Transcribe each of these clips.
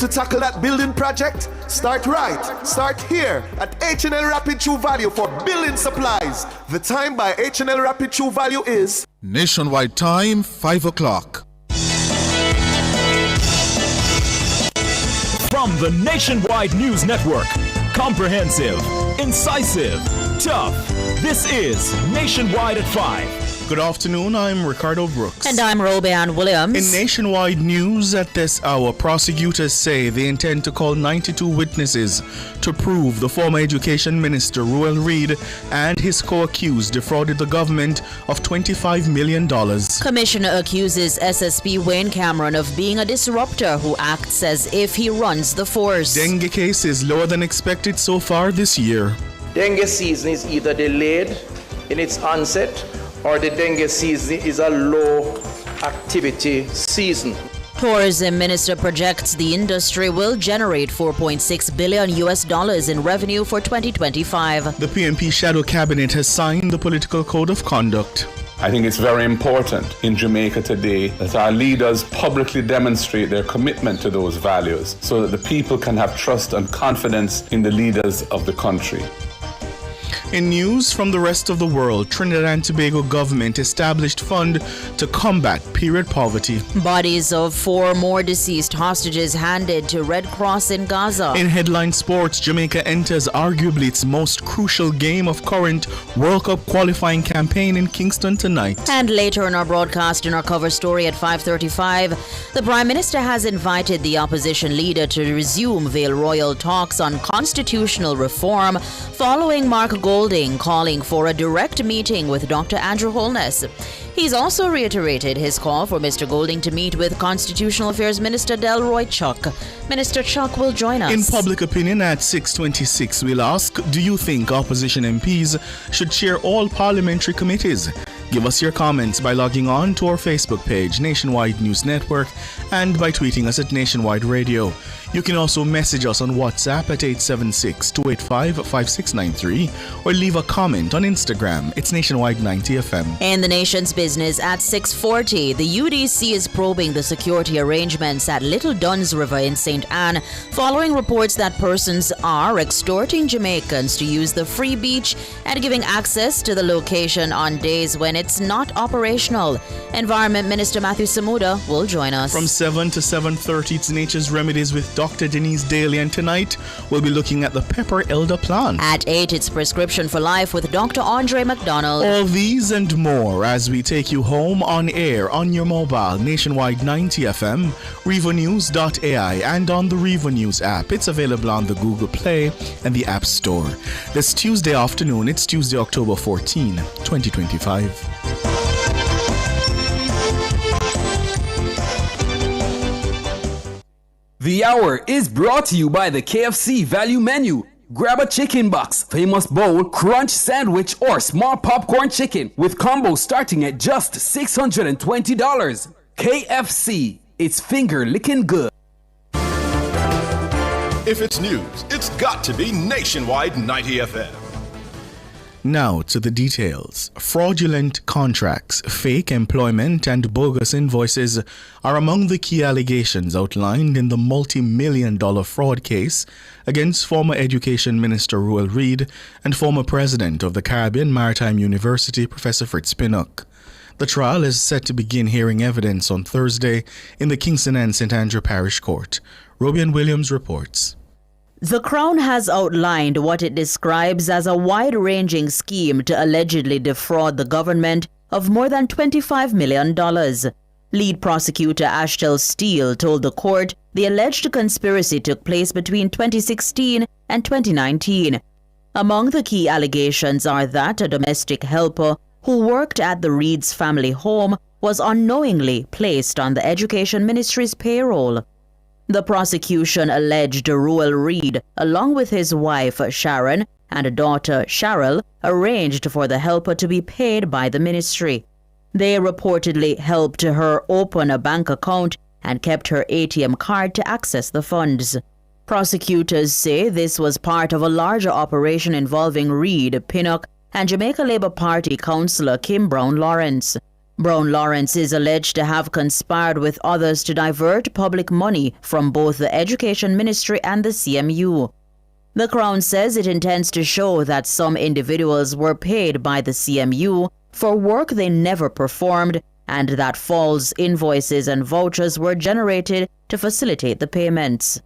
to tackle that building project? Start right. Start here at H&L Rapid True Value for building supplies. The time by H&L Rapid True Value is Nationwide time, 5 o'clock. From the Nationwide News Network, comprehensive, incisive, tough. This is Nationwide at 5. Good afternoon, I'm Ricardo Brooks. And I'm Robeanne Williams. In Nationwide News at this hour, prosecutors say they intend to call 92 witnesses to prove the former Education Minister, Ruel Reid, and his co-accused defrauded the government of $25 million. Commissioner accuses SSP Wayne Cameron of being a disruptor who acts as if he runs the force. Dengue cases lower than expected so far this year. Dengue season is either delayed in its onset or the dengue season is a low activity season. Tourism Minister projects the industry will generate $4.6 billion in revenue for 2025. The PNP Shadow Cabinet has signed the Political Code of Conduct. I think it's very important in Jamaica today that our leaders publicly demonstrate their commitment to those values so that the people can have trust and confidence in the leaders of the country. In news from the rest of the world, Trinidad and Tobago government established fund to combat period poverty. Bodies of 4 more deceased hostages handed to Red Cross in Gaza. In headline sports, Jamaica enters arguably its most crucial game of current World Cup qualifying campaign in Kingston tonight. And later in our broadcast, in our cover story at 5:35, the Prime Minister has invited the opposition leader to resume Vale Royal talks on constitutional reform following Mark Golding calling for a direct meeting with Dr. Andrew Holness. He's also reiterated his call for Mr. Golding to meet with Constitutional Affairs Minister Delroy Chuck. Minister Chuck will join us. In public opinion at 6:26, we'll ask, do you think opposition MPs should chair all parliamentary committees? Give us your comments by logging on to our Facebook page, Nationwide News Network, and by tweeting us at Nationwide Radio. You can also message us on WhatsApp at 876-285-5693 or leave a comment on Instagram. It's Nationwide 90 FM. In the nation's business at 6:40, the UDC is probing the security arrangements at Little Duns River in St. Anne following reports that persons are extorting Jamaicans to use the free beach and giving access to the location on days when it's not operational. Environment Minister Matthew Samuda will join us. From 7 to 7:30, it's Nature's Remedies with Dr. Denise Daly, and tonight we'll be looking at the pepper elder plant. At 8, it's Prescription for Life with Dr. Andre McDonald. All these and more as we take you home on air on your mobile, Nationwide 90 FM, RevoNews.ai, and on the Revo News app. It's available on the Google Play and the App Store. This Tuesday afternoon, it's Tuesday, October 14, 2025. The hour is brought to you by the KFC Value Menu. Grab a chicken box, famous bowl, crunch sandwich, or small popcorn chicken with combos starting at just $620. KFC, it's finger licking good. If it's news, it's got to be Nationwide 90 FM. Now to the details. Fraudulent contracts, fake employment, and bogus invoices are among the key allegations outlined in the multi-million-dollar fraud case against former Education Minister Ruel Reid and former President of the Caribbean Maritime University, Professor Fritz Pinnock. The trial is set to begin hearing evidence on Thursday in the Kingston and St. Andrew Parish Court. Robian Williams reports. The Crown has outlined what it describes as a wide-ranging scheme to allegedly defraud the government of more than $25 million. Lead prosecutor Ashtel Steele told the court the alleged conspiracy took place between 2016 and 2019. Among the key allegations are that a domestic helper who worked at the Reid's family home was unknowingly placed on the Education Ministry's payroll. The prosecution alleged Ruel Reid, along with his wife Sharon and daughter Cheryl, arranged for the helper to be paid by the ministry. They reportedly helped her open a bank account and kept her ATM card to access the funds. Prosecutors say this was part of a larger operation involving Reid, Pinnock, and Jamaica Labour Party councillor Kim Brown Lawrence. Brown Lawrence is alleged to have conspired with others to divert public money from both the Education Ministry and the CMU. The Crown says it intends to show that some individuals were paid by the CMU for work they never performed and that false invoices and vouchers were generated to facilitate the payments.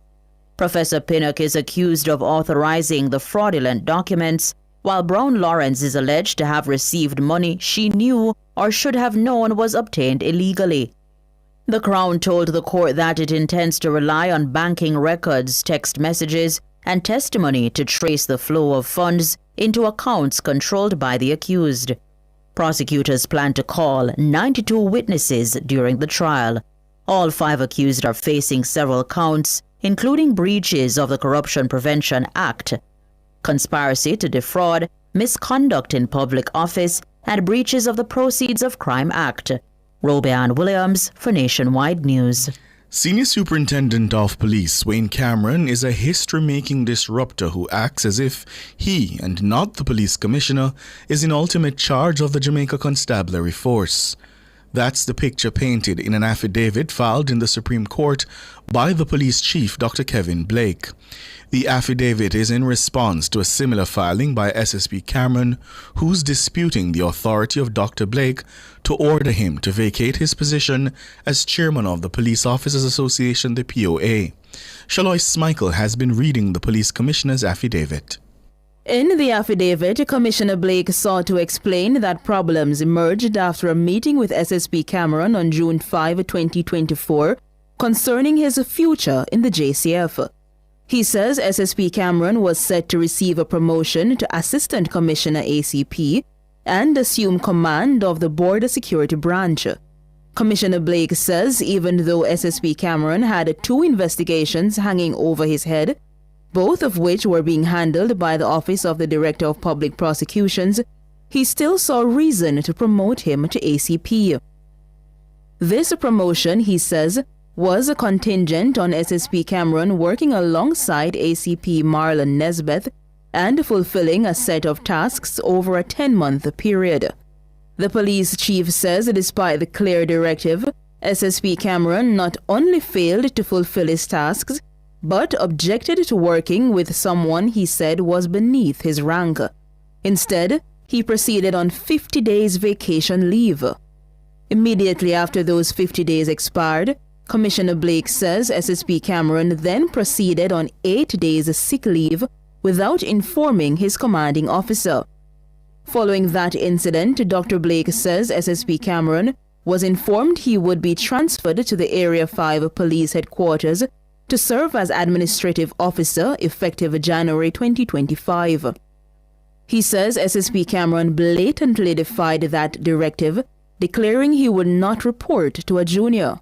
Professor Pinnock is accused of authorizing the fraudulent documents, while Brown Lawrence is alleged to have received money she knew or should have known was obtained illegally. The Crown told the court that it intends to rely on banking records, text messages, and testimony to trace the flow of funds into accounts controlled by the accused. Prosecutors plan to call 92 witnesses during the trial. All 5 accused are facing several counts, including breaches of the Corruption Prevention Act, conspiracy to defraud, misconduct in public office, and breaches of the Proceeds of Crime Act. Robeanne Williams for Nationwide News. Senior Superintendent of Police Wayne Cameron is a history-making disruptor who acts as if he, and not the police commissioner, is in ultimate charge of the Jamaica Constabulary Force. That's the picture painted in an affidavit filed in the Supreme Court by the police chief, Dr. Kevin Blake. The affidavit is in response to a similar filing by SSP Cameron, who's disputing the authority of Dr. Blake to order him to vacate his position as chairman of the Police Officers Association, the POA. Shalois Smikle has been reading the police commissioner's affidavit. In the affidavit, Commissioner Blake sought to explain that problems emerged after a meeting with SSP Cameron on June 5, 2024, concerning his future in the JCF. He says SSP Cameron was set to receive a promotion to Assistant Commissioner ACP and assume command of the Border Security Branch. Commissioner Blake says even though SSP Cameron had 2 investigations hanging over his head, both of which were being handled by the Office of the Director of Public Prosecutions, he still saw reason to promote him to ACP. This promotion, he says, was a contingent on SSP Cameron working alongside ACP Marlon Nesbeth and fulfilling a set of tasks over a 10-month period. The police chief says despite the clear directive, SSP Cameron not only failed to fulfill his tasks, but objected to working with someone he said was beneath his rank. Instead, he proceeded on 50 days vacation leave. Immediately after those 50 days expired, Commissioner Blake says SSP Cameron then proceeded on 8 days sick leave without informing his commanding officer. Following that incident, Dr. Blake says SSP Cameron was informed he would be transferred to the Area 5 Police Headquarters to serve as administrative officer effective January 2025. He says SSP Cameron blatantly defied that directive, declaring he would not report to a junior.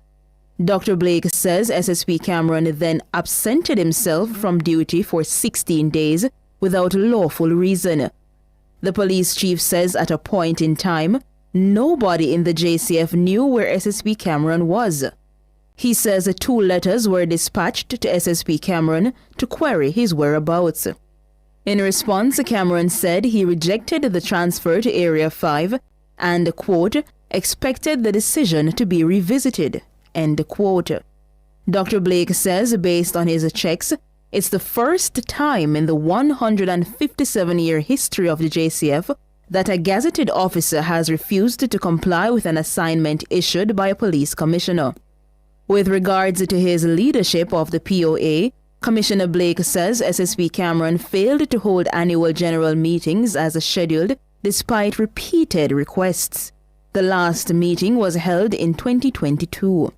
Dr. Blake says SSP Cameron then absented himself from duty for 16 days without lawful reason. The police chief says at a point in time, nobody in the JCF knew where SSP Cameron was. He says 2 letters were dispatched to SSP Cameron to query his whereabouts. In response, Cameron said he rejected the transfer to Area 5 and, quote, expected the decision to be revisited, end quote. Dr. Blake says based on his checks, it's the first time in the 157-year history of the JCF that a gazetted officer has refused to comply with an assignment issued by a police commissioner. With regards to his leadership of the POA, Commissioner Blake says SSP Cameron failed to hold annual general meetings as scheduled despite repeated requests. The last meeting was held in 2022.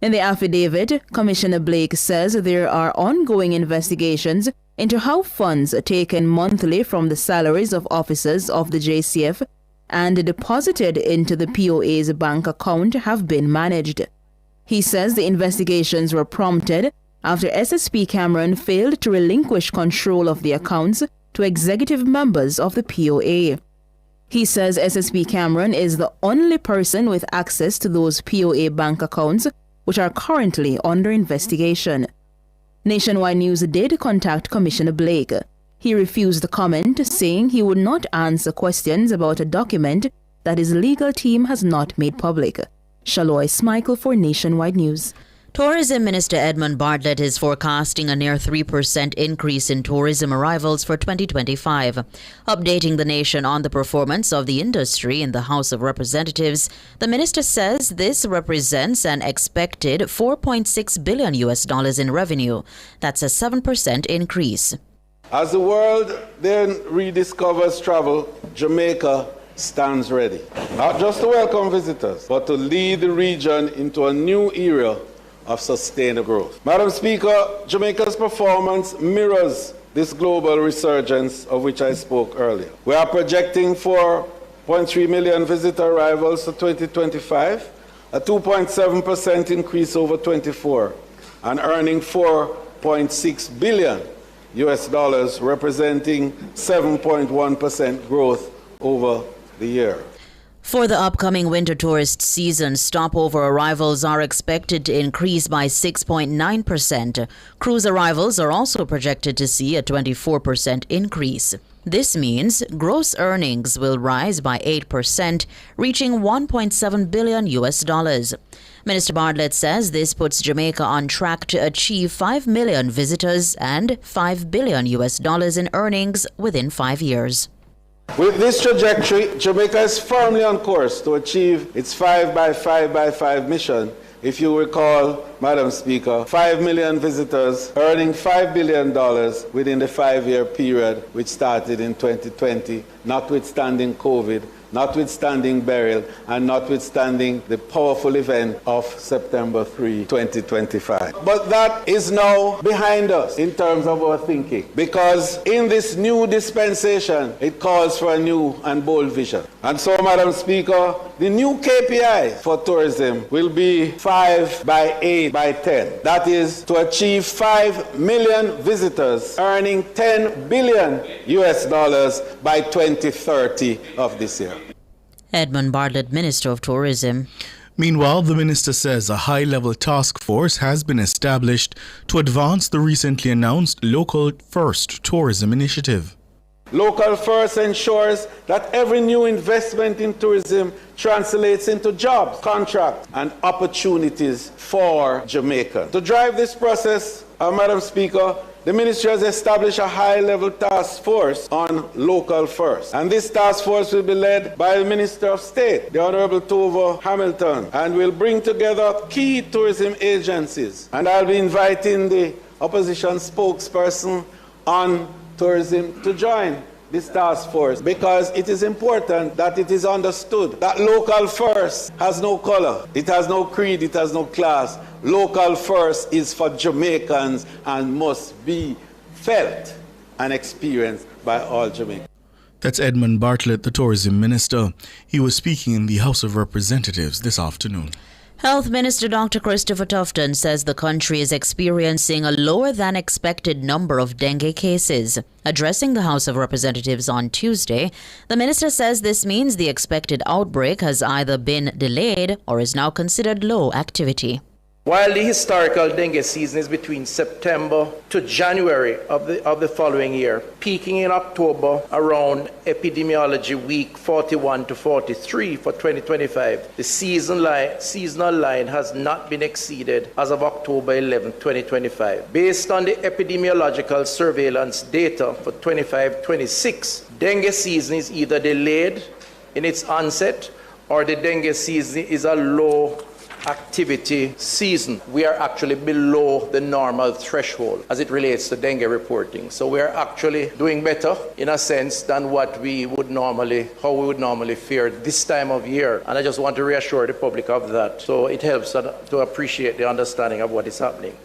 In the affidavit, Commissioner Blake says there are ongoing investigations into how funds taken monthly from the salaries of officers of the JCF and deposited into the POA's bank account have been managed. He says the investigations were prompted after SSP Cameron failed to relinquish control of the accounts to executive members of the POA. He says SSP Cameron is the only person with access to those POA bank accounts, which are currently under investigation. Nationwide News did contact Commissioner Blake. He refused the comment, saying he would not answer questions about a document that his legal team has not made public. Shaloy Smichael for Nationwide News. Tourism Minister Edmund Bartlett is forecasting a near 3% increase in tourism arrivals for 2025. Updating the nation on the performance of the industry in the House of Representatives, the minister says this represents an expected $4.6 billion in revenue. That's a 7% increase. As the world then rediscovers travel, Jamaica stands ready, not just to welcome visitors, but to lead the region into a new era of sustained growth. Madam Speaker, Jamaica's performance mirrors this global resurgence of which I spoke earlier. We are projecting 4.3 million visitor arrivals for 2025, a 2.7% increase over 24, and earning $4.6 billion, representing 7.1% growth over the year. For the upcoming winter tourist season, stopover arrivals are expected to increase by 6.9%. Cruise arrivals are also projected to see a 24% increase. This means gross earnings will rise by 8%, reaching $1.7 billion. Minister Bartlett says this puts Jamaica on track to achieve 5 million visitors and $5 billion in earnings within 5 years. With this trajectory, Jamaica is firmly on course to achieve its 5 by 5 by 5 mission. If you recall, Madam Speaker, 5 million visitors earning $5 billion within the 5-year period which started in 2020, notwithstanding COVID, notwithstanding burial, and notwithstanding the powerful event of September 3, 2025. But that is now behind us in terms of our thinking, because in this new dispensation, it calls for a new and bold vision. And so, Madam Speaker, the new KPI for tourism will be 5 by 8 by 10. That is to achieve 5 million visitors earning $10 billion by 2030 of this year. Edmund Bartlett, Minister of Tourism. Meanwhile, the minister says a high-level task force has been established to advance the recently announced Local First Tourism Initiative. Local First ensures that every new investment in tourism translates into jobs, contracts, and opportunities for Jamaica. To drive this process, Madam Speaker, the ministry has established a high-level task force on Local First. And this task force will be led by the Minister of State, the Honorable Tova Hamilton, and will bring together key tourism agencies. And I'll be inviting the opposition spokesperson on tourism to join this task force, because it is important that it is understood that Local First has no color, it has no creed, it has no class. Local First is for Jamaicans and must be felt and experienced by all Jamaicans. That's Edmund Bartlett, the tourism minister. He was speaking in the House of Representatives this afternoon. Health Minister Dr. Christopher Tufton says the country is experiencing a lower than expected number of dengue cases. Addressing the House of Representatives on Tuesday, the minister says this means the expected outbreak has either been delayed or is now considered low activity. While the historical dengue season is between September to January of the following year, peaking in October around epidemiology week 41 to 43 for 2025, the seasonal line has not been exceeded as of October 11, 2025. Based on the epidemiological surveillance data for 25-26, dengue season is either delayed in its onset or the dengue season is a low activity season. We are actually below the normal threshold as it relates to dengue reporting. So we are actually doing better in a sense than what we would normally fear this time of year. And I just want to reassure the public of that. So it helps to appreciate the understanding of what is happening.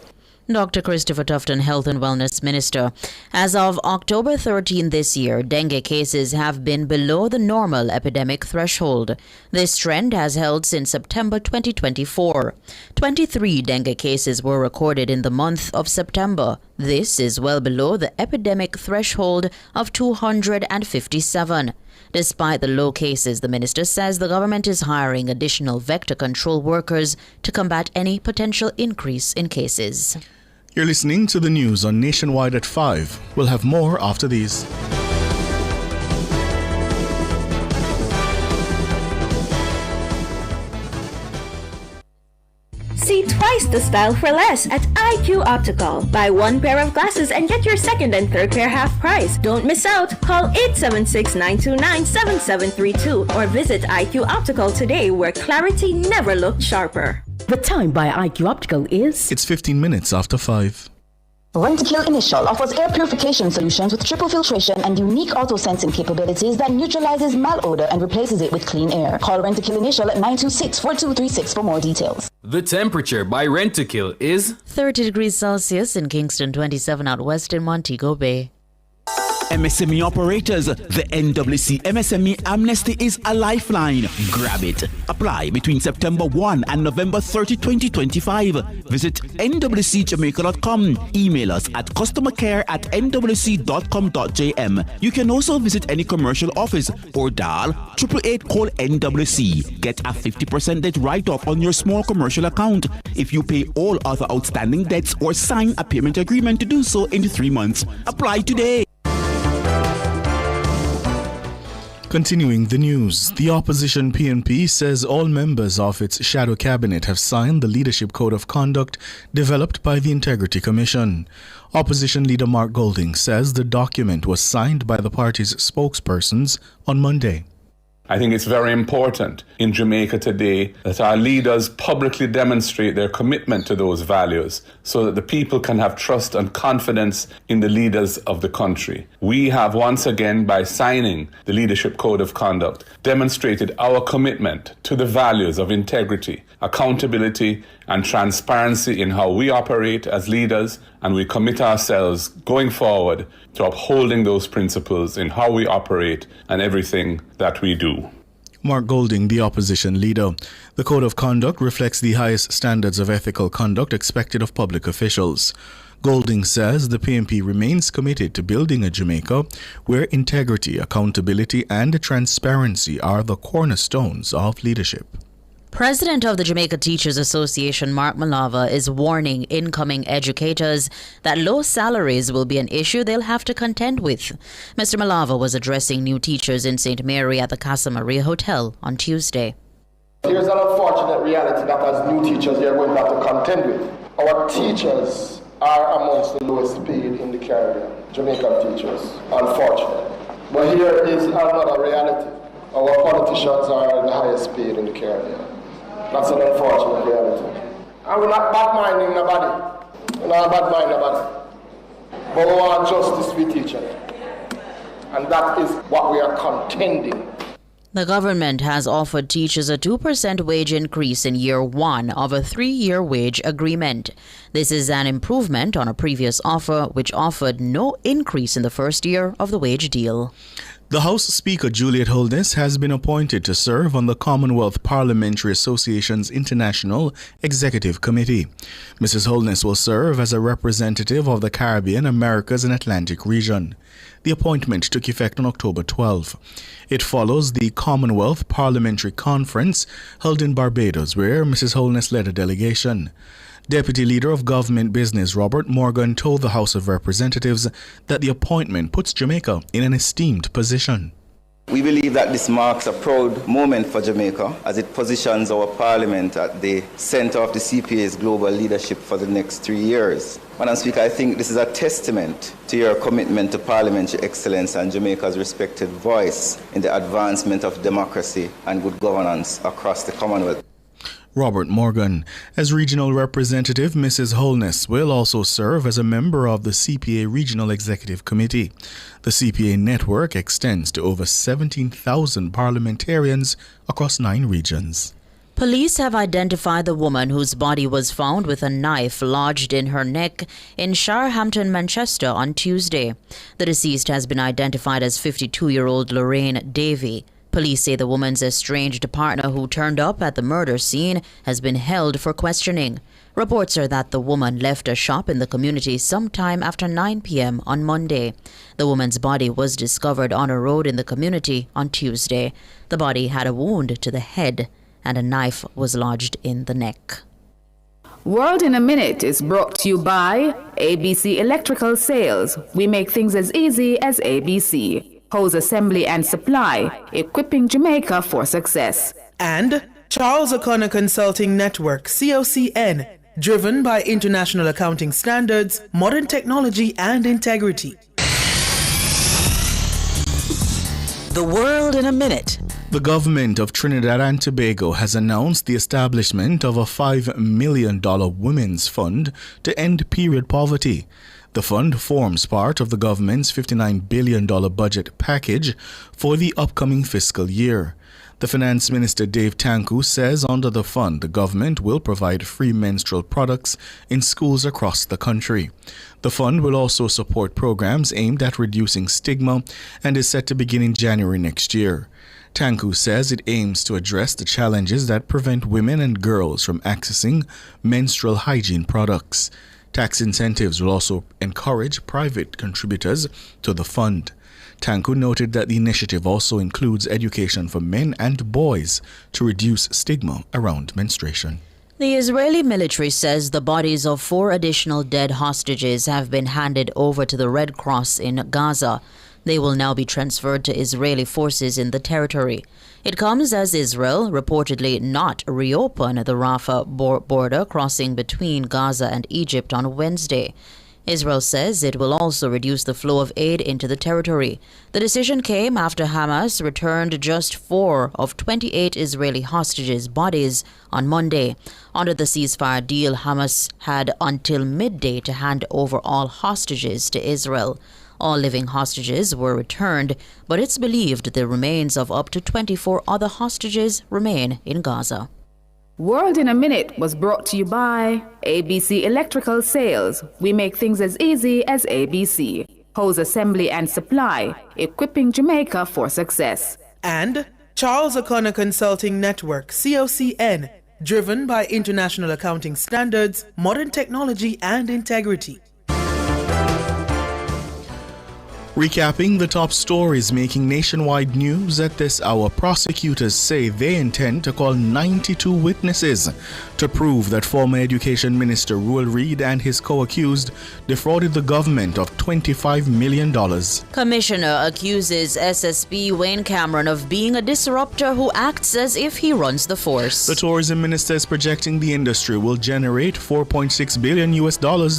Dr. Christopher Tufton, Health and Wellness Minister. As of October 13 this year, dengue cases have been below the normal epidemic threshold. This trend has held since September 2024. 23 dengue cases were recorded in the month of September. This is well below the epidemic threshold of 257. Despite the low cases, the minister says the government is hiring additional vector control workers to combat any potential increase in cases. You're listening to the news on Nationwide at 5. We'll have more after these. Twice the style for less at IQ Optical. Buy one pair of glasses and get your second and third pair half price. Don't miss out. Call 876-929-7732 or visit IQ Optical today, where clarity never looked sharper. The time by IQ Optical is... It's 15 minutes after 5. Rentokil Initial offers air purification solutions with triple filtration and unique auto-sensing capabilities that neutralizes malodor and replaces it with clean air. Call Rentokil Initial at 926-4236 for more details. The temperature by Rentokil is 30 degrees Celsius in Kingston, 27 out west in Montego Bay. MSME operators, the NWC MSME Amnesty is a lifeline. Grab it. Apply between September 1 and November 30, 2025. Visit nwcjamaica.com. Email us at customercare@nwc.com.jm. You can also visit any commercial office or dial 888-NWC. Get a 50% debt write-off on your small commercial account if you pay all other outstanding debts or sign a payment agreement to do so in 3 months. Apply today. Continuing the news, the opposition PNP says all members of its shadow cabinet have signed the Leadership Code of Conduct developed by the Integrity Commission. Opposition leader Mark Golding says the document was signed by the party's spokespersons on Monday. I think it's very important in Jamaica today that our leaders publicly demonstrate their commitment to those values so that the people can have trust and confidence in the leaders of the country. We have once again, by signing the Leadership Code of Conduct, demonstrated our commitment to the values of integrity, accountability, and transparency in how we operate as leaders, and we commit ourselves going forward to upholding those principles in how we operate and everything that we do. Mark Golding, the opposition leader. The Code of Conduct reflects the highest standards of ethical conduct expected of public officials. Golding says the PNP remains committed to building a Jamaica where integrity, accountability, and transparency are the cornerstones of leadership. President of the Jamaica Teachers Association, Mark Malava, is warning incoming educators that low salaries will be an issue they'll have to contend with. Mr. Malava was addressing new teachers in St. Mary at the Casa Maria Hotel on Tuesday. Here's an unfortunate reality that as new teachers we are going to have to contend with. Our teachers are amongst the lowest paid in the Caribbean, Jamaican teachers, unfortunately. But here is another reality. Our politicians are the highest paid in the Caribbean. That's an unfortunate reality. And we're not bad-minding nobody. We're not bad-minding nobody. But we want justice for teachers. And that is what we are contending. The government has offered teachers a 2% wage increase in year 1 of a 3-year wage agreement. This is an improvement on a previous offer which offered no increase in the first year of the wage deal. The House Speaker Juliet Holness has been appointed to serve on the Commonwealth Parliamentary Association's International Executive Committee. Mrs. Holness will serve as a representative of the Caribbean, Americas and Atlantic region. The appointment took effect on October 12. It follows the Commonwealth Parliamentary Conference held in Barbados, where Mrs. Holness led a delegation. Deputy Leader of Government Business Robert Morgan told the House of Representatives that the appointment puts Jamaica in an esteemed position. We believe that this marks a proud moment for Jamaica as it positions our Parliament at the center of the CPA's global leadership for the next 3 years. Madam Speaker, I think this is a testament to your commitment to parliamentary excellence and Jamaica's respected voice in the advancement of democracy and good governance across the Commonwealth. Robert Morgan. As Regional Representative, Mrs. Holness will also serve as a member of the CPA Regional Executive Committee. The CPA network extends to over 17,000 parliamentarians across 9 regions. Police have identified the woman whose body was found with a knife lodged in her neck in Sharhampton, Manchester on Tuesday. The deceased has been identified as 52-year-old Lorraine Davey. Police say the woman's estranged partner who turned up at the murder scene has been held for questioning. Reports are that the woman left a shop in the community sometime after 9 p.m. on Monday. The woman's body was discovered on a road in the community on Tuesday. The body had a wound to the head and a knife was lodged in the neck. World in a Minute is brought to you by ABC Electrical Sales. We make things as easy as ABC. Hose assembly and supply, equipping Jamaica for success. And Charles O'Connor Consulting Network, COCN, driven by international accounting standards, modern technology, and integrity. The world in a minute. The government of Trinidad and Tobago has announced the establishment of a $5 million women's fund to end period poverty. The fund forms part of the government's $59 billion budget package for the upcoming fiscal year. The Finance Minister Dave Tanku says under the fund, the government will provide free menstrual products in schools across the country. The fund will also support programs aimed at reducing stigma and is set to begin in January next year. Tanku says it aims to address the challenges that prevent women and girls from accessing menstrual hygiene products. Tax incentives will also encourage private contributors to the fund. Tanku noted that the initiative also includes education for men and boys to reduce stigma around menstruation. The Israeli military says the bodies of 4 additional dead hostages have been handed over to the Red Cross in Gaza. They will now be transferred to Israeli forces in the territory. It comes as Israel reportedly not reopen the Rafah border crossing between Gaza and Egypt on Wednesday. Israel says it will also reduce the flow of aid into the territory. The decision came after Hamas returned just 4 of 28 Israeli hostages' bodies on Monday. Under the ceasefire deal, Hamas had until midday to hand over all hostages to Israel. All living hostages were returned, but it's believed the remains of up to 24 other hostages remain in Gaza. World in a Minute was brought to you by ABC Electrical Sales. We make things as easy as ABC. Hose Assembly and Supply, equipping Jamaica for success. And Charles O'Connor Consulting Network, COCN, driven by international accounting standards, modern technology, and integrity. Recapping the top stories making nationwide news at this hour, prosecutors say they intend to call 92 witnesses to prove that former Education Minister Ruel Reid and his co-accused defrauded the government of $25 million. Commissioner accuses SSP Wayne Cameron of being a disruptor who acts as if he runs the force. The tourism minister is projecting the industry will generate $4.6 billion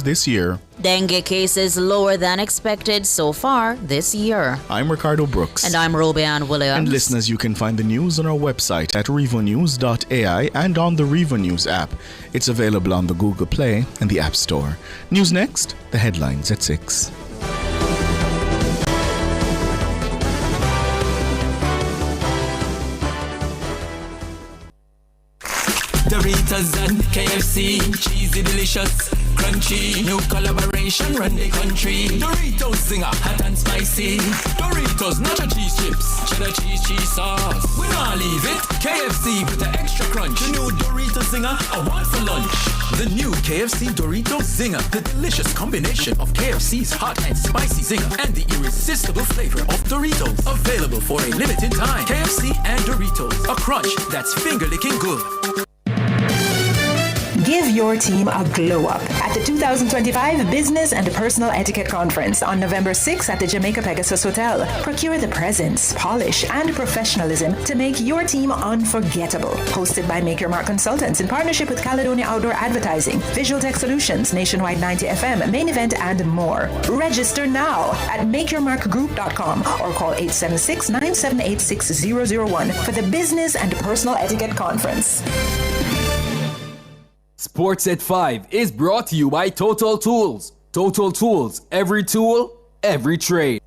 this year. Dengue cases lower than expected so far this year. I'm Ricardo Brooks. And I'm Robianne Williams. And listeners, you can find the news on our website at revonews.ai and on the Revo News app. It's available on the Google Play and the App Store. News next, the headlines at 6. Doritos and KFC, cheesy, delicious, crunchy, new collaboration run the country. Doritos Zinger, hot and spicy. Doritos nacho cheese chips, cheddar cheese sauce. We not leave it. KFC with the extra crunch. The new Doritos Zinger, I want for lunch. The new KFC Doritos Zinger, the delicious combination of KFC's hot and spicy Zinger and the irresistible flavor of Doritos. Available for a limited time. KFC and Doritos, a crunch that's finger-licking good. Give your team a glow up at the 2025 Business and Personal Etiquette Conference on November 6th at the Jamaica Pegasus Hotel. Procure the presence, polish, and professionalism to make your team unforgettable. Hosted by Make Your Mark Consultants in partnership with Caledonia Outdoor Advertising, Visual Tech Solutions, Nationwide 90 FM, Main Event, and more. Register now at makeyourmarkgroup.com or call 876-978-6001 for the Business and Personal Etiquette Conference. Sports at 5 is brought to you by Total Tools. Total Tools, every tool, every trade.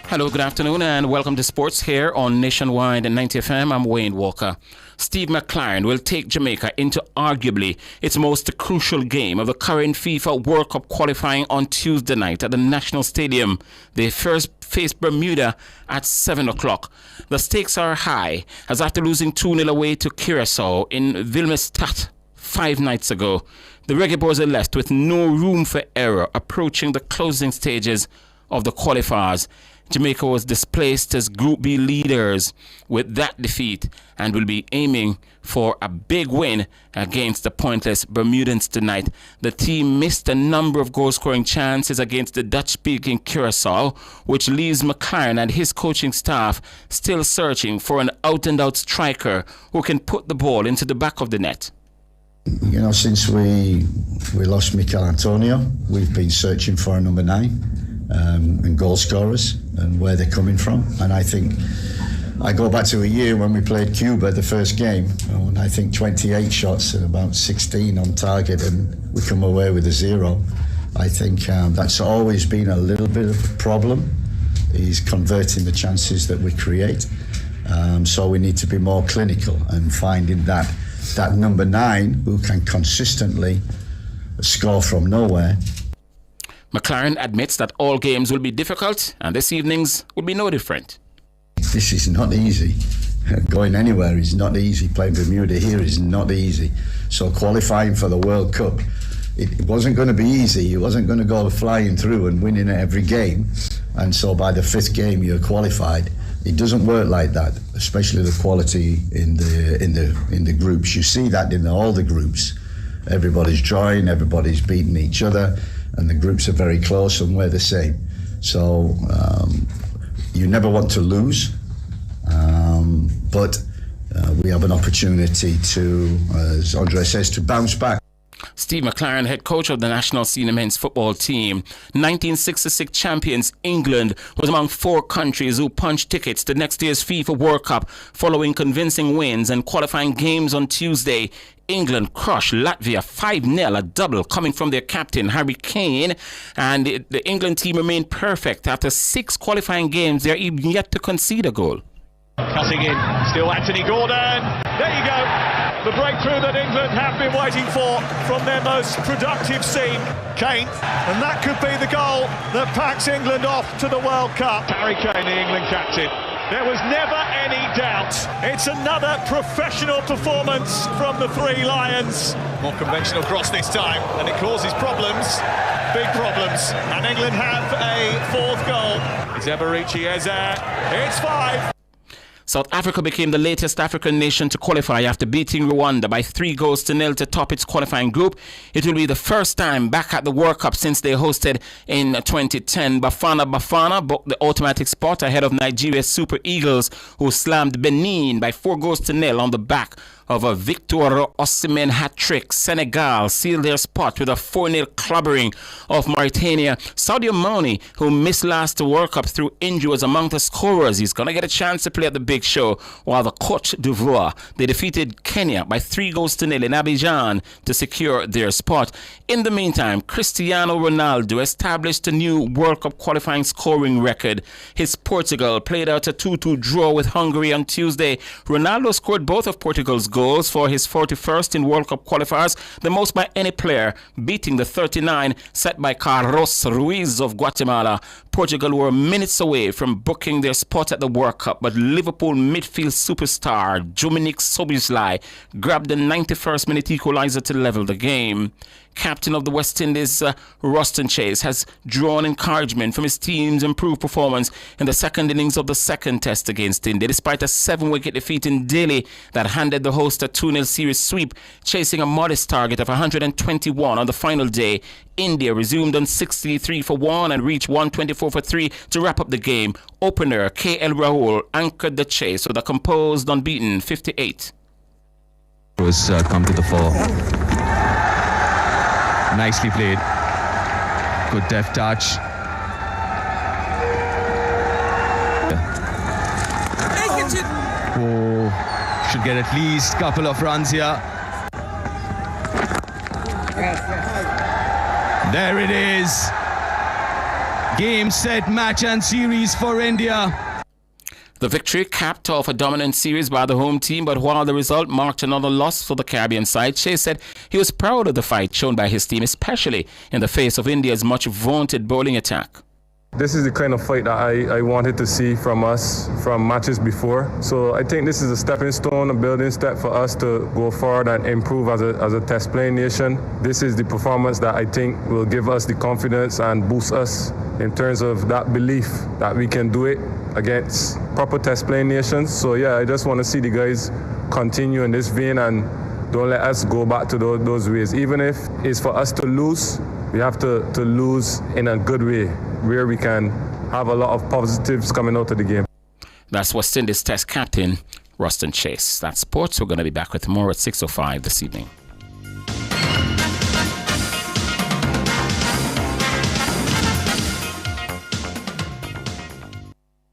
Hello, good afternoon, and welcome to Sports here on Nationwide and 90 FM. I'm Wayne Walker. Steve McLaren will take Jamaica into arguably its most crucial game of the current FIFA World Cup qualifying on Tuesday night at the National Stadium. They first face Bermuda at 7 o'clock. The stakes are high, as after losing 2-0 away to Curacao in Willemstad 5 nights ago, the Reggae Boys are left with no room for error approaching the closing stages of the qualifiers. Jamaica was displaced as Group B leaders with that defeat and will be aiming for a big win against the pointless Bermudans tonight. The team missed a number of goal-scoring chances against the Dutch-speaking Curaçao, which leaves McLaren and his coaching staff still searching for an out-and-out striker who can put the ball into the back of the net. You know, since we lost Mikel Antonio, we've been searching for a number 9 and goal scorers and where they're coming from. And I think I go back to a year when we played Cuba, the first game, and I think 28 shots and about 16 on target, and we come away with a 0. I think that's always been a little bit of a problem, is converting the chances that we create. So we need to be more clinical and finding that number 9 who can consistently score from nowhere. McLaren admits that all games will be difficult and this evening's will be no different. This is not easy. Going anywhere is not easy. Playing Bermuda here is not easy. So qualifying for the World Cup, it wasn't going to be easy. It wasn't going to go flying through and winning every game. And so by the 5th game you're qualified. It doesn't work like that, especially the quality in the groups. You see that in all the groups. Everybody's drawing, everybody's beating each other, and the groups are very close and we're the same. So you never want to lose, but we have an opportunity to, as Andre says, to bounce back. Steve McLaren, head coach of the national senior men's football team. 1966 champions England was among 4 countries who punched tickets to next year's FIFA World Cup following convincing wins and qualifying games on Tuesday. England crushed Latvia 5-0, a double coming from their captain Harry Kane, and the England team remained perfect. After 6 qualifying games, they're even yet to concede a goal. Cutting in, still Anthony Gordon. There you go. The breakthrough that England have been waiting for from their most productive scene. Kane, and that could be the goal that packs England off to the World Cup. Harry Kane, the England captain. There was never any doubt. It's another professional performance from the 3 Lions. More conventional cross this time, and it causes problems, big problems. And England have a 4th goal. It's Eberici Eze. It's 5. South Africa became the latest African nation to qualify after beating Rwanda by 3-0 to top its qualifying group. It will be the first time back at the World Cup since they hosted in 2010. Bafana booked the automatic spot ahead of Nigeria's Super Eagles, who slammed Benin by 4-0 on the back of a Victor Osimhen hat-trick. Senegal sealed their spot with a 4-0 clobbering of Mauritania. Sadio Mane, who missed last World Cup through injury, was among the scorers. He's going to get a chance to play at the big show, while the Côte d'Ivoire, they defeated Kenya by 3-0 in Abidjan to secure their spot. In the meantime, Cristiano Ronaldo established a new World Cup qualifying scoring record. His Portugal played out a 2-2 draw with Hungary on Tuesday. Ronaldo scored both of Portugal's goals for his 41st in World Cup qualifiers, the most by any player, beating the 39 set by Carlos Ruiz of Guatemala. Portugal were minutes away from booking their spot at the World Cup, but Liverpool midfield superstar Dominik Szoboszlai grabbed the 91st minute equalizer to level the game. Captain of the West Indies, Ruston Chase, has drawn encouragement from his team's improved performance in the second innings of the second test against India, despite a 7-wicket defeat in Delhi that handed the host a 2-0 series sweep. Chasing a modest target of 121 on the final day, India resumed on 63 for 1 and reached 124 for 3 to wrap up the game. Opener KL Rahul anchored the chase with a composed, unbeaten 58. Was come to the fore. Nicely played. Good deft touch. Oh, should get at least a couple of runs here. There it is. Game, set, match and series for India. The victory capped off a dominant series by the home team, but while the result marked another loss for the Caribbean side, Chase said he was proud of the fight shown by his team, especially in the face of India's much vaunted bowling attack. This is the kind of fight that I wanted to see from us from matches before. So I think this is a stepping stone, a building step for us to go forward and improve as a test playing nation. This is the performance that I think will give us the confidence and boost us in terms of that belief that we can do it against proper test playing nations. So yeah, I just want to see the guys continue in this vein and don't let us go back to those ways. Even if it's for us to lose, we have to lose in a good way, where we can have a lot of positives coming out of the game. That's West Indies Test captain Ruston Chase. That's sports. We're going to be back with more at 6:05 this evening.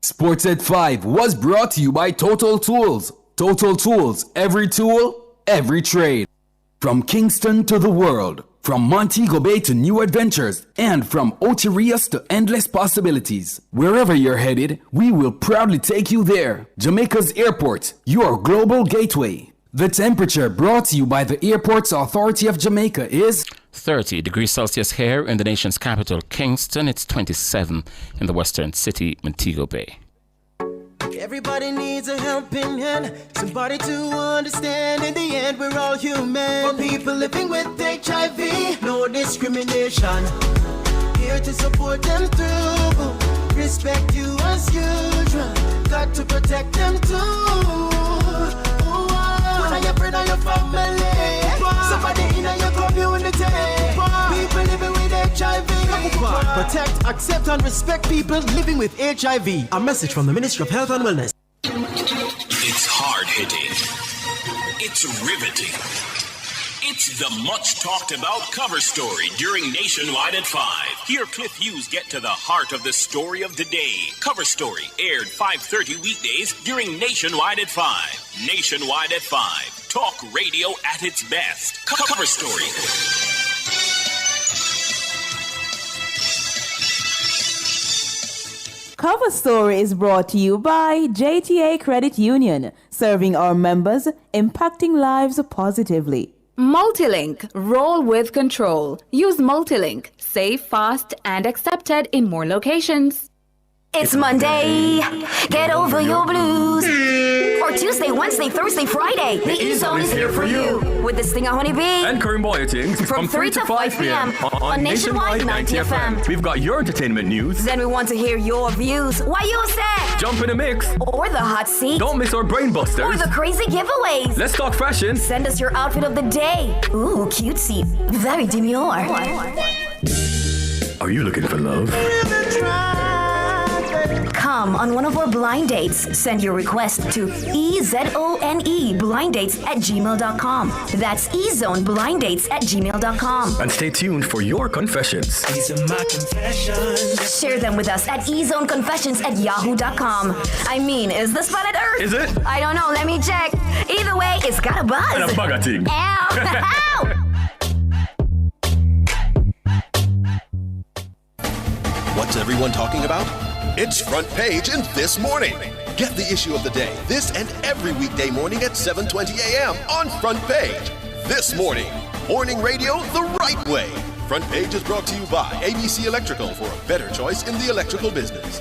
Sports at 5 was brought to you by Total Tools. Total Tools, every tool, every trade. From Kingston to the world, from Montego Bay to new adventures, and from Ocherias to endless possibilities. Wherever you're headed, we will proudly take you there. Jamaica's airport, your global gateway. The temperature brought to you by the Airports Authority of Jamaica is 30 degrees Celsius here in the nation's capital, Kingston. It's 27 in the western city, Montego Bay. Everybody needs a helping hand, somebody to understand. In the end, we're all human. For people living with HIV, no discrimination. Here to support them through. Respect you as usual. Got to protect them too. Your friend or your family, somebody in your community, people living with HIV. Protect, accept and respect people living with HIV. A message from the Ministry of Health and Wellness. It's hard-hitting. It's riveting. It's the much-talked-about cover story during Nationwide at 5. Here Cliff Hughes get to the heart of the story of the day. Cover Story aired 5:30 weekdays during Nationwide at 5. Nationwide at 5. Talk radio at its best. Cover Story. Cover Story is brought to you by JTA Credit Union, serving our members, impacting lives positively. Multilink, roll with control. Use Multilink, safe, fast, and accepted in more locations. It's Monday, get over your blues. Or Tuesday, Wednesday, Thursday, Friday. The E-Zone is here for you. With the Stinger Honeybee and Karim Boyatings from 3 to 5 p.m. on Nationwide 90 FM. We've got your entertainment news. Then we want to hear your views. Why you say? Jump in the mix. Or the hot seat. Don't miss our brain busters. Or the crazy giveaways. Let's talk fashion. Send us your outfit of the day. Ooh, cutesy. Very demure. Are you looking for love? Come on one of our blind dates. Send your request to ezoneblindates@gmail.com. That's ezoneblindates@gmail.com. And stay tuned for your confessions. These are my confessions. Share them with us at ezoneconfessions@yahoo.com. I mean, is this planet Earth? Is it? I don't know. Let me check. Either way, it's got a buzz. And a bugger thing. Ow! Ow! What's everyone talking about? It's Front Page in This Morning. Get the issue of the day this and every weekday morning at 7:20 a.m. on Front Page. This Morning. Morning radio the right way. Front Page is brought to you by ABC Electrical for a better choice in the electrical business.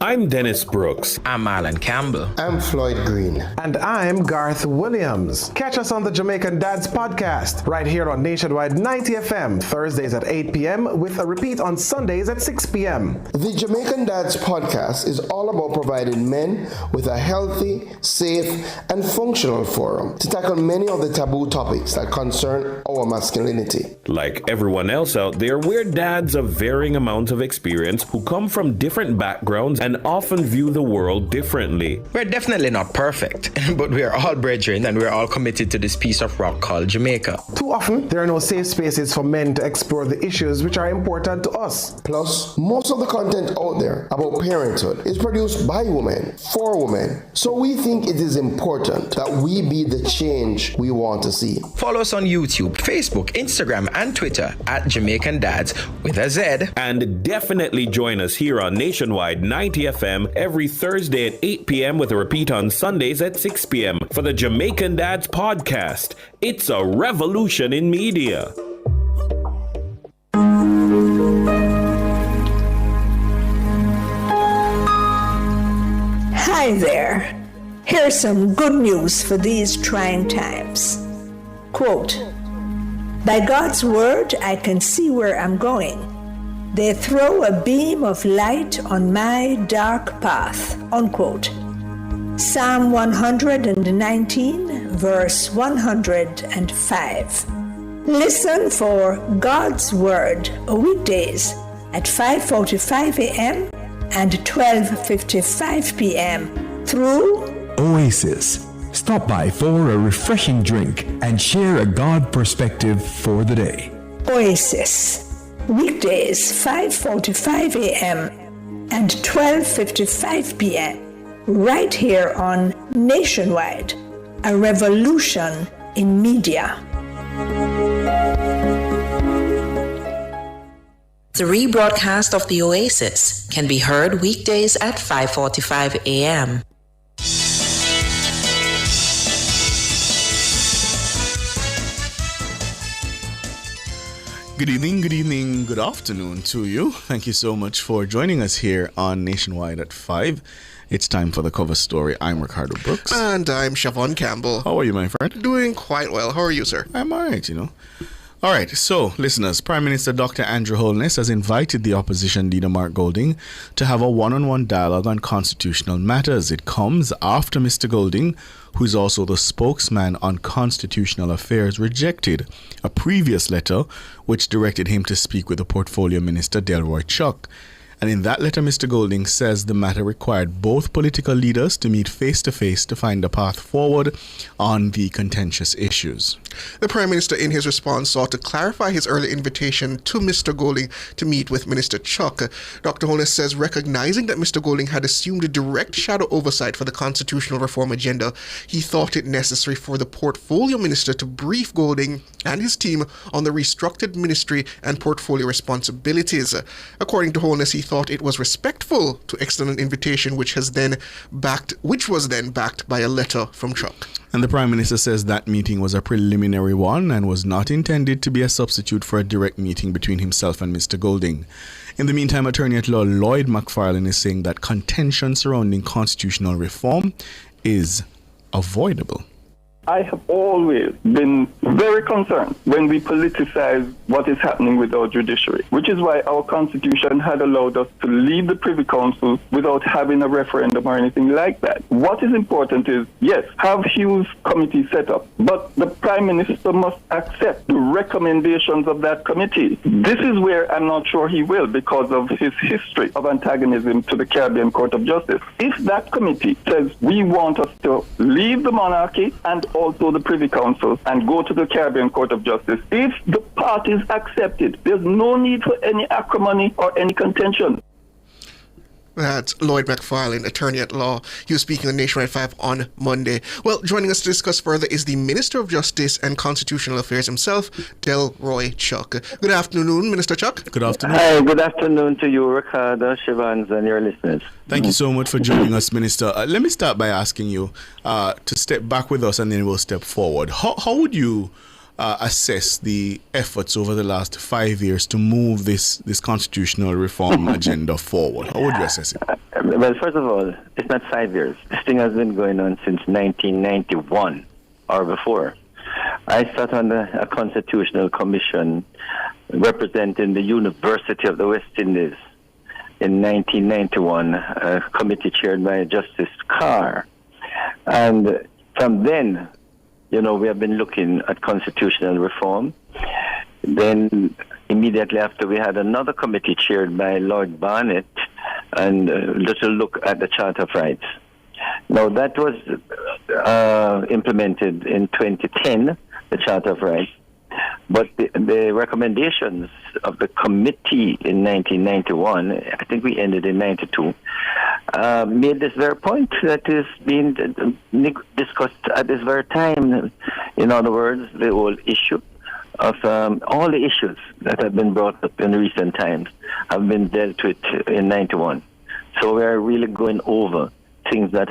I'm Dennis Brooks. I'm Alan Campbell. I'm Floyd Green. And I'm Garth Williams. Catch us on the Jamaican Dads podcast right here on Nationwide 90 FM, Thursdays at 8 p.m. with a repeat on Sundays at 6 p.m. The Jamaican Dads podcast is all about providing men with a healthy, safe, and functional forum to tackle many of the taboo topics that concern our masculinity. Like everyone else out there, we're dads of varying amounts of experience who come from different backgrounds and often view the world differently. We're definitely not perfect, but we're all brethren and we're all committed to this piece of rock called Jamaica. Too often, there are no safe spaces for men to explore the issues which are important to us. Plus, most of the content out there about parenthood is produced by women, for women. So we think it is important that we be the change we want to see. Follow us on YouTube, Facebook, Instagram, and Twitter at Jamaican Dads with a Z. And definitely join us here on Nationwide 90 FM every Thursday at 8 p.m. with a repeat on Sundays at 6 p.m. for the Jamaican Dads podcast. It's a revolution in media. Hi there. Here's some good news for these trying times. Quote, By God's word, I can see where I'm going. They throw a beam of light on my dark path, unquote. Psalm 119, verse 105. Listen for God's word weekdays at 5:45 a.m. and 12:55 p.m. through Oasis. Stop by for a refreshing drink and share a God perspective for the day. Oasis. Weekdays 5:45 a.m. and 12:55 p.m. right here on Nationwide, a revolution in media. The rebroadcast of the Oasis can be heard weekdays at 5:45 a.m. Good evening, good afternoon to you. Thank you so much for joining us here on Nationwide at 5. It's time for the cover story. I'm Ricardo Brooks. And I'm Siobhan Campbell. How are you, my friend? Doing quite well. How are you, sir? I'm all right, All right, so listeners, Prime Minister Dr. Andrew Holness has invited the opposition leader Mark Golding to have a one-on-one dialogue on constitutional matters. It comes after Mr. Golding, who is also the spokesman on constitutional affairs, rejected a previous letter which directed him to speak with the Portfolio Minister Delroy Chuck. And in that letter, Mr. Golding says the matter required both political leaders to meet face-to-face to find a path forward on the contentious issues. The Prime Minister, in his response, sought to clarify his early invitation to Mr. Golding to meet with Minister Chuck. Dr. Holness says, recognizing that Mr. Golding had assumed a direct shadow oversight for the constitutional reform agenda, he thought it necessary for the Portfolio Minister to brief Golding and his team on the restructured ministry and portfolio responsibilities. According to Holness, he thought it was respectful to extend an invitation which was then backed by a letter from Chuck. And the Prime Minister says that meeting was a preliminary one and was not intended to be a substitute for a direct meeting between himself and Mr. Golding. In the meantime, Attorney at Law Lloyd McFarlane is saying that contention surrounding constitutional reform is avoidable. I have always been very concerned when we politicize what is happening with our judiciary, which is why our Constitution had allowed us to leave the Privy Council without having a referendum or anything like that. What is important is, yes, have Hughes committee set up, but the Prime Minister must accept the recommendations of that committee. This is where I'm not sure he will because of his history of antagonism to the Caribbean Court of Justice. If that committee says we want us to leave the monarchy and also the Privy Council and go to the Caribbean Court of Justice, if the parties accept it, there's no need for any acrimony or any contention. That's Lloyd McFarlane, attorney at law. He was speaking on Nationwide 5 on Monday. Well, joining us to discuss further is the Minister of Justice and Constitutional Affairs himself, Delroy Chuck. Good afternoon, Minister Chuck. Good afternoon. Hi, good afternoon to you, Ricardo, Siobhan, and your listeners. Thank you so much for joining us, Minister. Let me start by asking you to step back with us and then we'll step forward. How would you assess the efforts over the last 5 years to move this constitutional reform agenda forward? How would you assess it? Well, first of all, it's not 5 years. This thing has been going on since 1991 or before. I sat on a constitutional commission representing the University of the West Indies in 1991, a committee chaired by Justice Carr. And from then, we have been looking at constitutional reform. Then immediately after, we had another committee chaired by Lord Barnett and a little look at the Charter of Rights. Now, that was implemented in 2010, the Charter of Rights. But the recommendations of the committee in 1991, I think we ended in 92, made this very point that is being discussed at this very time. In other words, the whole issue of all the issues that have been brought up in recent times have been dealt with in 91. So we are really going over things that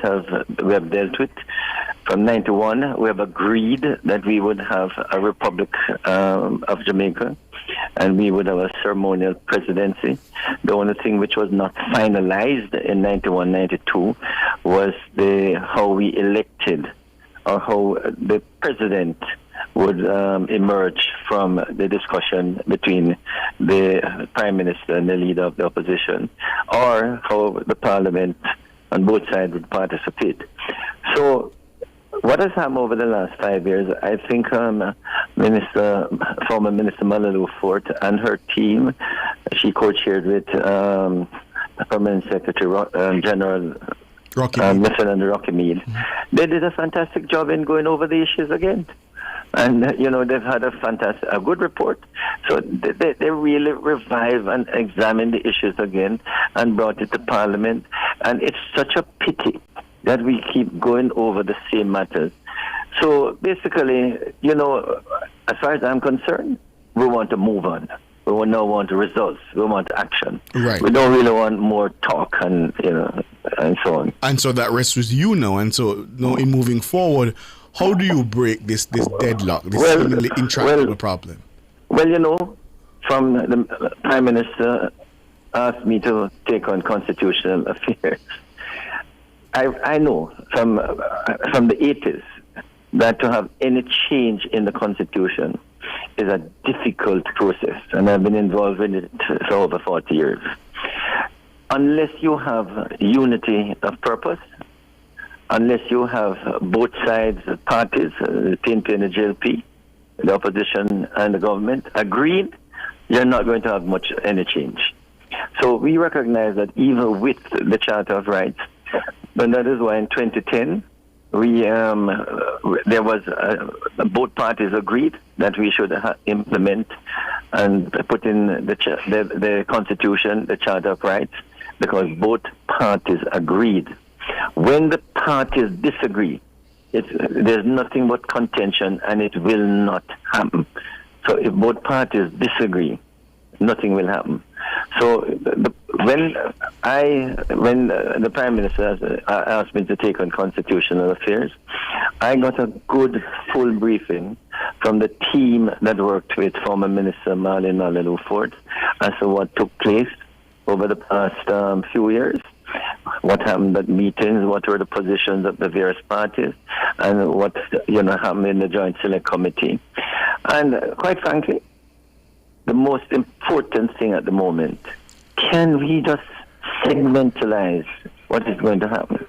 we have dealt with. From 91, we have agreed that we would have a Republic of Jamaica and we would have a ceremonial presidency. The only thing which was not finalized in 91-92 was how we elected or how the president would emerge from the discussion between the Prime Minister and the leader of the opposition, or how the Parliament on both sides would participate. So what has happened over the last 5 years, I think former Minister Malala Fort and her team, she co-chaired with Permanent Secretary General Lieutenant Rockmead. They did a fantastic job in going over the issues again. And, they've had a good report. So they really revived and examined the issues again and brought it to Parliament. And it's such a pity that we keep going over the same matters. So basically, as far as I'm concerned, we want to move on. We now want results. We want action. Right. We don't really want more talk and and so on. And so that rests with you now. And so now in moving forward, how do you break this deadlock, this seemingly intractable problem? Well, from the Prime Minister asked me to take on constitutional affairs. I know from the 80s that to have any change in the Constitution is a difficult process, and I've been involved in it for over 40 years. Unless you have unity of purpose, unless you have both sides, parties, the PNP and the JLP, the opposition and the government, agreed, you're not going to have any change. So we recognize that even with the Charter of Rights, and that is why in 2010, there was both parties agreed that we should implement and put in the Constitution, the Charter of Rights, because both parties agreed. When the parties disagree, there's nothing but contention, and it will not happen. So if both parties disagree, nothing will happen. So when the Prime Minister asked me to take on constitutional affairs, I got a good full briefing from the team that worked with former Minister Malala Fort as to what took place over the past few years, what happened at meetings, what were the positions of the various parties, and what happened in the Joint Select Committee. And quite frankly, the most important thing at the moment, can we just segmentalize what is going to happen?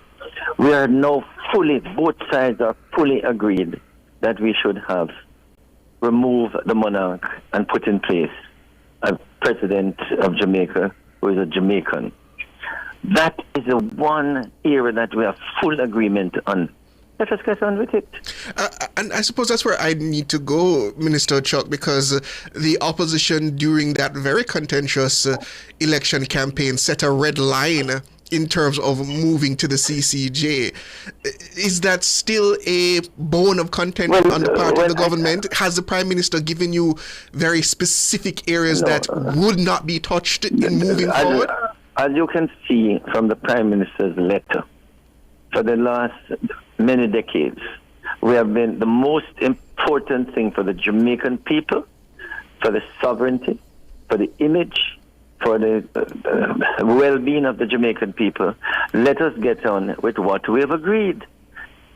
We are now both sides are fully agreed that we should have removed the monarch and put in place a president of Jamaica who is a Jamaican. That is the one area that we have full agreement on. Let us get on with it. And I suppose that's where I need to go, Minister Chuck, because the opposition during that very contentious election campaign set a red line in terms of moving to the CCJ. Is that still a bone of contention on the part of the government? Has the Prime Minister given you very specific areas that would not be touched in moving forward? As you can see from the Prime Minister's letter, for the last many decades, we have been the most important thing for the Jamaican people, for the sovereignty, for the image, for the well-being of the Jamaican people. Let us get on with what we have agreed.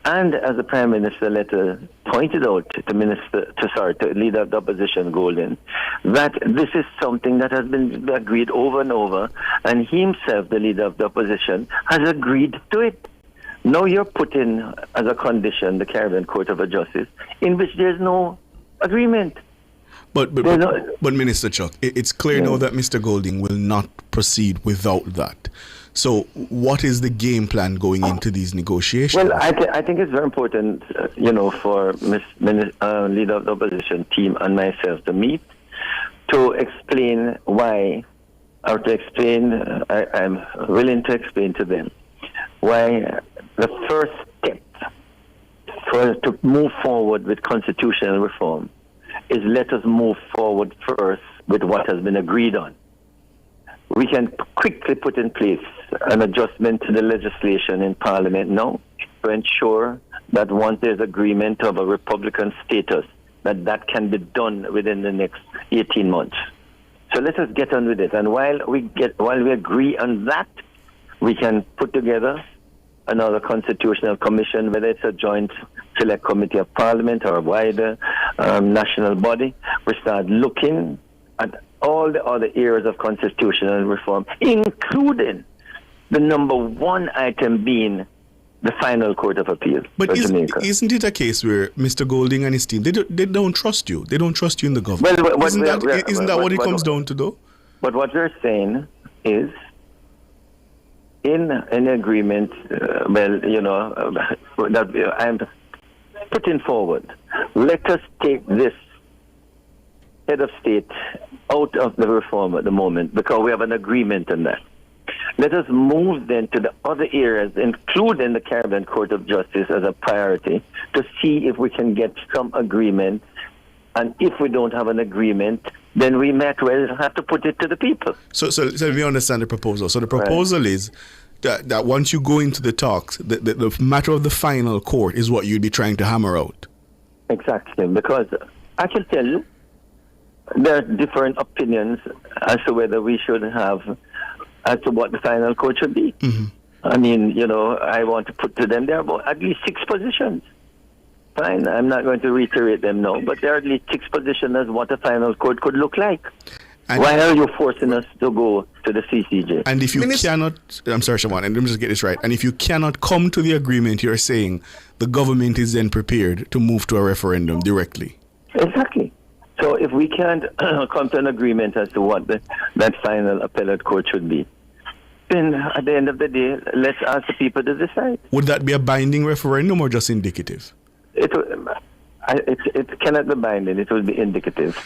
And as the Prime Minister letter pointed out to the Leader of the Opposition, Golden, that this is something that has been agreed over and over, and he himself, the Leader of the Opposition, has agreed to it. Now you're putting as a condition the Caribbean Court of Justice, in which there's no agreement. But Minister Chuck, it's clear now that Mr. Golding will not proceed without that. So what is the game plan going into these negotiations? Well, I think it's very important, for Leader of the Opposition team and myself to meet, to explain why, or to explain, I'm willing to explain to them why the first step to move forward with constitutional reform is let us move forward first with what has been agreed on. We can quickly put in place an adjustment to the legislation in Parliament now to ensure that once there's agreement of a Republican status, that can be done within the next 18 months. So let us get on with it. And while we agree on that, we can put together another constitutional commission, whether it's a joint select committee of Parliament or wider, national body. We start looking at all the other areas of constitutional reform, including the number one item being the final court of appeal. But isn't it a case where Mr. Golding and his team, they don't trust you? They don't trust you in the government. Isn't that what it comes down to, though? But what we're saying is, in an agreement, that I'm putting forward, let us take this head of state out of the reform at the moment, because we have an agreement on that. Let us move then to the other areas, including the Caribbean Court of Justice as a priority, to see if we can get some agreement. And if we don't have an agreement, then we might well have to put it to the people. So let me understand the proposal. So the proposal is that once you go into the talks, the matter of the final court is what you'd be trying to hammer out. Exactly, because I can tell you there are different opinions as to whether we should have, as to what the final court should be. Mm-hmm. I mean, I want to put to them, there are about at least 6 positions. Fine, I'm not going to reiterate them now, but there are at least 6 positions as what a final court could look like. And why are you forcing us to go to the CCJ? And if you cannot, I'm sorry, Shawan, and let me just get this right. And if you cannot come to the agreement, you're saying the government is then prepared to move to a referendum directly. Exactly. So if we can't come to an agreement as to what that final appellate court should be, then at the end of the day, let's ask the people to decide. Would that be a binding referendum or just indicative? It cannot be binding. It will be indicative,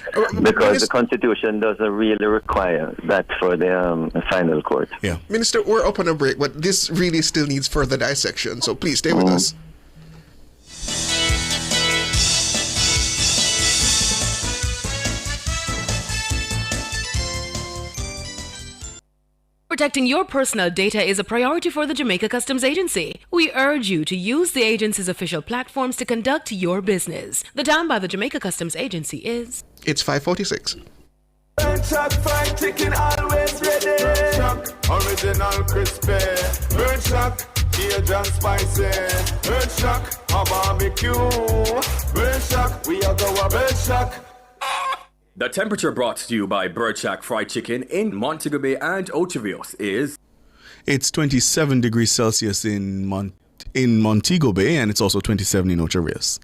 because the Constitution doesn't really require that for the final court. Yeah, Minister, we're up on a break, but this really still needs further dissection. So please stay with us. Protecting your personal data is a priority for the Jamaica Customs Agency. We urge you to use the agency's official platforms to conduct your business. The time by the Jamaica Customs Agency is... It's 5:46. Burnt Shack fried chicken always ready. Burnt Shack, original crispy. Burnt Shack, Cajun spicy. Burnt Shack, a barbecue. Burnt Shack, we are go a Burnt Shack. The temperature brought to you by Bird Shack Fried Chicken in Montego Bay and Ocho Rios is... It's 27 degrees Celsius in Montego Bay, and it's also 27 in Ocho Rios.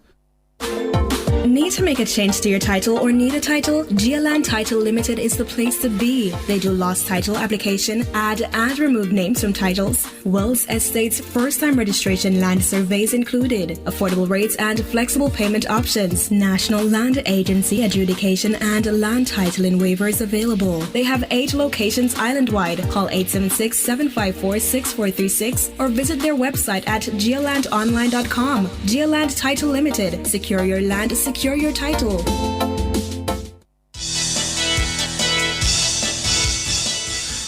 Need to make a change to your title or need a title? GeoLand Title Limited is the place to be. They do lost title application, add and remove names from titles, wills, estates, first-time registration, land surveys included, affordable rates and flexible payment options, National Land Agency adjudication and land titling waivers available. They have 8 locations island-wide. Call 876-754-6436 or visit their website at geolandonline.com. GeoLand Title Limited. Secure your land, secure your title.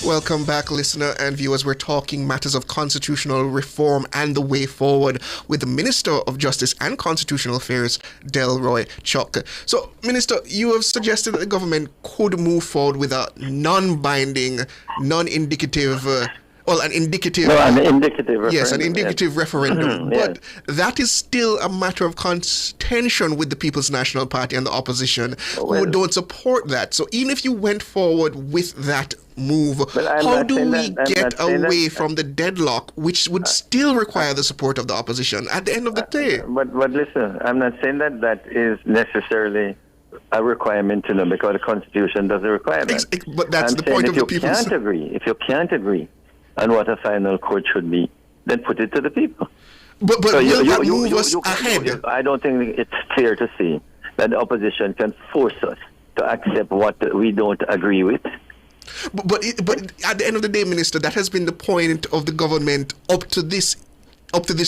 Welcome back, listener and viewers. We're talking matters of constitutional reform and the way forward with the Minister of Justice and Constitutional Affairs, Delroy Chuck. So, Minister, you have suggested that the government could move forward with a non-binding, non-indicative... an indicative referendum. Yes, an indicative referendum. But that is still a matter of contention with the People's National Party and the opposition who don't support that. So even if you went forward with that move, how do we get away from the deadlock, which would still require the support of the opposition at the end of the day? But listen, I'm not saying that is necessarily a requirement to know, because the Constitution doesn't require that. But that's the point of the people. If you can't agree on what a final court should be, then put it to the people. But so will that move us ahead? I don't think it's clear to see that the opposition can force us to accept what we don't agree with. But at the end of the day, Minister, that has been the point of the government up to this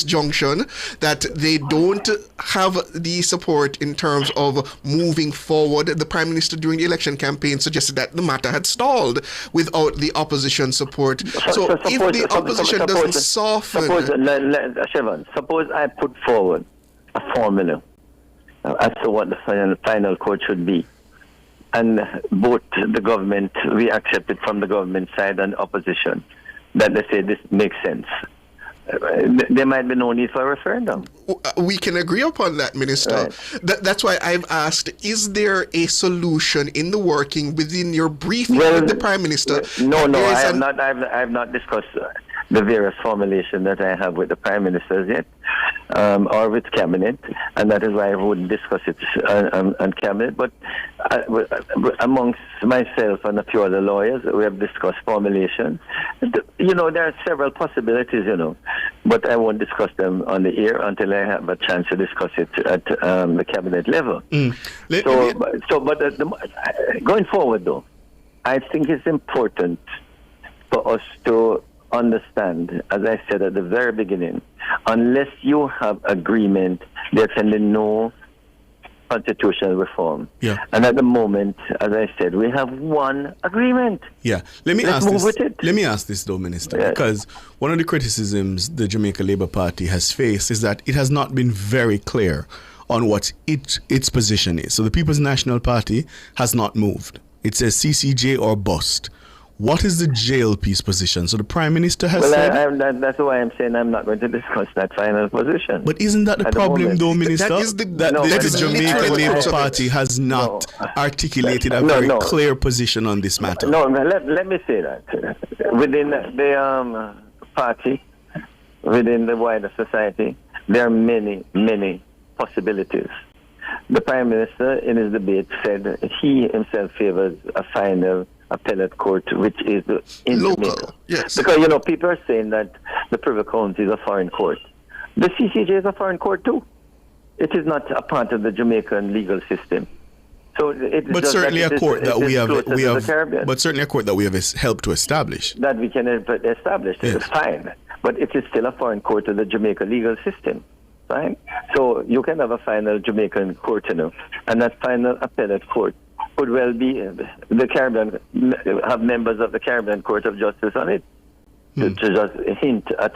junction, that they don't have the support in terms of moving forward. The Prime Minister during the election campaign suggested that the matter had stalled without the opposition support. So if the opposition doesn't soften... Suppose I put forward a formula as to what the final court should be, and both the government, we accept it from the government side and opposition, that they say this makes sense. there might be no need for a referendum. We can agree upon that, Minister. Right. That's why I've asked, is there a solution in the working within your briefing with the Prime Minister? No, I've not discussed the various formulation that I have with the Prime Minister yet, or with Cabinet, and that is why I wouldn't discuss it on Cabinet. But amongst myself and a few other lawyers, we have discussed formulation. You know, there are several possibilities, you know, but I won't discuss them on the air until I have a chance to discuss it at the Cabinet level. Going forward, though, I think it's important for us to understand, as I said at the very beginning, unless you have agreement, there can be no constitutional reform. Yeah. And at the moment, as I said, we have one agreement. Yeah. Let me Let's ask move this. with it. Let me ask this though, Minister, Yes. because one of the criticisms the Jamaica Labour Party has faced is that it has not been very clear on what its position is. So the People's National Party has not moved. It says CCJ or bust. What is the JLP's position? So the Prime Minister has said... that's why I'm saying I'm not going to discuss that final position. But isn't that the problem, though, Minister? That is the Jamaica Labour Party has not articulated a very clear position on this matter. No, let me say that. Within the party, within the wider society, there are many, many possibilities. The Prime Minister, in his debate, said he himself favors a final appellate court, which is in Jamaica. Yes. Because, you know, people are saying that the Privy Council is a foreign court. The CCJ is a foreign court too. It is not a part of the Jamaican legal system. So but certainly a court that we have, but certainly a court that we have helped to establish. That we can establish. Yes. It's fine. But it is still a foreign court of the Jamaica legal system. Right? So you can have a final Jamaican court, you know, and that final appellate court could well be the Caribbean, have members of the Caribbean Court of Justice on it to just hint at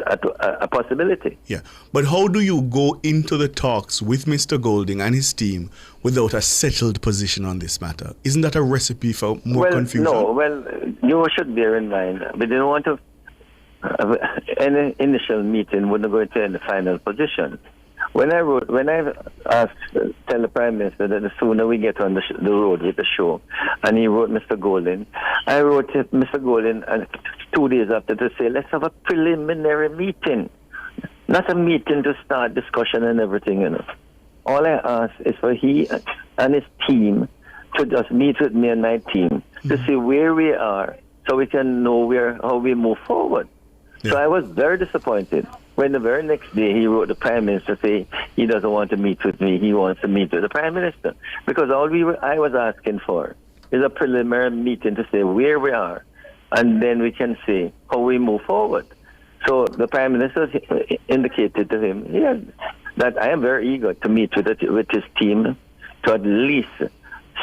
a possibility. Yeah, but how do you go into the talks with Mr. Golding and his team without a settled position on this matter? Isn't that a recipe for more confusion? No, you should bear in mind, we didn't want to any initial meeting wouldn't go into any final position. When I asked, tell the Prime Minister that the sooner we get on the road with the show, and he wrote Mr. Golding, I wrote to Mr. Golding 2 days after to say, let's have a preliminary meeting, not a meeting to start discussion and everything, you know. All I asked is for he and his team to just meet with me and my team to see where we are so we can know how we move forward. Yeah. So I was very disappointed when the very next day he wrote the Prime Minister say he doesn't want to meet with me, he wants to meet with the Prime Minister. Because I was asking for is a preliminary meeting to say where we are, and then we can see how we move forward. So the Prime Minister indicated to him that I am very eager to meet with his team to at least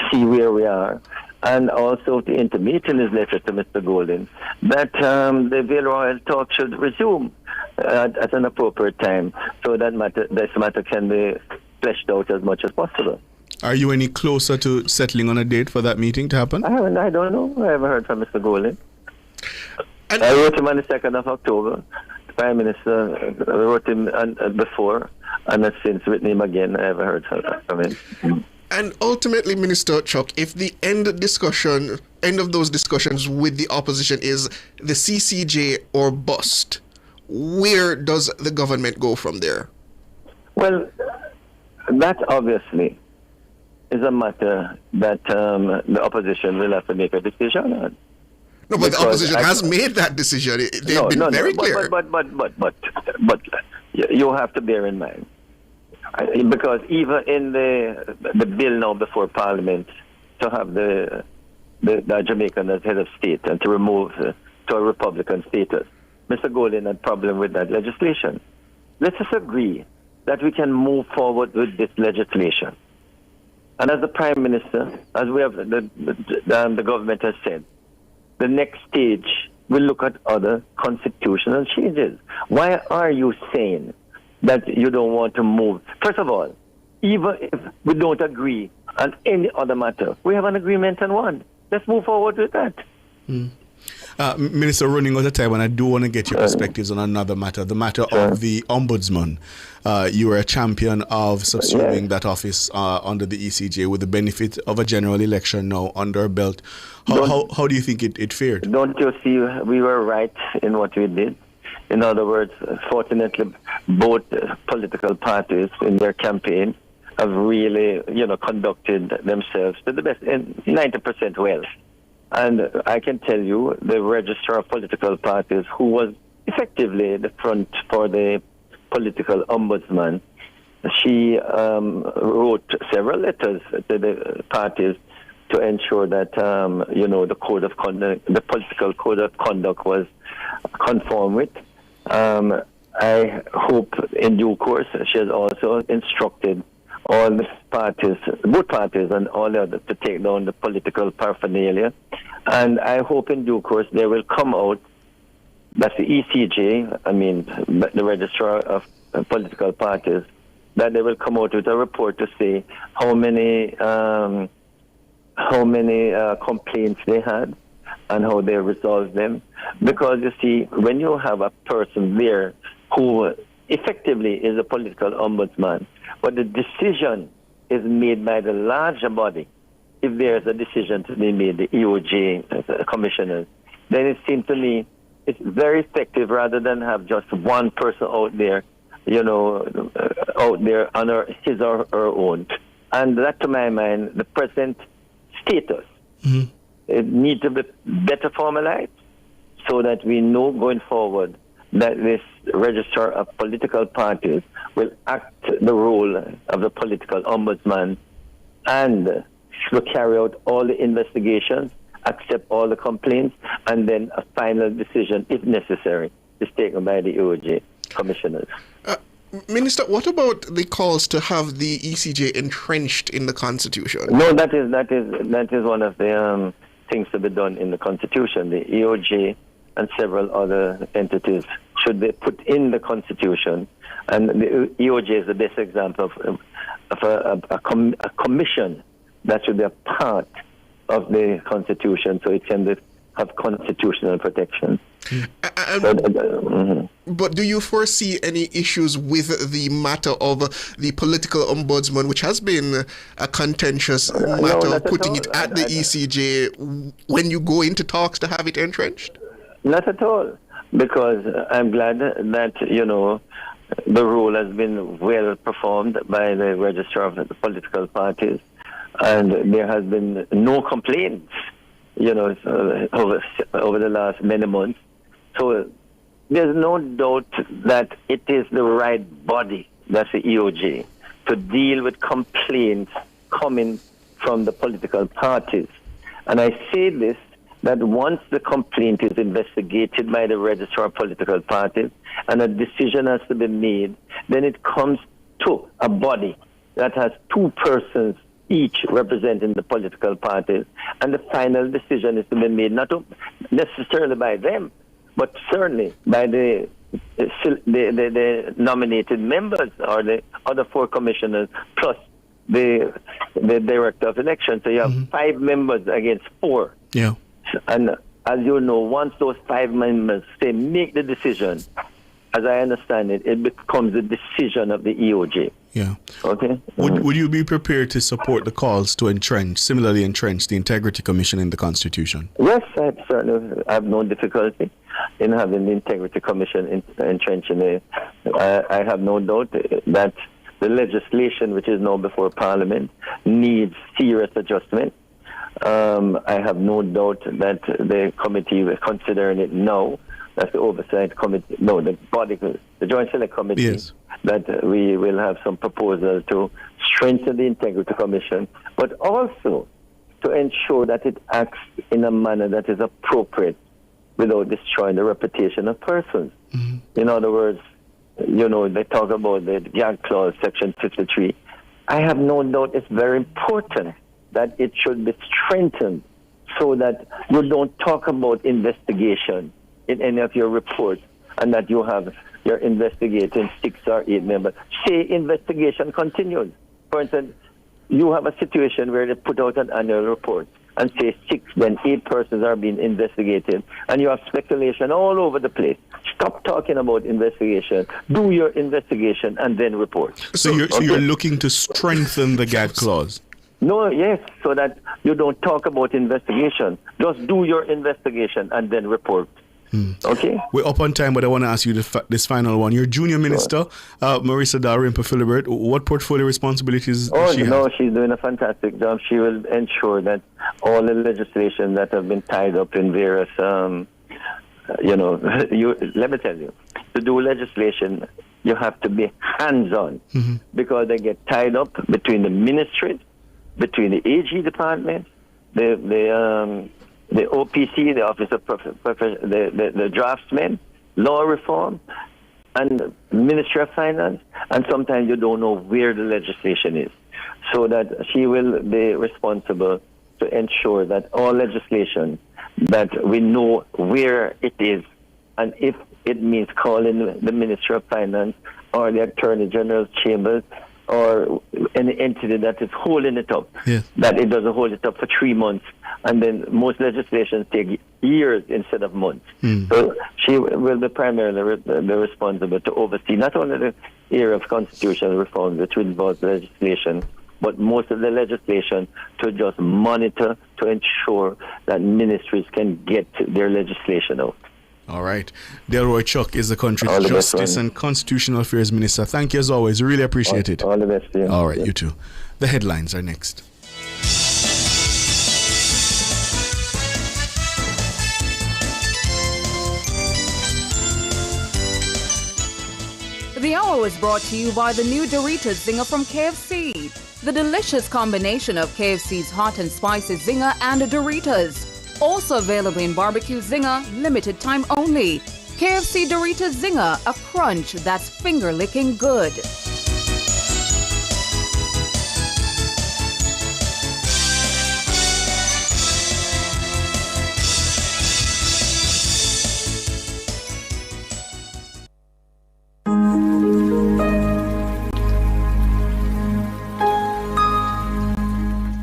see where we are, and also to intimate in his letter to Mr. Golding that the Vale Royal talk should resume at an appropriate time, so that this matter can be fleshed out as much as possible. Are you any closer to settling on a date for that meeting to happen? I don't know. I haven't heard from Mr. Golding. I wrote him on the 2nd of October. The Prime Minister wrote him before, and has since written him again. I haven't heard from him. And ultimately, Minister Chuck, if the end of those discussions with the opposition is the CCJ or bust, where does the government go from there? Well, that obviously is a matter that the opposition will have to make a decision on. No, but the opposition has made that decision. They've been very clear. But you have to bear in mind, because even in the bill now before Parliament to have the Jamaican as head of state and to remove to a Republican status, Mr. Golding had problem with that legislation. Let us agree that we can move forward with this legislation. And as the Prime Minister, as we have the government has said, the next stage will look at other constitutional changes. Why are you saying that you don't want to move? First of all, even if we don't agree on any other matter, we have an agreement on one. Let's move forward with that. Minister, running out of time, and I do want to get your perspectives on another matter, the matter of the Ombudsman. You were a champion of subsuming that office under the ECJ with the benefit of a general election now under our belt. How do you think it fared? Don't you see we were right in what we did? In other words, fortunately, both political parties in their campaign have really, conducted themselves to the best, and 90% well. And I can tell you, the Registrar of Political Parties, who was effectively the front for the political ombudsman, she wrote several letters to the parties to ensure that, the code of conduct, the political code of conduct was conformed with. I hope in due course she has also instructed all the parties, both parties and all the others, to take down the political paraphernalia. And I hope in due course they will come out, that's the ECJ, the Registrar of Political Parties, that they will come out with a report to say how many complaints they had and how they resolved them. Because you see, when you have a person there who effectively is a political ombudsman, but the decision is made by the larger body, if there's a decision to be made, the EOJ commissioners, then it seems to me it's very effective rather than have just one person out there, out there on his or her own. And that, to my mind, the present status, it needs to be better formalized so that we know going forward that this Registrar of Political Parties will act the role of the political ombudsman and will carry out all the investigations, accept all the complaints, and then a final decision, if necessary, is taken by the EOJ commissioners. Minister, what about the calls to have the ECJ entrenched in the Constitution? No, that is one of the things to be done in the Constitution. The EOJ and several other entities should be put in the Constitution, and the EOJ is the best example of a commission that should be a part of the Constitution, so it can have constitutional protection. But do you foresee any issues with the matter of the political ombudsman, which has been a contentious matter of putting it at the ECJ when you go into talks to have it entrenched? Not at all, because I'm glad that, the role has been well performed by the Registrar of the Political Parties, and there has been no complaints, over the last many months. So there's no doubt that it is the right body, that's the EOJ, to deal with complaints coming from the political parties. And I say this, that once the complaint is investigated by the Registrar of Political Parties and a decision has to be made, then it comes to a body that has two persons each representing the political parties, and the final decision is to be made not necessarily by them, but certainly by the nominated members or the other four commissioners plus the director of elections. So you have 5 members against 4. Yeah. And as you know, once those 5 members say make the decision, as I understand it, it becomes the decision of the EOJ. Yeah. Okay. Would you be prepared to support the calls to similarly entrench the Integrity Commission in the Constitution? Yes, I certainly have no difficulty in having the Integrity Commission entrenching it. I have no doubt that the legislation which is now before Parliament needs serious adjustment. I have no doubt that the committee is considering it now. That's the oversight committee. No, the body, the Joint Select Committee. Yes. That we will have some proposal to strengthen the Integrity Commission, but also to ensure that it acts in a manner that is appropriate without destroying the reputation of persons. In other words, they talk about the gag clause, Section 53. I have no doubt it's very important that it should be strengthened so that you don't talk about investigation in any of your reports and that you're investigating 6 or 8 members. Say investigation continues. For instance, you have a situation where they put out an annual report and say 6, then 8 persons are being investigated, and you have speculation all over the place. Stop talking about investigation. Do your investigation and then report. So you're looking to strengthen the gag clause? No, yes, so that you don't talk about investigation. Just do your investigation and then report. Okay? We're up on time, but I want to ask you this final one. Your junior minister, Marissa Dalrymple Philibert, what portfolio responsibilities does she have? She's doing a fantastic job. She will ensure that all the legislation that have been tied up in various, let me tell you, to do legislation, you have to be hands-on because they get tied up between the ministry, between the AG department, the OPC, the Office of the Draftsmen, Law Reform, and Ministry of Finance, and sometimes you don't know where the legislation is. So that she will be responsible to ensure that all legislation, that we know where it is, and if it means calling the Ministry of Finance or the Attorney General's chambers or any entity that is holding it up, that it doesn't hold it up for 3 months. And then most legislations take years instead of months. So she will be primarily be responsible to oversee not only the area of constitutional reform, which involves legislation, but most of the legislation to just monitor to ensure that ministries can get their legislation out. All right. Delroy Chuck is the country's Justice and Constitutional Affairs Minister. Thank you as always. Really appreciate it. All the best. Yeah. All right, you too. The headlines are next. The hour was brought to you by the new Doritos Zinger from KFC. The delicious combination of KFC's hot and spicy Zinger and Doritos. Also available in Barbecue Zinger, limited time only. KFC Doritos Zinger, a crunch that's finger-licking good.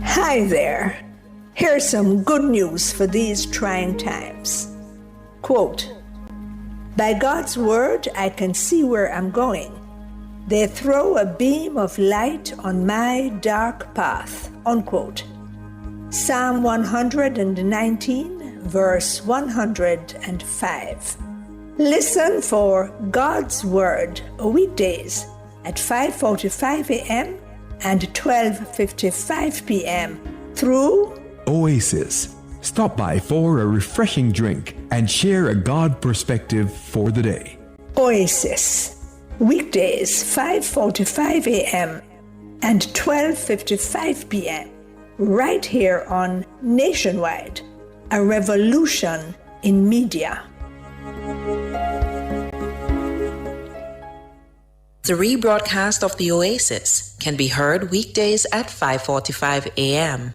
Hi there. Here's some good news for these trying times. Quote, "By God's word, I can see where I'm going. They throw a beam of light on my dark path." Unquote. Psalm 119, verse 105. Listen for God's word weekdays at 5:45 a.m. and 12:55 p.m. through Oasis. Stop by for a refreshing drink and share a God perspective for the day. Oasis. Weekdays 5:45 a.m. and 12:55 p.m. right here on Nationwide, a revolution in media. The rebroadcast of the Oasis can be heard weekdays at 5:45 a.m.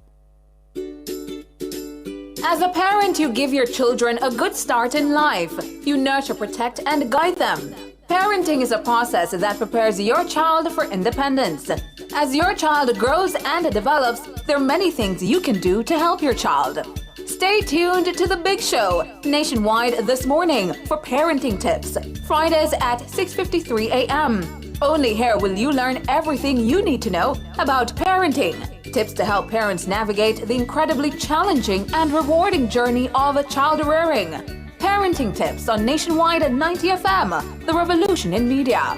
As a parent, you give your children a good start in life. You nurture, protect, and guide them. Parenting is a process that prepares your child for independence. As your child grows and develops, there are many things you can do to help your child. Stay tuned to The Big Show, Nationwide This Morning, for parenting tips. Fridays at 6:53 a.m. Only here will you learn everything you need to know about parenting. Tips to help parents navigate the incredibly challenging and rewarding journey of child rearing. Parenting tips on Nationwide at 90 FM, the revolution in media.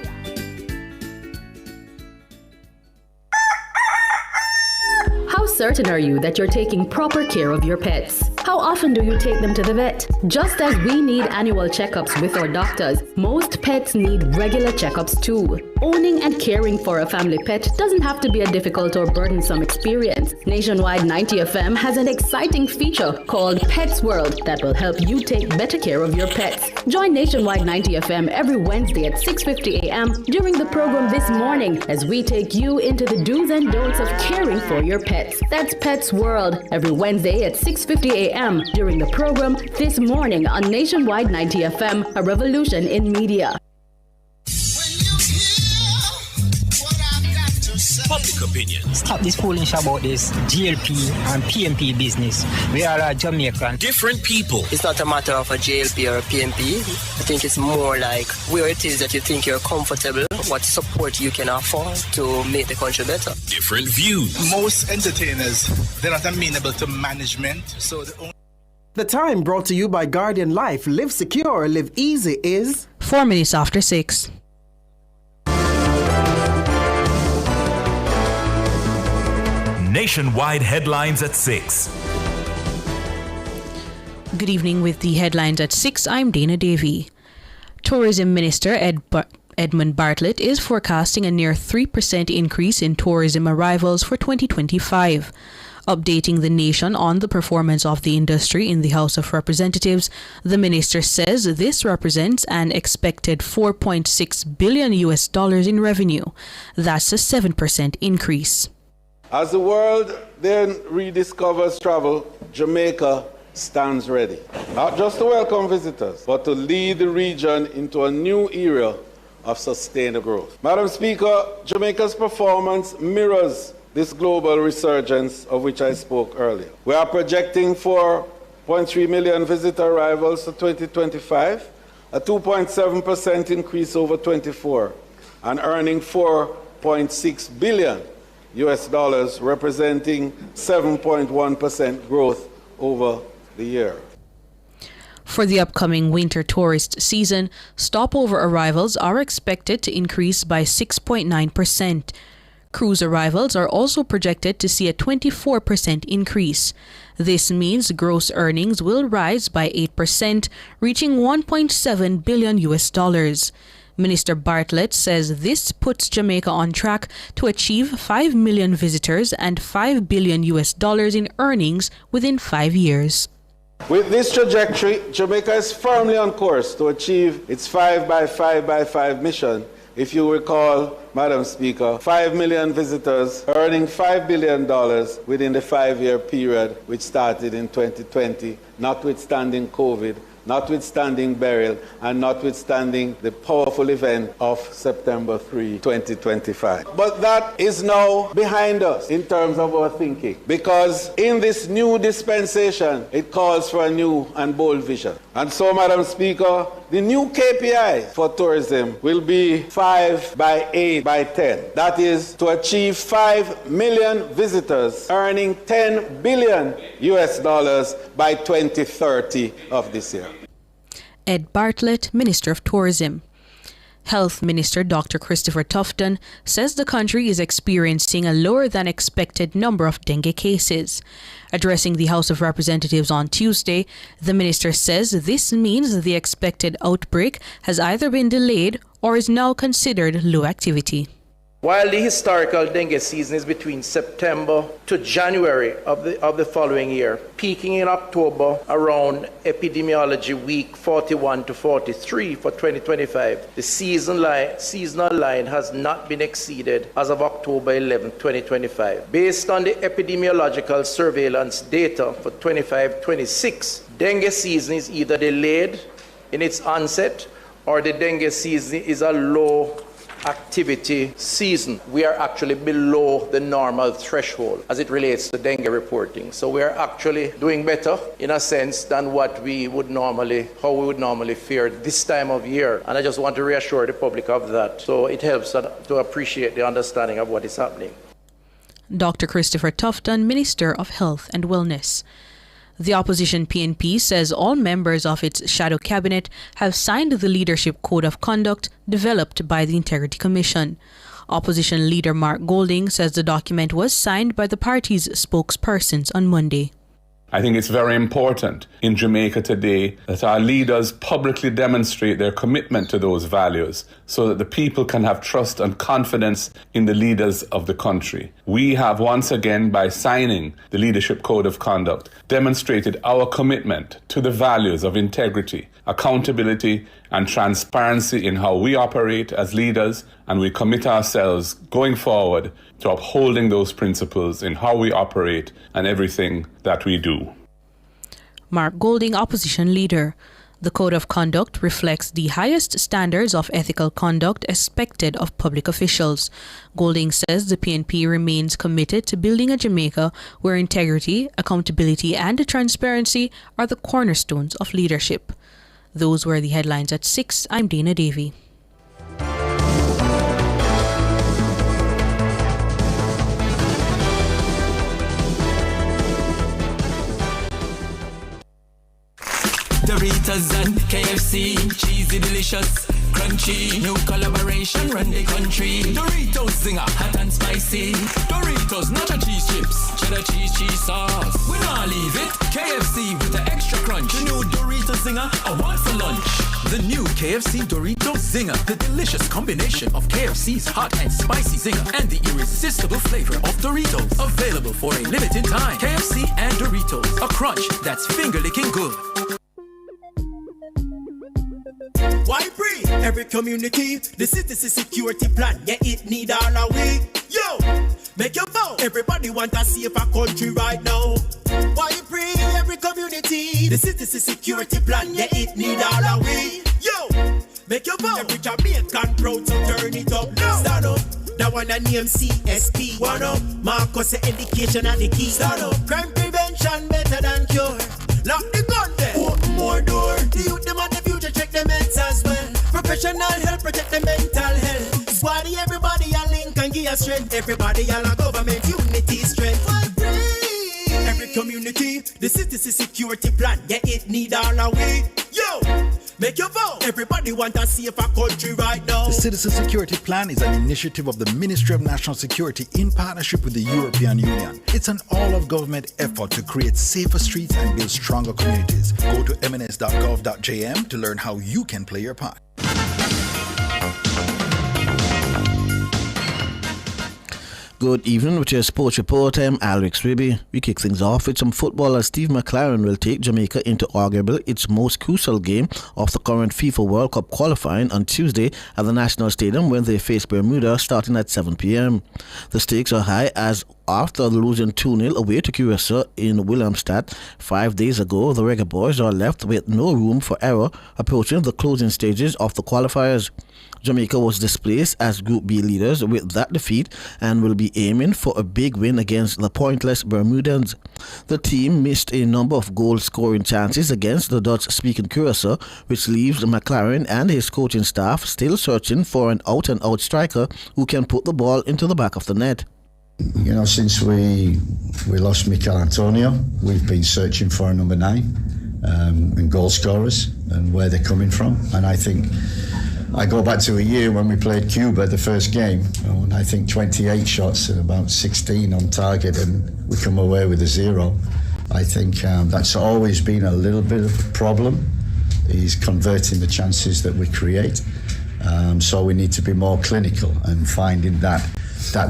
How certain are you that you're taking proper care of your pets? How often do you take them to the vet? Just as we need annual checkups with our doctors, most pets need regular checkups too. Owning and caring for a family pet doesn't have to be a difficult or burdensome experience. Nationwide 90 FM has an exciting feature called Pets World that will help you take better care of your pets. Join Nationwide 90 FM every Wednesday at 6:50 a.m. during the program This Morning as we take you into the do's and don'ts of caring for your pets. That's Pets World every Wednesday at 6:50 a.m. during the program This Morning on Nationwide 90 FM, a revolution in media. public opinion. Stop this foolish about this GLP and PMP business. We are Jamaican. Different people. It's not a matter of a GLP or a PMP. I think it's more like where it is that you think you're comfortable, what support you can afford to make the country better. Different views. Most entertainers, they're not amenable to management, so The time brought to you by Guardian Life. Live secure, live easy is 4 minutes after 6. Nationwide headlines at 6. Good evening with the headlines at 6. I'm Dana Davey. Tourism Minister Edmund Bartlett is forecasting a near 3% increase in tourism arrivals for 2025. Updating the nation on the performance of the industry in the House of Representatives, the minister says this represents an expected $4.6 billion in revenue. That's a 7% increase. As the world then rediscovers travel, Jamaica stands ready, not just to welcome visitors, but to lead the region into a new era of sustained growth. Madam Speaker, Jamaica's performance mirrors this global resurgence of which I spoke earlier. We are projecting 4.3 million visitor arrivals for 2025, a 2.7% increase over 24, and earning $4.6 billion, representing 7.1% growth over the year. For the upcoming winter tourist season, stopover arrivals are expected to increase by 6.9%. Cruise arrivals are also projected to see a 24% increase. This means gross earnings will rise by 8%, reaching $1.7 billion. Minister Bartlett says this puts Jamaica on track to achieve 5 million visitors and $5 billion in earnings within 5 years. With this trajectory, Jamaica is firmly on course to achieve its 5 by 5 by 5 mission. If you recall, Madam Speaker, 5 million visitors earning $5 billion within the 5-year period which started in 2020, notwithstanding COVID, notwithstanding burial, and notwithstanding the powerful event of September 3, 2025. But that is now behind us in terms of our thinking, because in this new dispensation, it calls for a new and bold vision. And so, Madam Speaker, the new KPI for tourism will be 5 by 8 by 10. That is to achieve 5 million visitors earning $10 billion by 2030 of this year. Ed Bartlett, Minister of Tourism. Health Minister Dr. Christopher Tufton says the country is experiencing a lower than expected number of dengue cases. Addressing the House of Representatives on Tuesday, the minister says this means the expected outbreak has either been delayed or is now considered low activity. While the historical dengue season is between September to January of the following year, peaking in October around epidemiology week 41 to 43 for 2025, the seasonal line has not been exceeded as of October 11, 2025. Based on the epidemiological surveillance data for 25-26, dengue season is either delayed in its onset or the dengue season is a low activity season. We are actually below the normal threshold as it relates to dengue reporting. So we are actually doing better in a sense than how we would normally fare this time of year. And I just want to reassure the public of that. So it helps to appreciate the understanding of what is happening. Dr. Christopher Tufton, Minister of Health and Wellness. The opposition PNP says all members of its shadow cabinet have signed the Leadership Code of Conduct developed by the Integrity Commission. Opposition leader Mark Golding says the document was signed by the party's spokespersons on Monday. I think it's very important in Jamaica today that our leaders publicly demonstrate their commitment to those values so that the people can have trust and confidence in the leaders of the country. We have once again, by signing the Leadership Code of Conduct, demonstrated our commitment to the values of integrity, accountability, and transparency in how we operate as leaders, and we commit ourselves going forward to upholding those principles in how we operate and everything that we do. Mark Golding, opposition leader. The Code of Conduct reflects the highest standards of ethical conduct expected of public officials. Golding says the PNP remains committed to building a Jamaica where integrity, accountability, and transparency are the cornerstones of leadership. Those were the headlines at 6. I'm Dana Davey. Doritos and KFC, cheesy, delicious, crunchy. New collaboration, run the country. Doritos Zinger, hot and spicy. Doritos nacho cheese chips, cheddar cheese sauce. We not leave it. KFC with the extra crunch. The new Doritos Zinger, I want for lunch. The new KFC Doritos Zinger, the delicious combination of KFC's hot and spicy zinger and the irresistible flavor of Doritos. Available for a limited time. KFC and Doritos, a crunch that's finger-licking good. Why free? Every community, the citizen security plan, yeah, it need all our way. Yo, make your vote. Everybody want to see if a country right now. Why free? Every community, the citizen security plan, yeah, it need all our way. Yo, make your vote. Every Jamaican proud, so turn it up. No. Stand up. That one a name CSP. One up. Marcus the education and the key. Stand up. Crime prevention better than cure. Lock the gun there. Open more door. The youth them at the future check them heads as well. Professional help protect the mental health. Squaddy everybody a link and give a strength. Everybody all a government unity strength. Every community, the citizen security plan, yeah, it need all our way. Yo, make your vote. Everybody want to see if a country right now. The Citizen Security Plan is an initiative of the Ministry of National Security in partnership with the European Union. It's an all-of-government effort to create safer streets and build stronger communities. Go to mns.gov.jm to learn how you can play your part. Good evening with your sports report. I'm Alex Ribby. We kick things off with some football as Steve McLaren will take Jamaica into arguably its most crucial game of the current FIFA World Cup qualifying on Tuesday at the National Stadium when they face Bermuda starting at 7 p.m. The stakes are high as after losing 2-0 away to Curacao in Willemstad 5 days ago, the Reggae Boys are left with no room for error approaching the closing stages of the qualifiers. Jamaica was displaced as Group B leaders with that defeat and will be aiming for a big win against the pointless Bermudans. The team missed a number of goal-scoring chances against the Dutch-speaking Curacao, which leaves McLaren and his coaching staff still searching for an out-and-out striker who can put the ball into the back of the net. You know, since we lost Mikel Antonio, we've been searching for a number 9 and goal scorers and where they're coming from. And I think I go back to a year when we played Cuba, the first game, and I think 28 shots and about 16 on target, and we come away with a 0. I think that's always been a little bit of a problem, is converting the chances that we create. So we need to be more clinical and finding that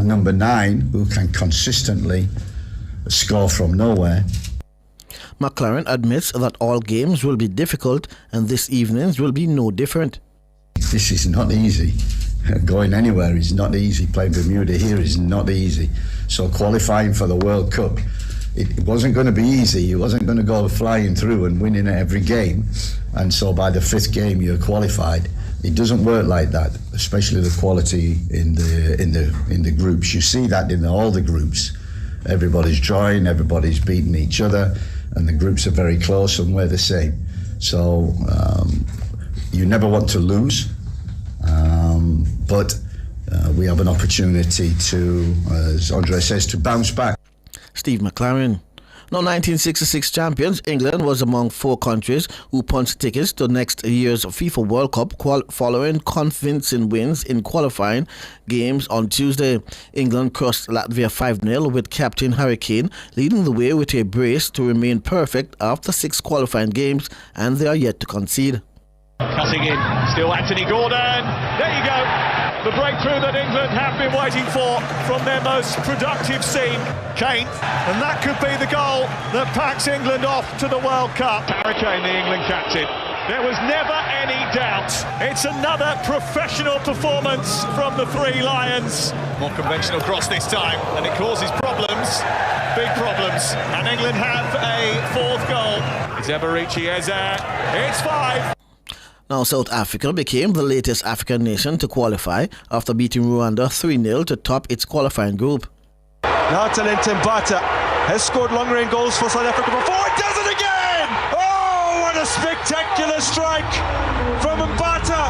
number 9 who can consistently score from nowhere. McLaren admits that all games will be difficult and this evening's will be no different. This is not easy. Going anywhere is not easy. Playing Bermuda here is not easy. So qualifying for the World Cup, it wasn't going to be easy. It wasn't going to go flying through and winning every game. And so by the 5th game you're qualified. It doesn't work like that, especially the quality in the groups. You see that in all the groups. Everybody's drawing, everybody's beating each other, and the groups are very close and we're the same. So you never want to lose, but we have an opportunity to, as Andre says, to bounce back. Steve McLaren. Now, 1966 champions, England was among 4 countries who punched tickets to next year's FIFA World Cup following convincing wins in qualifying games on Tuesday. England crushed Latvia 5-0 with captain Harry Kane leading the way with a brace to remain perfect after 6 qualifying games, and they are yet to concede. Cutting in, still Anthony Gordon. There you go. The breakthrough that England have been waiting for from their most productive scene. Kane, and that could be the goal that packs England off to the World Cup. Harry Kane, the England captain. There was never any doubt. It's another professional performance from the 3 Lions. More conventional cross this time, and it causes problems, big problems. And England have a 4th goal. Zabarici Eze. It's 5. Now, South Africa became the latest African nation to qualify after beating Rwanda 3-0 to top its qualifying group. Natalin Mbata has scored long-range goals for South Africa before. It does it again! Oh, what a spectacular strike from Mbata.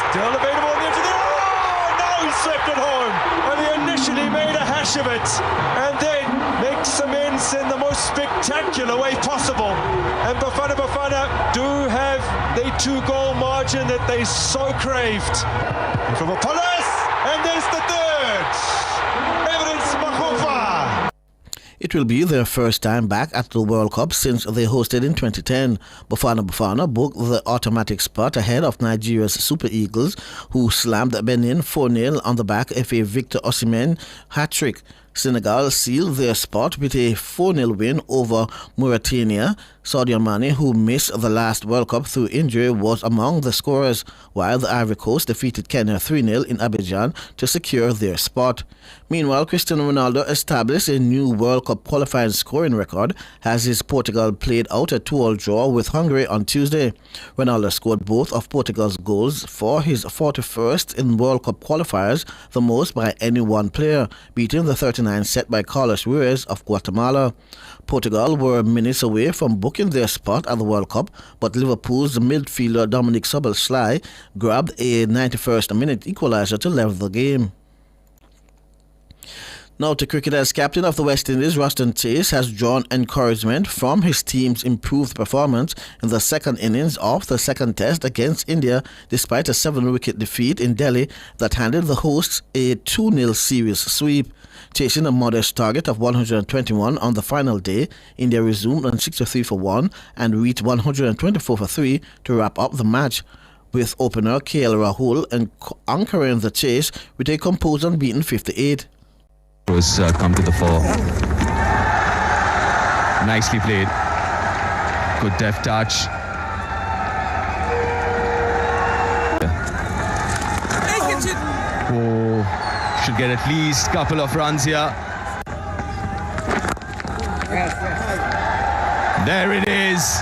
Still available on the edge of the... Oh, now he's swept it home. And he initially made a hash of it and then makes amends in the most spectacular way possible. And Bafana do have the 2-goal margin that they so craved. And from Apollos, and there's the third. Evidence Makhofa. It will be their first time back at the World Cup since they hosted in 2010. Bafana booked the automatic spot ahead of Nigeria's Super Eagles, who slammed Benin 4-0 on the back of a Victor Osimhen hat-trick. Senegal sealed their spot with a 4-0 win over Mauritania. Sadio Mane, who missed the last World Cup through injury, was among the scorers, while the Ivory Coast defeated Kenya 3-0 in Abidjan to secure their spot. Meanwhile, Cristiano Ronaldo established a new World Cup qualifying scoring record as his Portugal played out a 2-2 draw with Hungary on Tuesday. Ronaldo scored both of Portugal's goals for his 41st in World Cup qualifiers, the most by any one player, beating the 39 set by Carlos Ruiz of Guatemala. Portugal were minutes away from booking their spot at the World Cup, but Liverpool's midfielder Dominic Szoboszlai grabbed a 91st minute equaliser to level the game. Now to cricket, as captain of the West Indies, Ruston Chase has drawn encouragement from his team's improved performance in the second innings of the second test against India, despite a 7-wicket defeat in Delhi that handed the hosts a 2-0 series sweep. Chasing a modest target of 121 on the final day, India resumed on 63 for 1 and reached 124 for 3 to wrap up the match, with opener KL Rahul anchoring the chase with a composed unbeaten 58. Come to the fore. Nicely played. Good deft touch. Oh, should get at least a couple of runs here. There it is.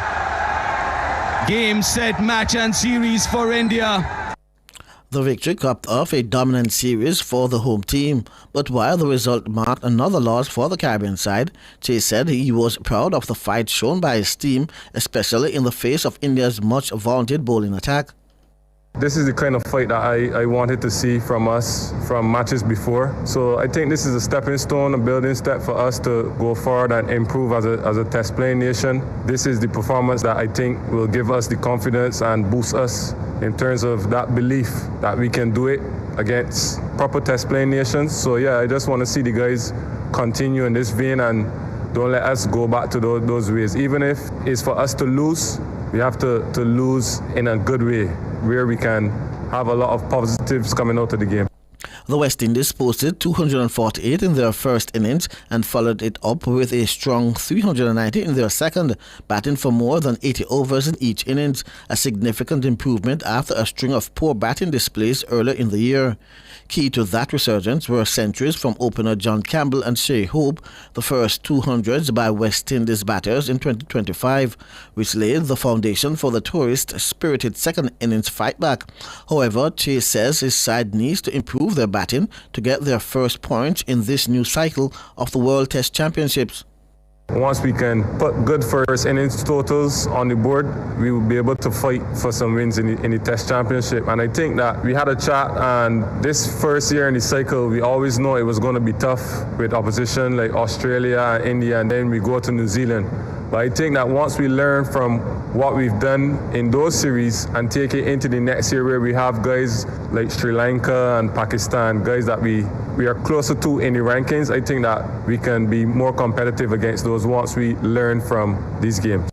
Game, set, match and series for India. The victory capped off a dominant series for the home team, but while the result marked another loss for the Caribbean side, Chase said he was proud of the fight shown by his team, especially in the face of India's much vaunted bowling attack. This is the kind of fight that I wanted to see from us from matches before. So I think this is a stepping stone, a building step for us to go forward and improve as a test playing nation. This is the performance that I think will give us the confidence and boost us in terms of that belief that we can do it against proper test playing nations. So yeah, I just want to see the guys continue in this vein and don't let us go back to those ways. Even if it's for us to lose, we have to lose in a good way, where we can have a lot of positives coming out of the game. The West Indies posted 248 in their first innings and followed it up with a strong 390 in their second, batting for more than 80 overs in each innings, a significant improvement after a string of poor batting displays earlier in the year. Key to that resurgence were centuries from opener John Campbell and Shea Hope, the first 200s by West Indies batters in 2025, which laid the foundation for the tourist-spirited second innings fight back. However, Chase says his side needs to improve their batting to get their first points in this new cycle of the World Test Championships. Once we can put good first innings totals on the board, we will be able to fight for some wins in the Test Championship. And I think that we had a chat, and this first year in the cycle, we always know it was going to be tough with opposition like Australia and India, and then we go to New Zealand. But I think that once we learn from what we've done in those series and take it into the next year where we have guys like Sri Lanka and Pakistan, guys that we are closer to in the rankings, I think that we can be more competitive against those once we learn from these games.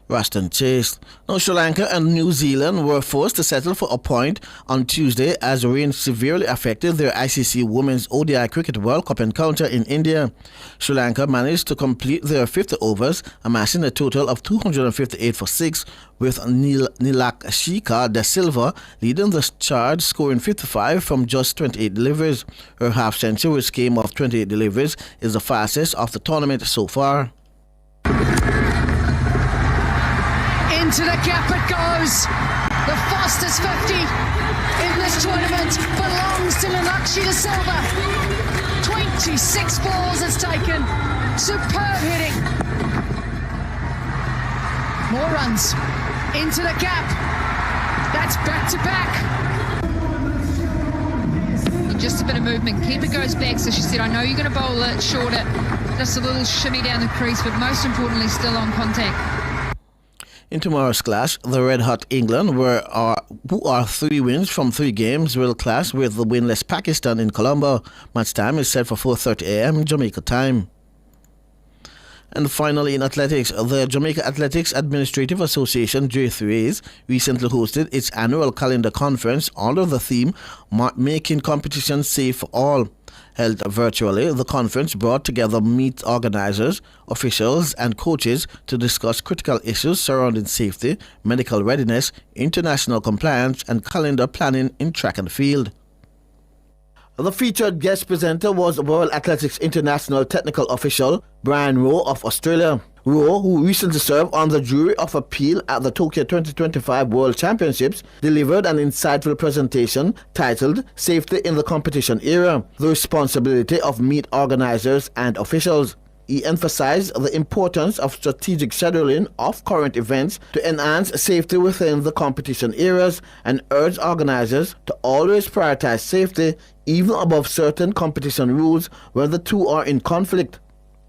Ruston Chase. Now, Sri Lanka and New Zealand were forced to settle for a point on Tuesday as rain severely affected their ICC Women's ODI Cricket World Cup encounter in India. Sri Lanka managed to complete their 50 overs, amassing a total of 258 for 6, with Nilakshika De Silva leading the charge, scoring 55 from just 28 deliveries. Her half-century, which came off 28 deliveries, is the fastest of the tournament so far. Into the gap it goes. The fastest 50 in this tournament belongs to Nalakshi De Silva. 26 balls it's taken. Superb hitting. More runs. Into the gap. That's back to back. Just a bit of movement. Keeper goes back, so she said, I know you're going to bowl it shorter. Just a little shimmy down the crease, but most importantly, still on contact. In tomorrow's clash, the Red Hot England, who are 3 wins from 3 games, will clash with the winless Pakistan in Colombo. Match time is set for 4:30 a.m. Jamaica time. And finally, in athletics, the Jamaica Athletics Administrative Association, J3As, recently hosted its annual calendar conference under the theme Making Competition Safe for All. Held virtually, the conference brought together meet organizers, officials, and coaches to discuss critical issues surrounding safety, medical readiness, international compliance, and calendar planning in track and field. The featured guest presenter was World Athletics International Technical Official Brian Rowe of Australia. Rowe, who recently served on the jury of appeal at the Tokyo 2025 World Championships, delivered an insightful presentation titled Safety in the Competition Era, the Responsibility of Meet Organizers and Officials. He emphasized the importance of strategic scheduling of current events to enhance safety within the competition eras and urged organizers to always prioritize safety even above certain competition rules where the two are in conflict.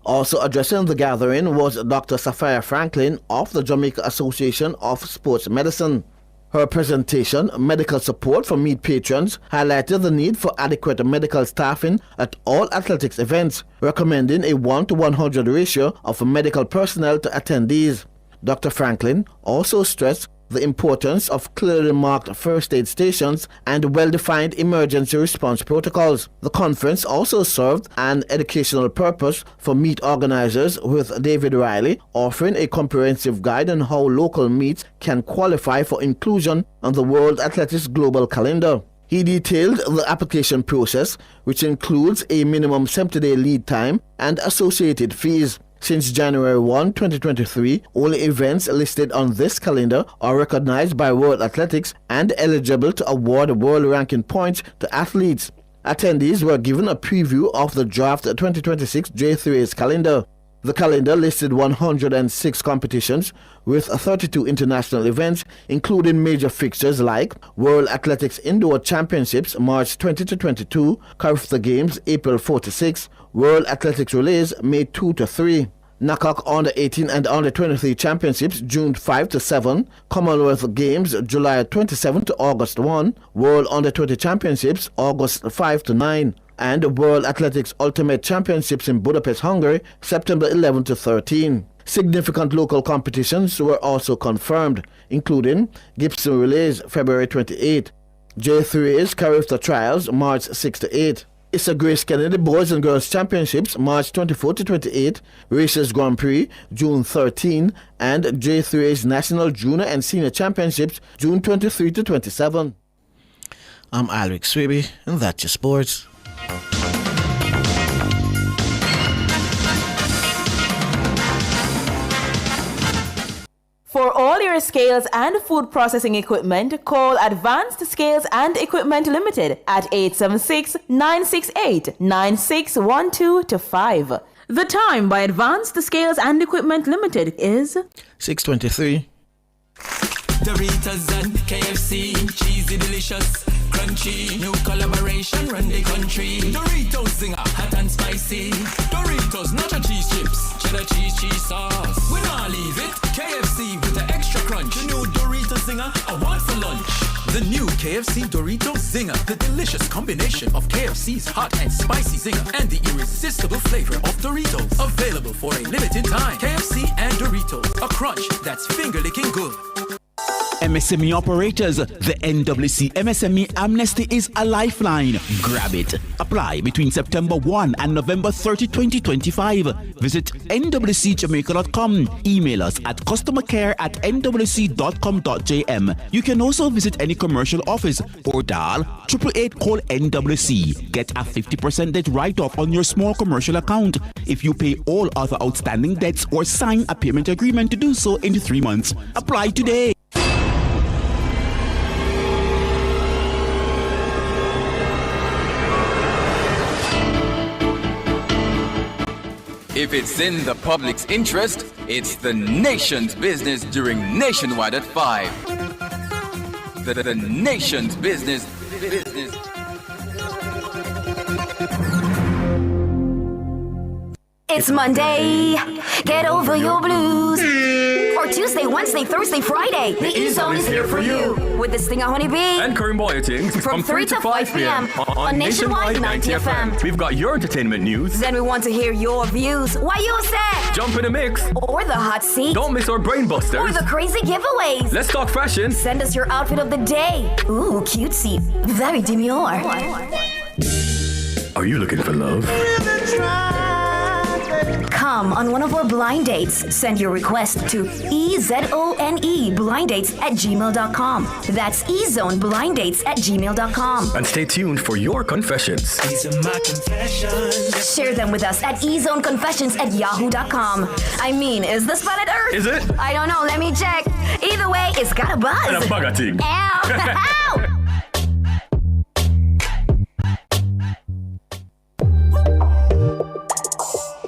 Also addressing the gathering was Dr. Safia Franklin of the Jamaica Association of Sports Medicine. Her presentation, Medical Support for Meet Patrons, highlighted the need for adequate medical staffing at all athletics events, recommending a 1:100 ratio of medical personnel to attendees. Dr. Franklin also stressed the importance of clearly marked first aid stations and well-defined emergency response protocols. The conference also served an educational purpose for meet organizers, with David Riley offering a comprehensive guide on how local meets can qualify for inclusion on the World Athletics Global Calendar. He detailed the application process, which includes a minimum 70-day lead time and associated fees. Since January 1, 2023, only events listed on this calendar are recognized by World Athletics and eligible to award world ranking points to athletes. Attendees were given a preview of the draft 2026 J3A's calendar. The calendar listed 106 competitions with 32 international events, including major fixtures like World Athletics Indoor Championships March 20 to 22, Carifta Games April 4 to 6, World Athletics Relays May 2 to 3, NACOC Under 18 and Under 23 Championships June 5 to 7, Commonwealth Games July 27 to August 1, World Under 20 Championships August 5 to 9, and World Athletics Ultimate Championships in Budapest, Hungary, September 11 to 13. Significant local competitions were also confirmed, including Gibson Relays February 28, J3A's Carifta Trials March 6 to 8, Issa Grace Kennedy Boys and Girls Championships March 24 to 28, Racers Grand Prix June 13, and J3A's National Junior and Senior Championships June 23 to 27. I'm Alric Swaby, and that's your sports. For all your scales and food processing equipment, call Advanced Scales and Equipment Limited at 876-968-9612-5. The time by Advanced Scales and Equipment Limited is 6:23. Doritos and KFC, cheesy, delicious, crunchy, new collaboration run the country. Doritos Zinger, hot and spicy. Doritos nacho cheese chips, cheddar cheese sauce. We not leave it. KFC with the extra crunch. The new Doritos Zinger, I want for lunch. The new KFC Doritos Zinger, the delicious combination of KFC's hot and spicy Zinger and the irresistible flavor of Doritos. Available for a limited time. KFC and Doritos, a crunch that's finger-licking good. MSME operators, the NWC MSME Amnesty is a lifeline. Grab it. Apply between September 1 and November 30, 2025. Visit nwcjamaica.com. Email us at customercare@nwc.com.jm. You can also visit any commercial office or dial 888-NWC. Get a 50% debt write-off on your small commercial account if you pay all other outstanding debts or sign a payment agreement to do so in 3 months. Apply today. If it's in the public's interest, it's the nation's business during Nationwide at 5. The nation's business. It's Monday, get over your blues. Or Tuesday, Wednesday, Thursday, Friday. The E-Zone is here for you. With the Stinger Honeybee and Karim Boyatings from 3 to 5 p.m. on Nationwide 90 FM. We've got your entertainment news. Then we want to hear your views. Why you say? Jump in the mix. Or the hot seat. Don't miss our brain busters. Or the crazy giveaways. Let's talk fashion. Send us your outfit of the day. Ooh, cutesy. Very demure. Are you looking for love? Come on one of our blind dates. Send your request to ezoneblindates@gmail.com. That's ezoneblindates@gmail.com. And stay tuned for your confessions. These are my confessions. Share them with us at ezoneconfessions@yahoo.com. I mean, is this planet Earth? Is it? I don't know. Let me check. Either way, it's got a buzz. And a bugger thing. Ow! Ow!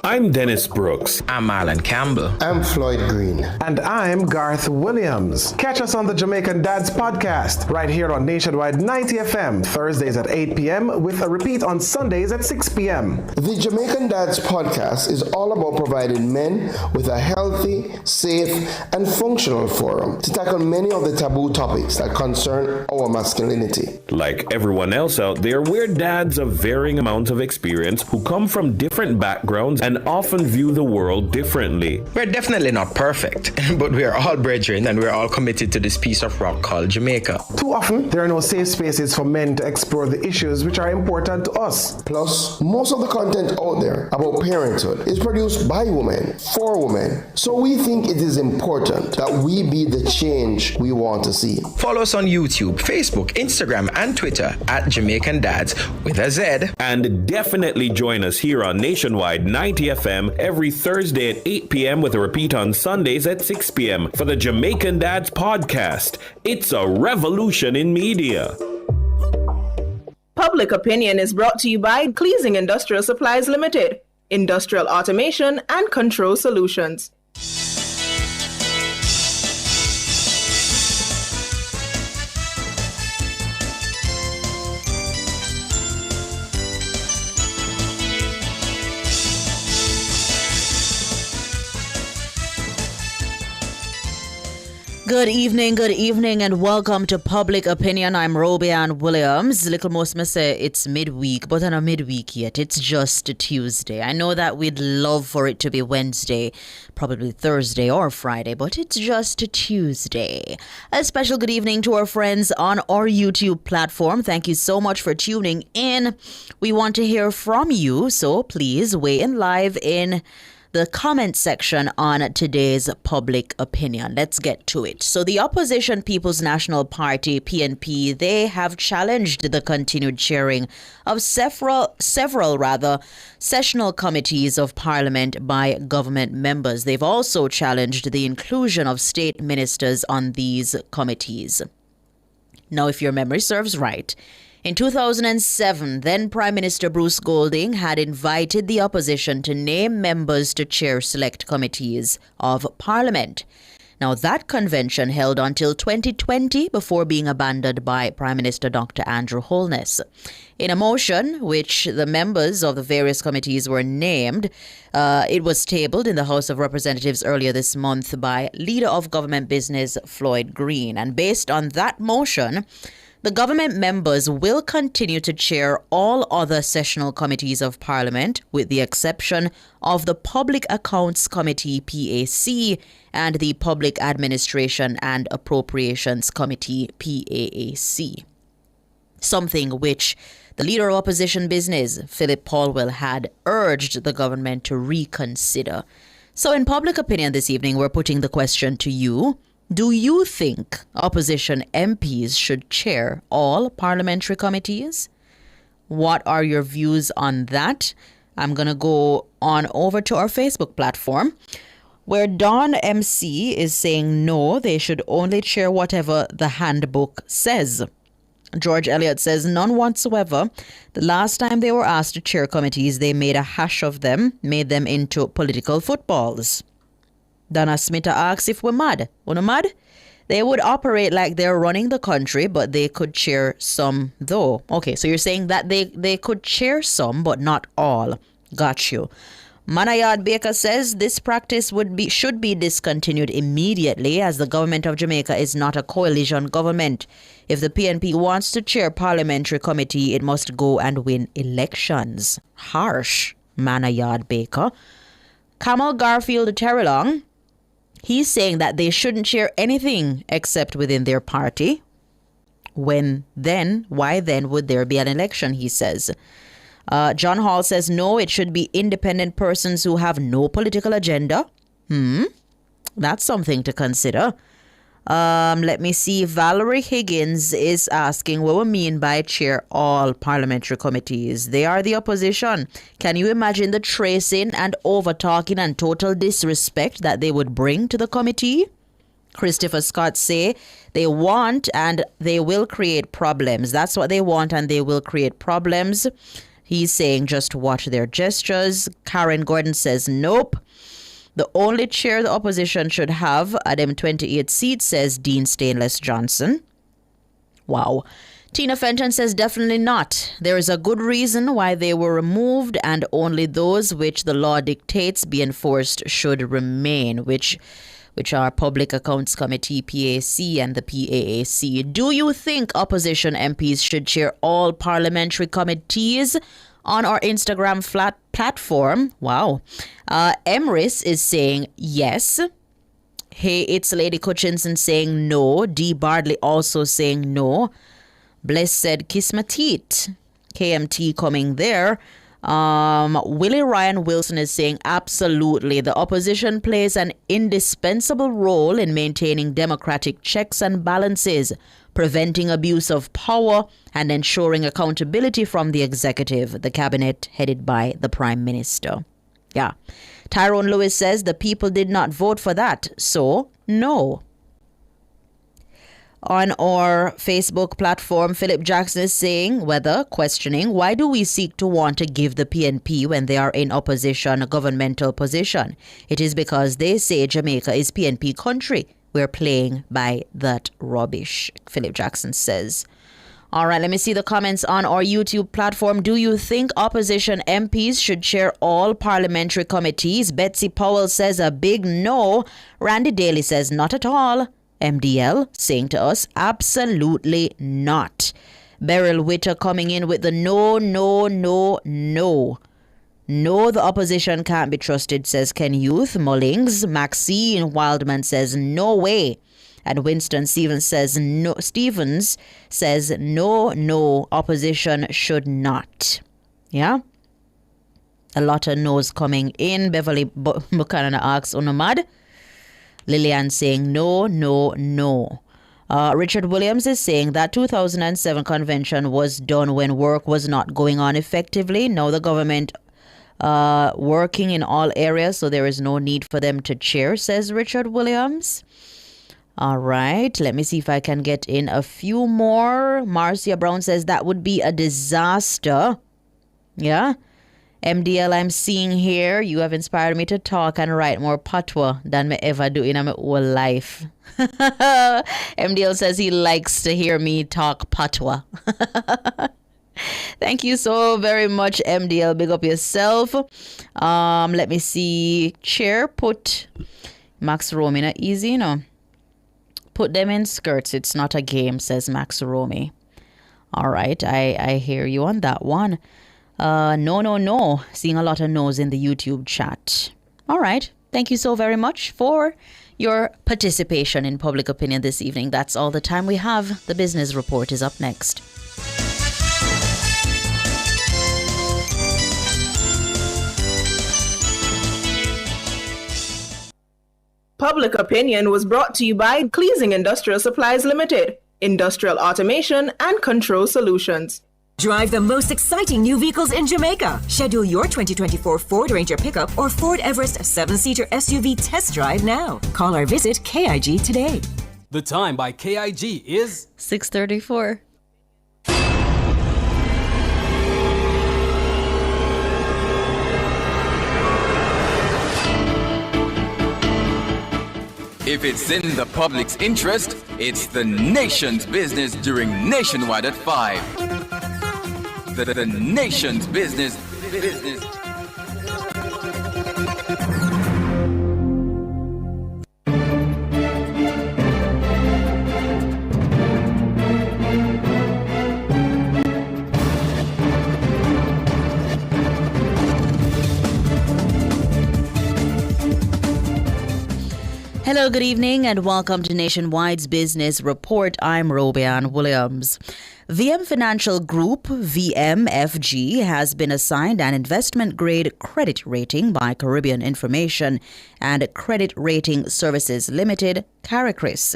I'm Dennis Brooks. I'm Alan Campbell. I'm Floyd Green. And I'm Garth Williams. Catch us on the Jamaican Dads podcast right here on Nationwide 90 FM, Thursdays at 8 p.m. with a repeat on Sundays at 6 p.m. The Jamaican Dads podcast is all about providing men with a healthy, safe, and functional forum to tackle many of the taboo topics that concern our masculinity. Like everyone else out there, we're dads of varying amounts of experience who come from different backgrounds and often view the world differently. We're definitely not perfect, but we're all brethren and we're all committed to this piece of rock called Jamaica. Too often, there are no safe spaces for men to explore the issues which are important to us. Plus, most of the content out there about parenthood is produced by women, for women. So we think it is important that we be the change we want to see. Follow us on YouTube, Facebook, Instagram, and Twitter at Jamaican Dads with a Z. And definitely join us here on Nationwide 90 FM every Thursday at 8 p.m. with a repeat on Sundays at 6 p.m. for the Jamaican Dads podcast. It's a revolution in media. Public Opinion is brought to you by Cleasing Industrial Supplies Limited, Industrial Automation and Control Solutions. Good evening, and welcome to Public Opinion. I'm Robian Williams. Little most may say it's midweek, but not midweek yet. It's just a Tuesday. I know that we'd love for it to be Wednesday, probably Thursday or Friday, but it's just a Tuesday. A special good evening to our friends on our YouTube platform. Thank you so much for tuning in. We want to hear from you, so please weigh in live in the comment section on today's Public Opinion. Let's get to it. So the Opposition People's National Party, PNP, they have challenged the continued chairing of several sessional committees of Parliament by government members. They've also challenged the inclusion of state ministers on these committees. Now, if your memory serves right, in 2007, then Prime Minister Bruce Golding had invited the opposition to name members to chair select committees of Parliament. Now, that convention held until 2020 before being abandoned by Prime Minister Dr. Andrew Holness. In a motion, which the members of the various committees were named, it was tabled in the House of Representatives earlier this month by Leader of Government Business Floyd Green. And based on that motion, The government members will continue to chair all other sessional committees of Parliament, with the exception of the Public Accounts Committee, PAC, and the Public Administration and Appropriations Committee, PAAC. Something which the Leader of Opposition Business, Philip Paulwell, had urged the government to reconsider. So in public opinion this evening, we're putting the question to you. Do you think opposition MPs should chair all parliamentary committees? What are your views on that? I'm going to go on over to our Facebook platform, where Don MC is saying no, they should only chair whatever the handbook says. George Elliott says none whatsoever. The last time they were asked to chair committees, they made a hash of them, made them into political footballs. Donna Smith asks if we're mad. We're mad? They would operate like they're running the country, but they could chair some though. Okay, so you're saying that they could chair some, but not all. Got you. Manayard Baker says this practice should be discontinued immediately, as the government of Jamaica is not a coalition government. If the PNP wants to chair parliamentary committee, it must go and win elections. Harsh, Manayard Baker. Kamal Garfield Terrelong, he's saying that they shouldn't chair anything except within their party. Why then would there be an election, he says. John Hall says no, it should be independent persons who have no political agenda. That's something to consider. Let me see. Valerie Higgins is asking what we mean by chair all parliamentary committees. They are the opposition. Can you imagine the tracing and over-talking and total disrespect that they would bring to the committee? Christopher Scott say they want and they will create problems. That's what they want, and they will create problems. He's saying just watch their gestures. Karen Gordon says nope. The only chair the opposition should have at them 28 seats, says Dean Stainless Johnson. Wow. Tina Fenton says definitely not. There is a good reason why they were removed, and only those which the law dictates be enforced should remain, which are Public Accounts Committee, PAC, and the PAAC. Do you think opposition MPs should chair all parliamentary committees? On our Instagram platform, wow. Emrys is saying yes. Hey, it's Lady Cutchinson saying no. D. Bardley also saying no. Blessed Kismatit. KMT coming there. Willie Ryan Wilson is saying absolutely. The opposition plays an indispensable role in maintaining democratic checks and balances, preventing abuse of power, and ensuring accountability from the executive, the cabinet headed by the Prime Minister. Yeah. Tyrone Lewis says the people did not vote for that, so no. On our Facebook platform, Philip Jackson is saying, questioning, why do we seek to want to give the PNP when they are in opposition, a governmental position? It is because they say Jamaica is PNP country. We're playing by that rubbish, Philip Jackson says. All right, let me see the comments on our YouTube platform. Do you think opposition MPs should chair all parliamentary committees? Betsy Powell says a big no. Randy Daly says not at all. MDL saying to us, absolutely not. Beryl Witter coming in with the no. No, the opposition can't be trusted, says Ken Youth. Mullings. Maxine Wildman says no way. And Winston Stevens says no, opposition should not. Yeah? A lot of no's coming in. Beverly Buchanan asks, Unamad? Lillian saying no. Richard Williams is saying that 2007 convention was done when work was not going on effectively. Now the government working in all areas, so there is no need for them to chair, says Richard Williams. All right, let me see if I can get in a few more. Marcia Brown says that would be a disaster. Yeah. MDL, I'm seeing here, you have inspired me to talk and write more patois than me ever do in my whole life. MDL says he likes to hear me talk patois. Thank you so very much, MDL. Big up yourself. Let me see. Chair, put Max Romy. Not easy, Put them in skirts. It's not a game, says Max Romy. All right, I hear you on that one. No. Seeing a lot of no's in the YouTube chat. All right, thank you so very much for your participation in public opinion this evening. That's all the time we have. The business report is up next. Public Opinion was brought to you by Cleasing Industrial Supplies Limited, Industrial Automation and Control Solutions. Drive the most exciting new vehicles in Jamaica. Schedule your 2024 Ford Ranger pickup or Ford Everest 7-seater SUV test drive now. Call or visit KIG today. The time by KIG is 6:34. If it's in the public's interest, it's the nation's business during Nationwide at 5. The nation's business. Hello, good evening, and welcome to Nationwide's Business Report. I'm Robian Williams. VM Financial Group, VMFG, has been assigned an investment-grade credit rating by Caribbean Information and Credit Rating Services Limited, CARICRIS.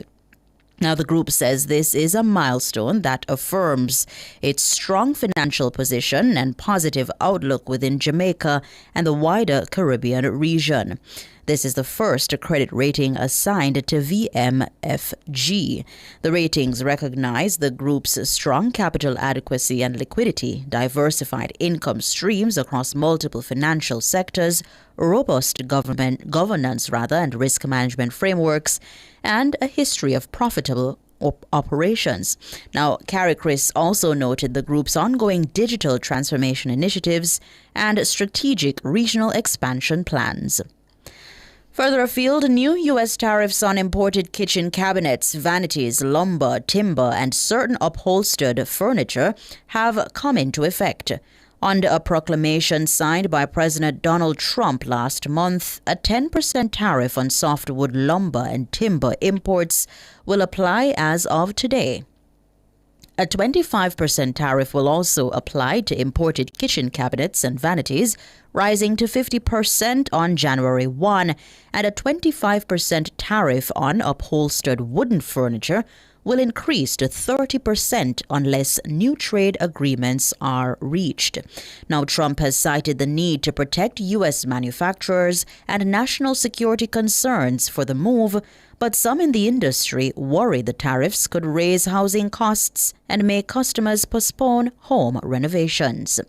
Now, the group says this is a milestone that affirms its strong financial position and positive outlook within Jamaica and the wider Caribbean region. This is the first credit rating assigned to VMFG. The ratings recognize the group's strong capital adequacy and liquidity, diversified income streams across multiple financial sectors, robust governance and risk management frameworks, and a history of profitable operations. Now, CARICRIS also noted the group's ongoing digital transformation initiatives and strategic regional expansion plans. Further afield, new U.S. tariffs on imported kitchen cabinets, vanities, lumber, timber, and certain upholstered furniture have come into effect. Under a proclamation signed by President Donald Trump last month, a 10% tariff on softwood lumber and timber imports will apply as of today. A 25% tariff will also apply to imported kitchen cabinets and vanities, rising to 50% on January 1, and a 25% tariff on upholstered wooden furniture will increase to 30% unless new trade agreements are reached. Now, Trump has cited the need to protect U.S. manufacturers and national security concerns for the move, but some in the industry worry the tariffs could raise housing costs and make customers postpone home renovations.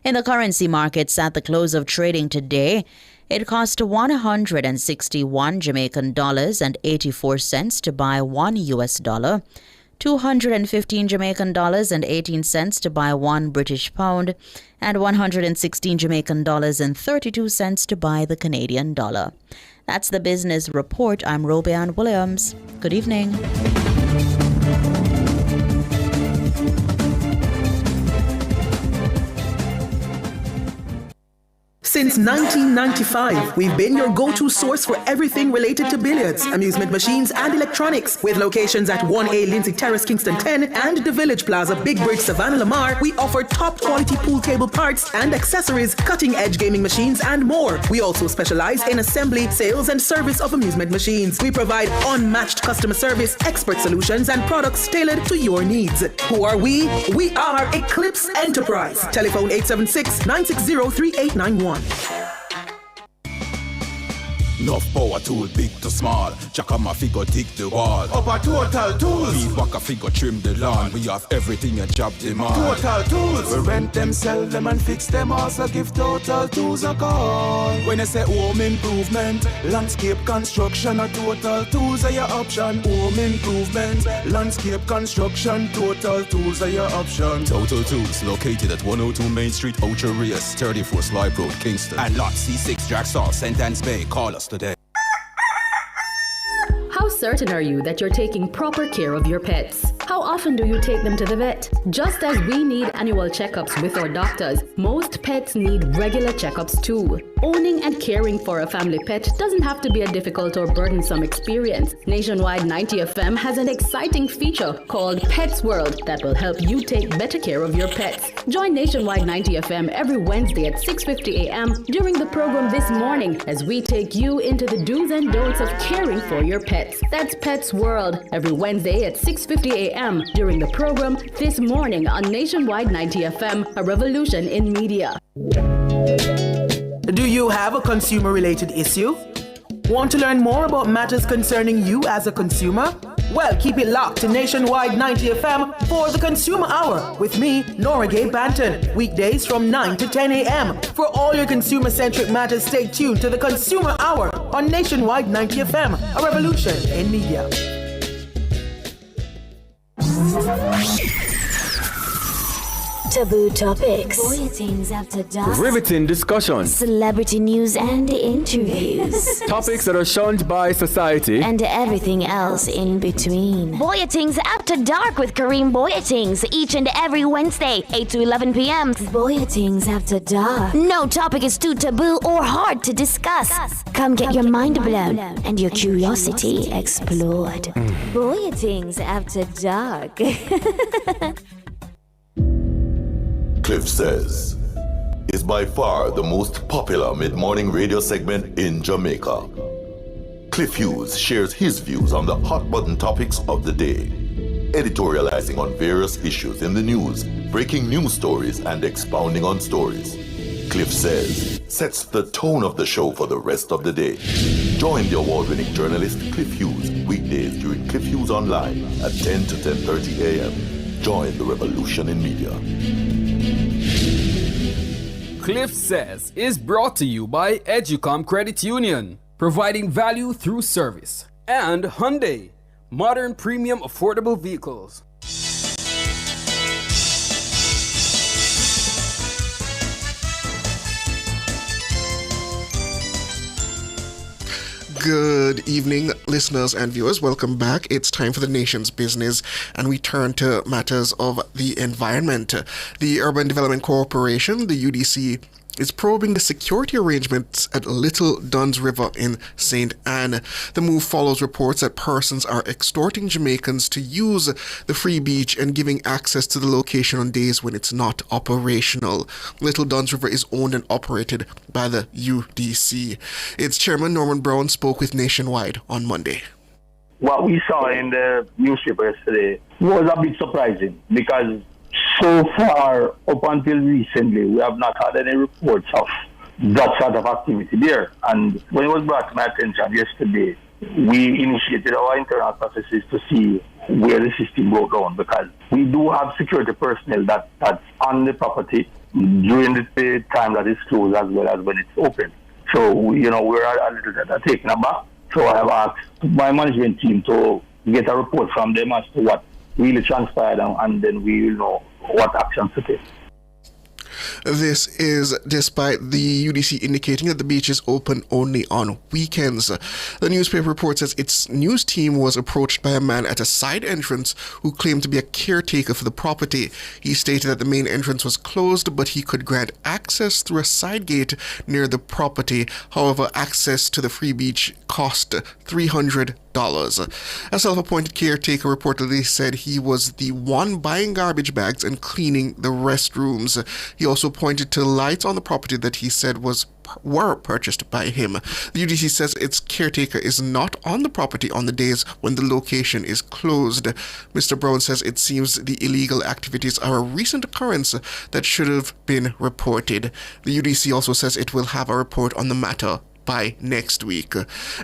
In the currency markets at the close of trading today, it cost 161 Jamaican dollars and 84 cents to buy $1 US, 215 Jamaican dollars and 18 cents to buy $1 British pound, and 116 Jamaican dollars and 32 cents to buy the Canadian dollar. That's the business report. I'm Robian Williams. Good evening. Since 1995, we've been your go-to source for everything related to billiards, amusement machines, and electronics. With locations at 1A Lindsay Terrace, Kingston 10, and the Village Plaza, Big Bridge, Savannah, Lamar, we offer top-quality pool table parts and accessories, cutting-edge gaming machines, and more. We also specialize in assembly, sales, and service of amusement machines. We provide unmatched customer service, expert solutions, and products tailored to your needs. Who are we? We are Eclipse Enterprise. Telephone 876-960-3891. Enough power tool, big to small. Chakama figure dig the wall. Upper Total Tools. Feed waka figure trim the lawn. We have everything a job demand. Total Tools. We rent them, sell them, and fix them. Also give Total Tools a call. When you say home improvement, landscape construction, or Total Tools are your option. Home improvement, landscape construction, Total Tools are your option. Total Tools, located at 102 Main Street, Ocho Rios, 34 Slibe Road, Kingston. And lot C6 Jacksaw, St. Anne's Bay. Call us today. How so? certain are you that you're taking proper care of your pets? How often do you take them to the vet? Just as we need annual checkups with our doctors, most pets need regular checkups too. Owning and caring for a family pet doesn't have to be a difficult or burdensome experience. Nationwide 90 FM has an exciting feature called Pets World that will help you take better care of your pets. Join Nationwide 90 FM every Wednesday at 6:50 a.m. during the program This Morning as we take you into the do's and don'ts of caring for your pets. That's Pets World every Wednesday at 6:50 a.m. during the program This Morning on Nationwide 90 FM, a revolution in media. Do you have a consumer-related issue? Want to learn more about matters concerning you as a consumer? Well, keep it locked to Nationwide 90 FM for the Consumer Hour with me, Nora Gay Banton, weekdays from 9 to 10 a.m. For all your consumer-centric matters, stay tuned to the Consumer Hour on Nationwide 90 FM, a revolution in media. Taboo topics. Bulletins after dusk. Riveting discussions. Celebrity news and interviews. Topics that are shunned by society. And everything else in between. Bulletins After Dark with Kareem Bulletins each and every Wednesday, 8 to 11 p.m. Bulletins After Dark. No topic is too taboo or hard to discuss. Come get your mind blown and your curiosity explored. Bulletins After Dark. Cliff Says is by far the most popular mid-morning radio segment in Jamaica. Cliff Hughes shares his views on the hot-button topics of the day, editorializing on various issues in the news, breaking news stories, and expounding on stories. Cliff Says sets the tone of the show for the rest of the day. Join the award-winning journalist Cliff Hughes weekdays during Cliff Hughes Online at 10 to 10:30 a.m. Join the revolution in media. Cliff Says is brought to you by Educom Credit Union, providing value through service, and Hyundai, modern premium affordable vehicles. Good evening, listeners and viewers. Welcome back. It's time for the nation's business, and we turn to matters of the environment. The Urban Development Corporation, the UDC, is probing the security arrangements at Little Duns River in St. Anne. The move follows reports that persons are extorting Jamaicans to use the free beach and giving access to the location on days when it's not operational. Little Duns River is owned and operated by the UDC. Its chairman, Norman Brown, spoke with Nationwide on Monday. What we saw in the newspaper yesterday was a bit surprising because so far, up until recently, we have not had any reports of that sort of activity there. And when it was brought to my attention yesterday, we initiated our internal processes to see where the system broke down, because we do have security personnel that's on the property during the time that it's closed as well as when it's open. So, we're a little bit taken aback. So I have asked my management team to get a report from them as to what really transpired, and then we will know what actions to take. This is despite the UDC indicating that the beach is open only on weekends. The newspaper report says its news team was approached by a man at a side entrance who claimed to be a caretaker for the property. He stated that the main entrance was closed, but he could grant access through a side gate near the property. However, access to the free beach cost $300. A self-appointed caretaker reportedly said he was the one buying garbage bags and cleaning the restrooms. He also pointed to lights on the property that he said were purchased by him. The UDC says its caretaker is not on the property on the days when the location is closed. Mr. Brown says it seems the illegal activities are a recent occurrence that should have been reported. The UDC also says it will have a report on the matter by next week.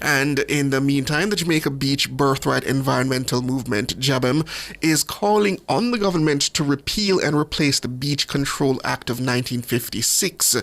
And in the meantime, the Jamaica Beach Birthright Environmental Movement, JABEM, is calling on the government to repeal and replace the Beach Control Act of 1956,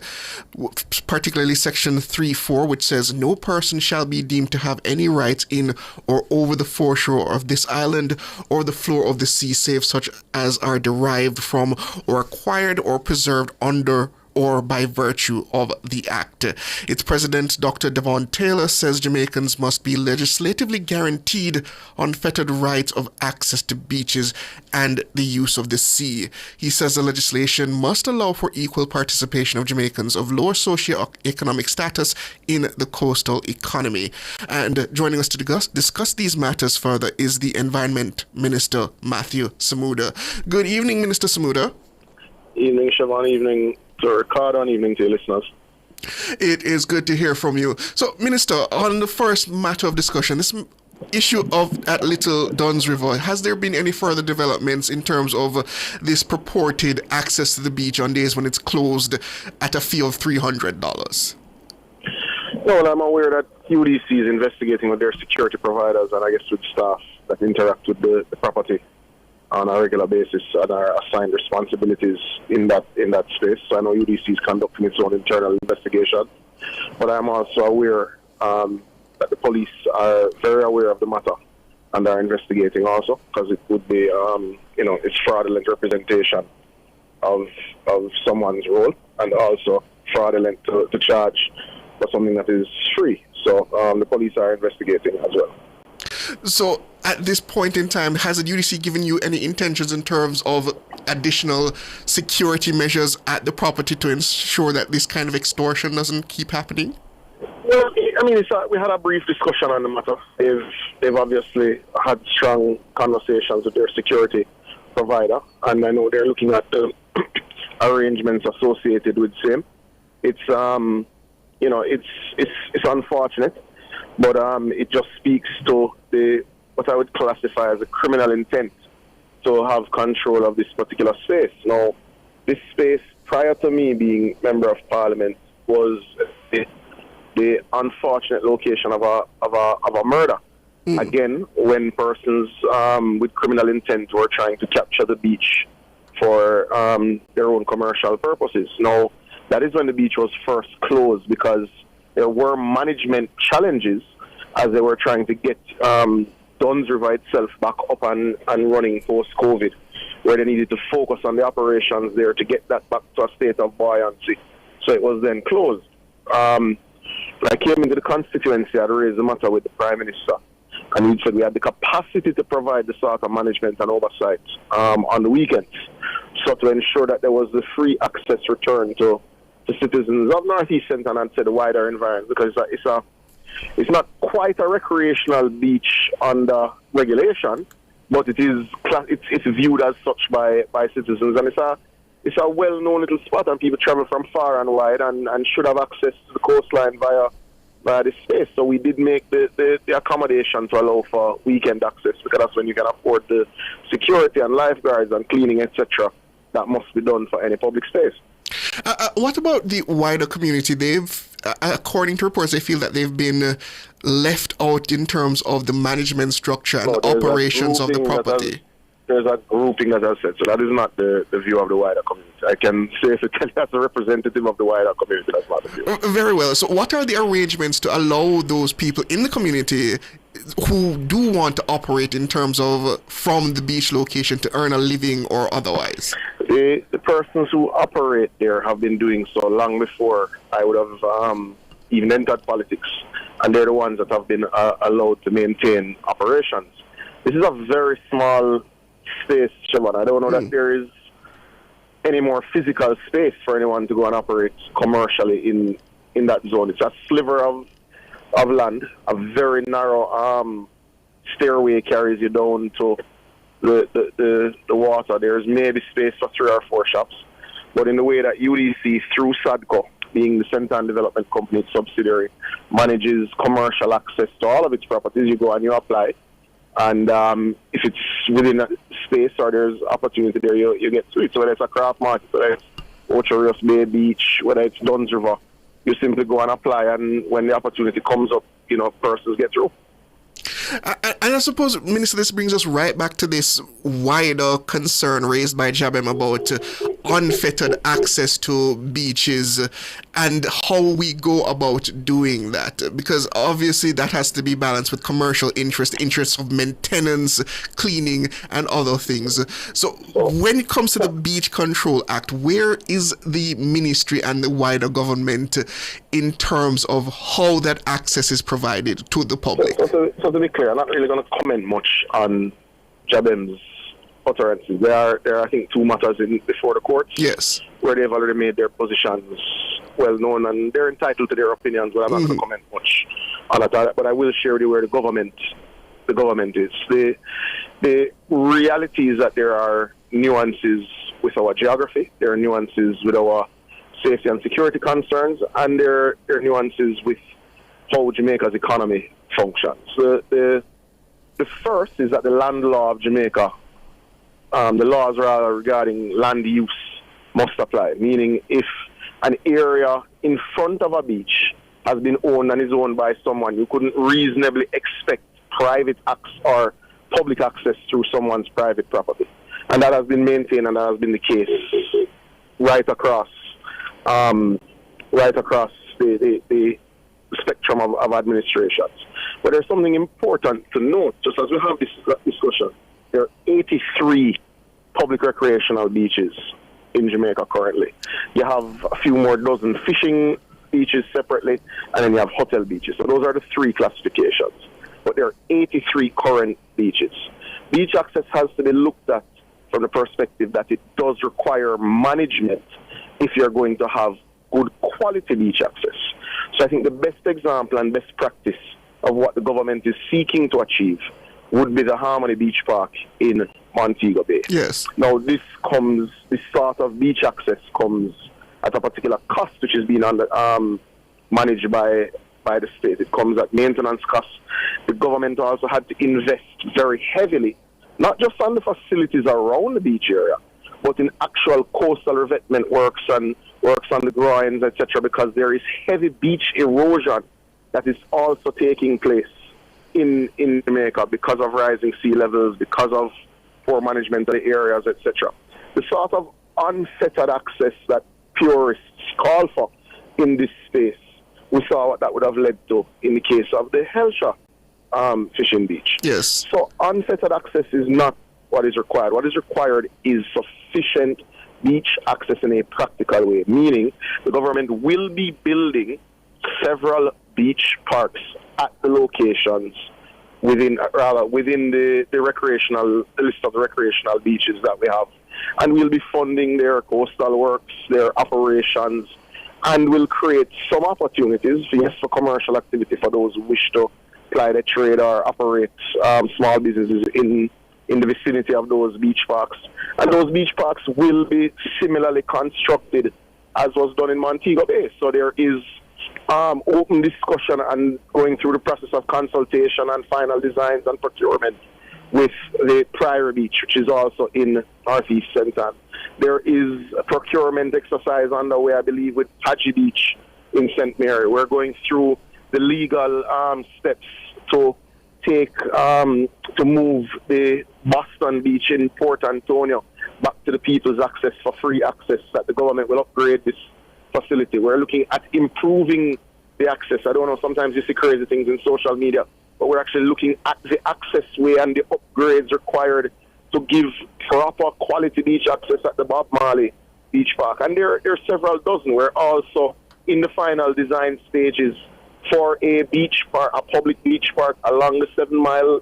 particularly Section 3.4, which says no person shall be deemed to have any rights in or over the foreshore of this island or the floor of the sea, save such as are derived from or acquired or preserved under or by virtue of the act. Its president, Dr. Devon Taylor, says Jamaicans must be legislatively guaranteed unfettered rights of access to beaches and the use of the sea. He says the legislation must allow for equal participation of Jamaicans of lower socioeconomic status in the coastal economy. And joining us to discuss these matters further is the Environment Minister, Matthew Samuda. Good evening, Minister Samuda. Evening, Siobhan. Evening to Ricardo, and evening to your listeners. It is good to hear from you. So, Minister, on the first matter of discussion, this issue of at Little Duns River, has there been any further developments in terms of this purported access to the beach on days when it's closed at a fee of $300? No, I'm aware that UDC is investigating with their security providers and I guess with staff that interact with the property on a regular basis and are assigned responsibilities in that space. So I know UDC is conducting its own internal investigation, but I'm also aware that the police are very aware of the matter and are investigating also, because it would be, it's fraudulent representation of someone's role and also fraudulent to charge for something that is free. So the police are investigating as well. So at this point in time, has the UDC given you any intentions in terms of additional security measures at the property to ensure that this kind of extortion doesn't keep happening? Well, I mean, we had a brief discussion on the matter. They've obviously had strong conversations with their security provider, and I know they're looking at the arrangements associated with same. It's it's unfortunate, but it just speaks to what I would classify as a criminal intent to have control of this particular space. Now, this space, prior to me being Member of Parliament, was the unfortunate location of a murder. Again, when persons with criminal intent were trying to capture the beach for their own commercial purposes. Now, that is when the beach was first closed, because there were management challenges as they were trying to get Duns River itself back up and running post-COVID, where they needed to focus on the operations there to get that back to a state of buoyancy. So it was then closed. I came into the constituency, I raised the matter with the Prime Minister, and he said we had the capacity to provide the sort of management and oversight on the weekends, so to ensure that there was the free access return to citizens of Northeast Centre and the wider environment, because it's not quite a recreational beach under regulation, but it's viewed as such by citizens, and it's a well-known little spot, and people travel from far and wide and should have access to the coastline via this space. So we did make the accommodation to allow for weekend access, because that's when you can afford the security and lifeguards and cleaning, etc. that must be done for any public space. What about the wider community? They've, according to reports, they feel that they've been left out in terms of the management structure and operations of the property. There's a grouping, as I said, so that is not the view of the wider community. I can safely tell you as a representative of the wider community, that's not the view. Very well. So what are the arrangements to allow those people in the community who do want to operate in terms of from the beach location to earn a living or otherwise? The persons who operate there have been doing so long before I would have even entered politics, and they're the ones that have been allowed to maintain operations. This is a very small space, Siobhan. I don't know that there is any more physical space for anyone to go and operate commercially in that zone. It's a sliver of land. A very narrow stairway carries you down to the water. There's maybe space for 3 or 4 shops, but in the way that UDC through SADCO, being the Centre Development Company subsidiary, manages commercial access to all of its properties, you go and you apply. And if it's within a space or there's opportunity there, you get to it. So whether it's a craft market, whether it's Ocho Rios Bay Beach, whether it's Duns River, you simply go and apply, and when the opportunity comes up, persons get through. And I suppose, Minister, this brings us right back to this wider concern raised by Jabem about unfettered access to beaches and how we go about doing that. Because obviously that has to be balanced with commercial interests of maintenance, cleaning, and other things. So when it comes to the Beach Control Act, where is the ministry and the wider government in terms of how that access is provided to the public? So to be clear, I'm not really going to comment much on Jabem's utterances. There are, I think, two matters before the courts. Yes. Where they've already made their positions well known, and they're entitled to their opinions, but I'm not going to comment much on that. But I will share with you where the government is. The reality is that there are nuances with our geography, there are nuances with our safety and security concerns, and there are nuances with how Jamaica's economy functions. The first is that the land law of Jamaica, the laws regarding land use must apply, meaning if an area in front of a beach has been owned and is owned by someone, you couldn't reasonably expect private access or public access through someone's private property. And that has been maintained, and that has been the case right across the spectrum of administrations. But there's something important to note, just as we have this discussion. There are 83 public recreational beaches in Jamaica currently. You have a few more dozen fishing beaches separately, and then you have hotel beaches. So those are the three classifications. But there are 83 current beaches. Beach access has to be looked at from the perspective that it does require management if you're going to have good quality beach access. So I think the best example and best practice of what the government is seeking to achieve would be the Harmony Beach Park in Montego Bay. Yes. Now this sort of beach access comes at a particular cost, which is being managed by the state. It comes at maintenance costs. The government also had to invest very heavily, not just on the facilities around the beach area, but in actual coastal revetment works and works on the groins, etc., because there is heavy beach erosion that is also taking place in Jamaica because of rising sea levels, because of poor management of the areas, etc. The sort of unfettered access that purists call for in this space, we saw what that would have led to in the case of the Hellshire fishing beach. Yes. So unfettered access is not what is required. What is required is sufficient beach access in a practical way, meaning the government will be building several beach parks at the locations within the recreational list of the recreational beaches that we have, and we'll be funding their coastal works, their operations, and will create some opportunities, yes, for commercial activity for those who wish to ply their trade or operate small businesses in the vicinity of those beach parks. And those beach parks will be similarly constructed as was done in Montego Bay. So there is open discussion and going through the process of consultation and final designs and procurement with the Priory Beach, which is also in Northeast St. Ann. There is a procurement exercise underway, I believe, with Hadji Beach in St. Mary. We're going through the legal steps to take to move the Boston Beach in Port Antonio back to the people's access for free access, that the government will upgrade this facility. We're looking at improving the access. I don't know, sometimes you see crazy things in social media, but we're actually looking at the access way and the upgrades required to give proper quality beach access at the Bob Marley Beach Park. And there are several dozen. We're also in the final design stages for a beach park, a public beach park along the 7 Mile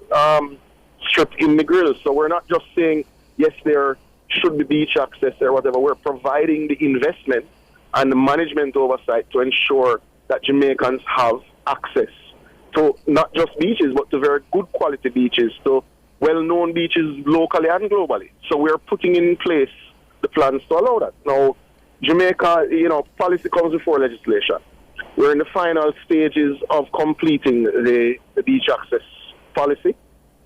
strip in the Grill. So we're not just saying, yes, there should be beach access or whatever. We're providing the investment and the management oversight to ensure that Jamaicans have access to not just beaches, but to very good quality beaches, to well-known beaches locally and globally. So we're putting in place the plans to allow that. Now, Jamaica, policy comes before legislation. We're in the final stages of completing the beach access policy,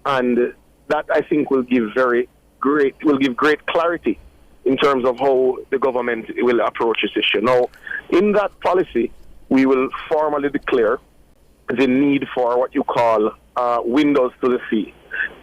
and that, I think, will give great clarity in terms of how the government will approach this issue. Now, in that policy, we will formally declare the need for what you call windows to the sea.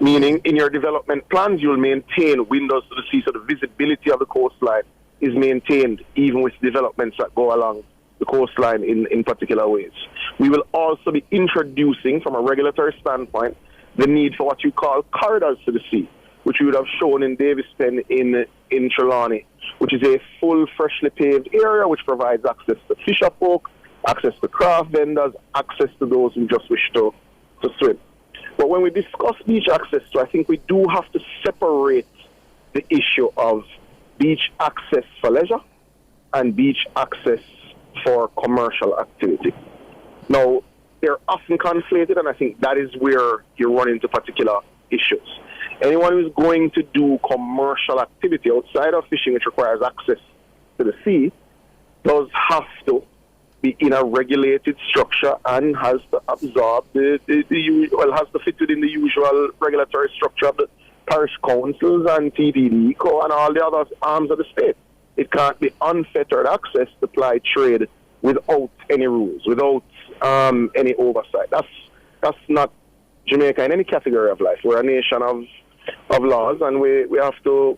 Meaning, in your development plans, you'll maintain windows to the sea, so the visibility of the coastline is maintained, even with developments that go along the coastline in particular ways. We will also be introducing, from a regulatory standpoint, the need for what you call corridors to the sea, which we would have shown in Davis Pen in Trelawney, which is a full, freshly paved area which provides access to fisher folk, access to craft vendors, access to those who just wish to swim. But when we discuss beach access, I think we do have to separate the issue of beach access for leisure and beach access for commercial activity. Now, they're often conflated, and I think that is where you run into particular issues. Anyone who's going to do commercial activity outside of fishing, which requires access to the sea, does have to be in a regulated structure and has to absorb has to fit within the usual regulatory structure of the parish councils and TPD and all the other arms of the state. It can't be unfettered access to ply trade without any rules, without any oversight. That's not Jamaica in any category of life. We're a nation of laws, and we have to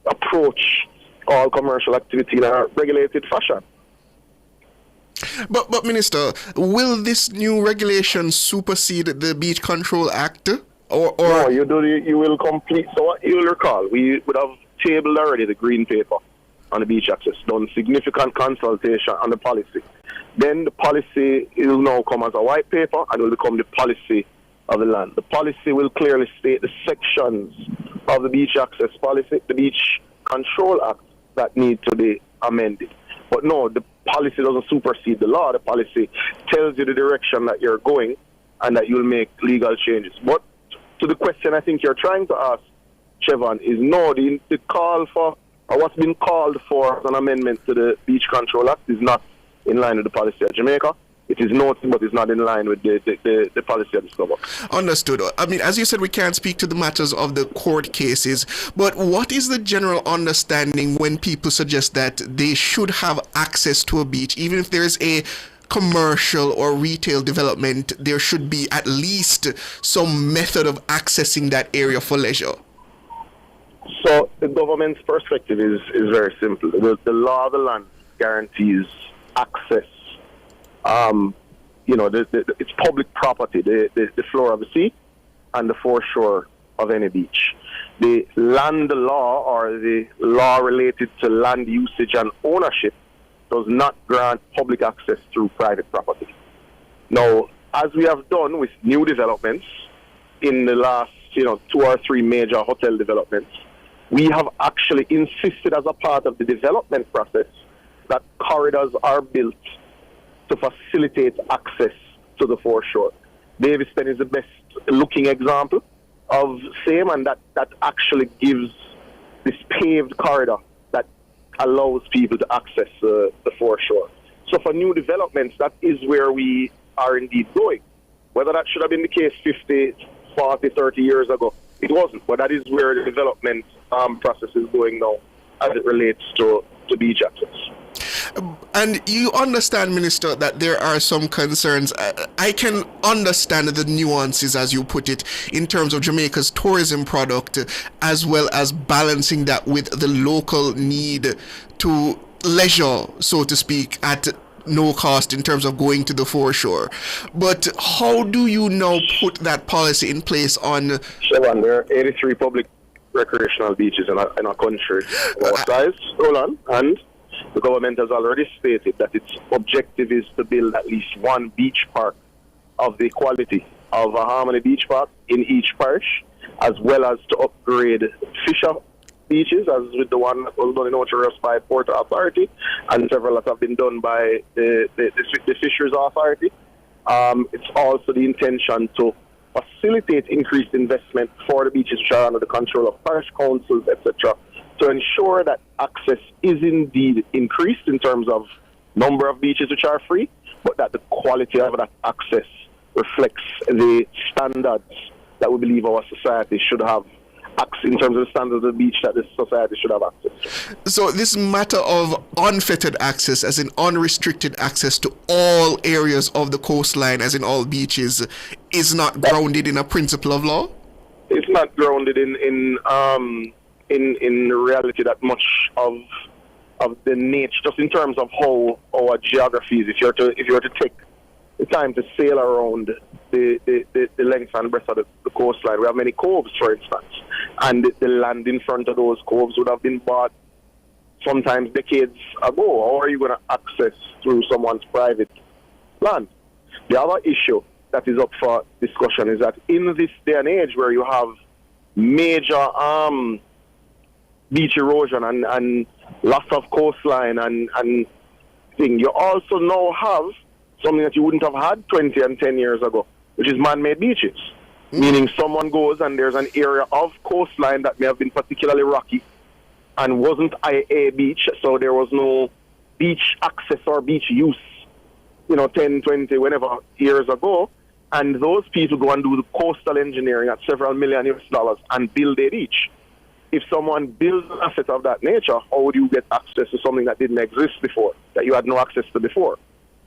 approach all commercial activity in a regulated fashion. But Minister, will this new regulation supersede the Beach Control Act? Or no, you will complete. So what you'll recall, we would have tabled already the green paper on the beach access, done significant consultation on the policy. Then the policy will now come as a white paper and will become the policy of the land. The policy will clearly state the sections of the beach access policy, the Beach Control Act, that need to be amended. But no, the policy doesn't supersede the law. The policy tells you the direction that you're going and that you'll make legal changes. But to the question I think you're trying to ask, Chevon, is no, the call for, or what's been called for as an amendment to the Beach Control Act is not in line with the policy of Jamaica. It is noted, but it's not in line with the policy of this government. Understood. I mean, as you said, we can't speak to the matters of the court cases, but what is the general understanding when people suggest that they should have access to a beach, even if there is a commercial or retail development, there should be at least some method of accessing that area for leisure? So the government's perspective is very simple. The law of the land guarantees access. It's public property, the floor of the sea and the foreshore of any beach. The land law, or the law related to land usage and ownership, does not grant public access through private property. Now, as we have done with new developments in the last 2 or 3 major hotel developments, we have actually insisted as a part of the development process that corridors are built to facilitate access to the foreshore. Davis Pen is the best looking example of same, and that actually gives this paved corridor that allows people to access the foreshore. So for new developments, that is where we are indeed going. Whether that should have been the case 50, 40, 30 years ago, it wasn't. But that is where the development process is going now as it relates to beach access. And you understand, Minister, that there are some concerns. I can understand the nuances, as you put it, in terms of Jamaica's tourism product, as well as balancing that with the local need to leisure, so to speak, at no cost in terms of going to the foreshore. But how do you now put that policy in place on... Chevon, there are 83 public recreational beaches in our country. And the government has already stated that its objective is to build at least one beach park of the quality of a Harmony Beach Park in each parish, as well as to upgrade fisher beaches, as with the one that was done in Ocho Rios by Port Authority, and several that have been done by the Fisheries Authority. It's also the intention to facilitate increased investment for the beaches which are under the control of parish councils, etc., to ensure that access is indeed increased in terms of number of beaches which are free, but that the quality of that access reflects the standards that we believe our society should have, in terms of the standards of the beach that this society should have access to. So this matter of unfettered access, as in unrestricted access to all areas of the coastline, as in all beaches, is not grounded in a principle of law? It's not grounded in reality that much of the nature, just in terms of how our geography is. If you were to take the time to sail around the length and breadth of the coastline, we have many coves, for instance, and the land in front of those coves would have been bought sometimes decades ago. How are you going to access through someone's private land? The other issue that is up for discussion is that in this day and age where you have major beach erosion and loss of coastline and thing, you also now have something that you wouldn't have had 20 and 10 years ago, which is man-made beaches. Meaning someone goes and there's an area of coastline that may have been particularly rocky and wasn't a beach, so there was no beach access or beach use, 10, 20, whenever years ago. And those people go and do the coastal engineering at several million US and build a beach. If someone builds an asset of that nature, how would you get access to something that didn't exist before, that you had no access to before?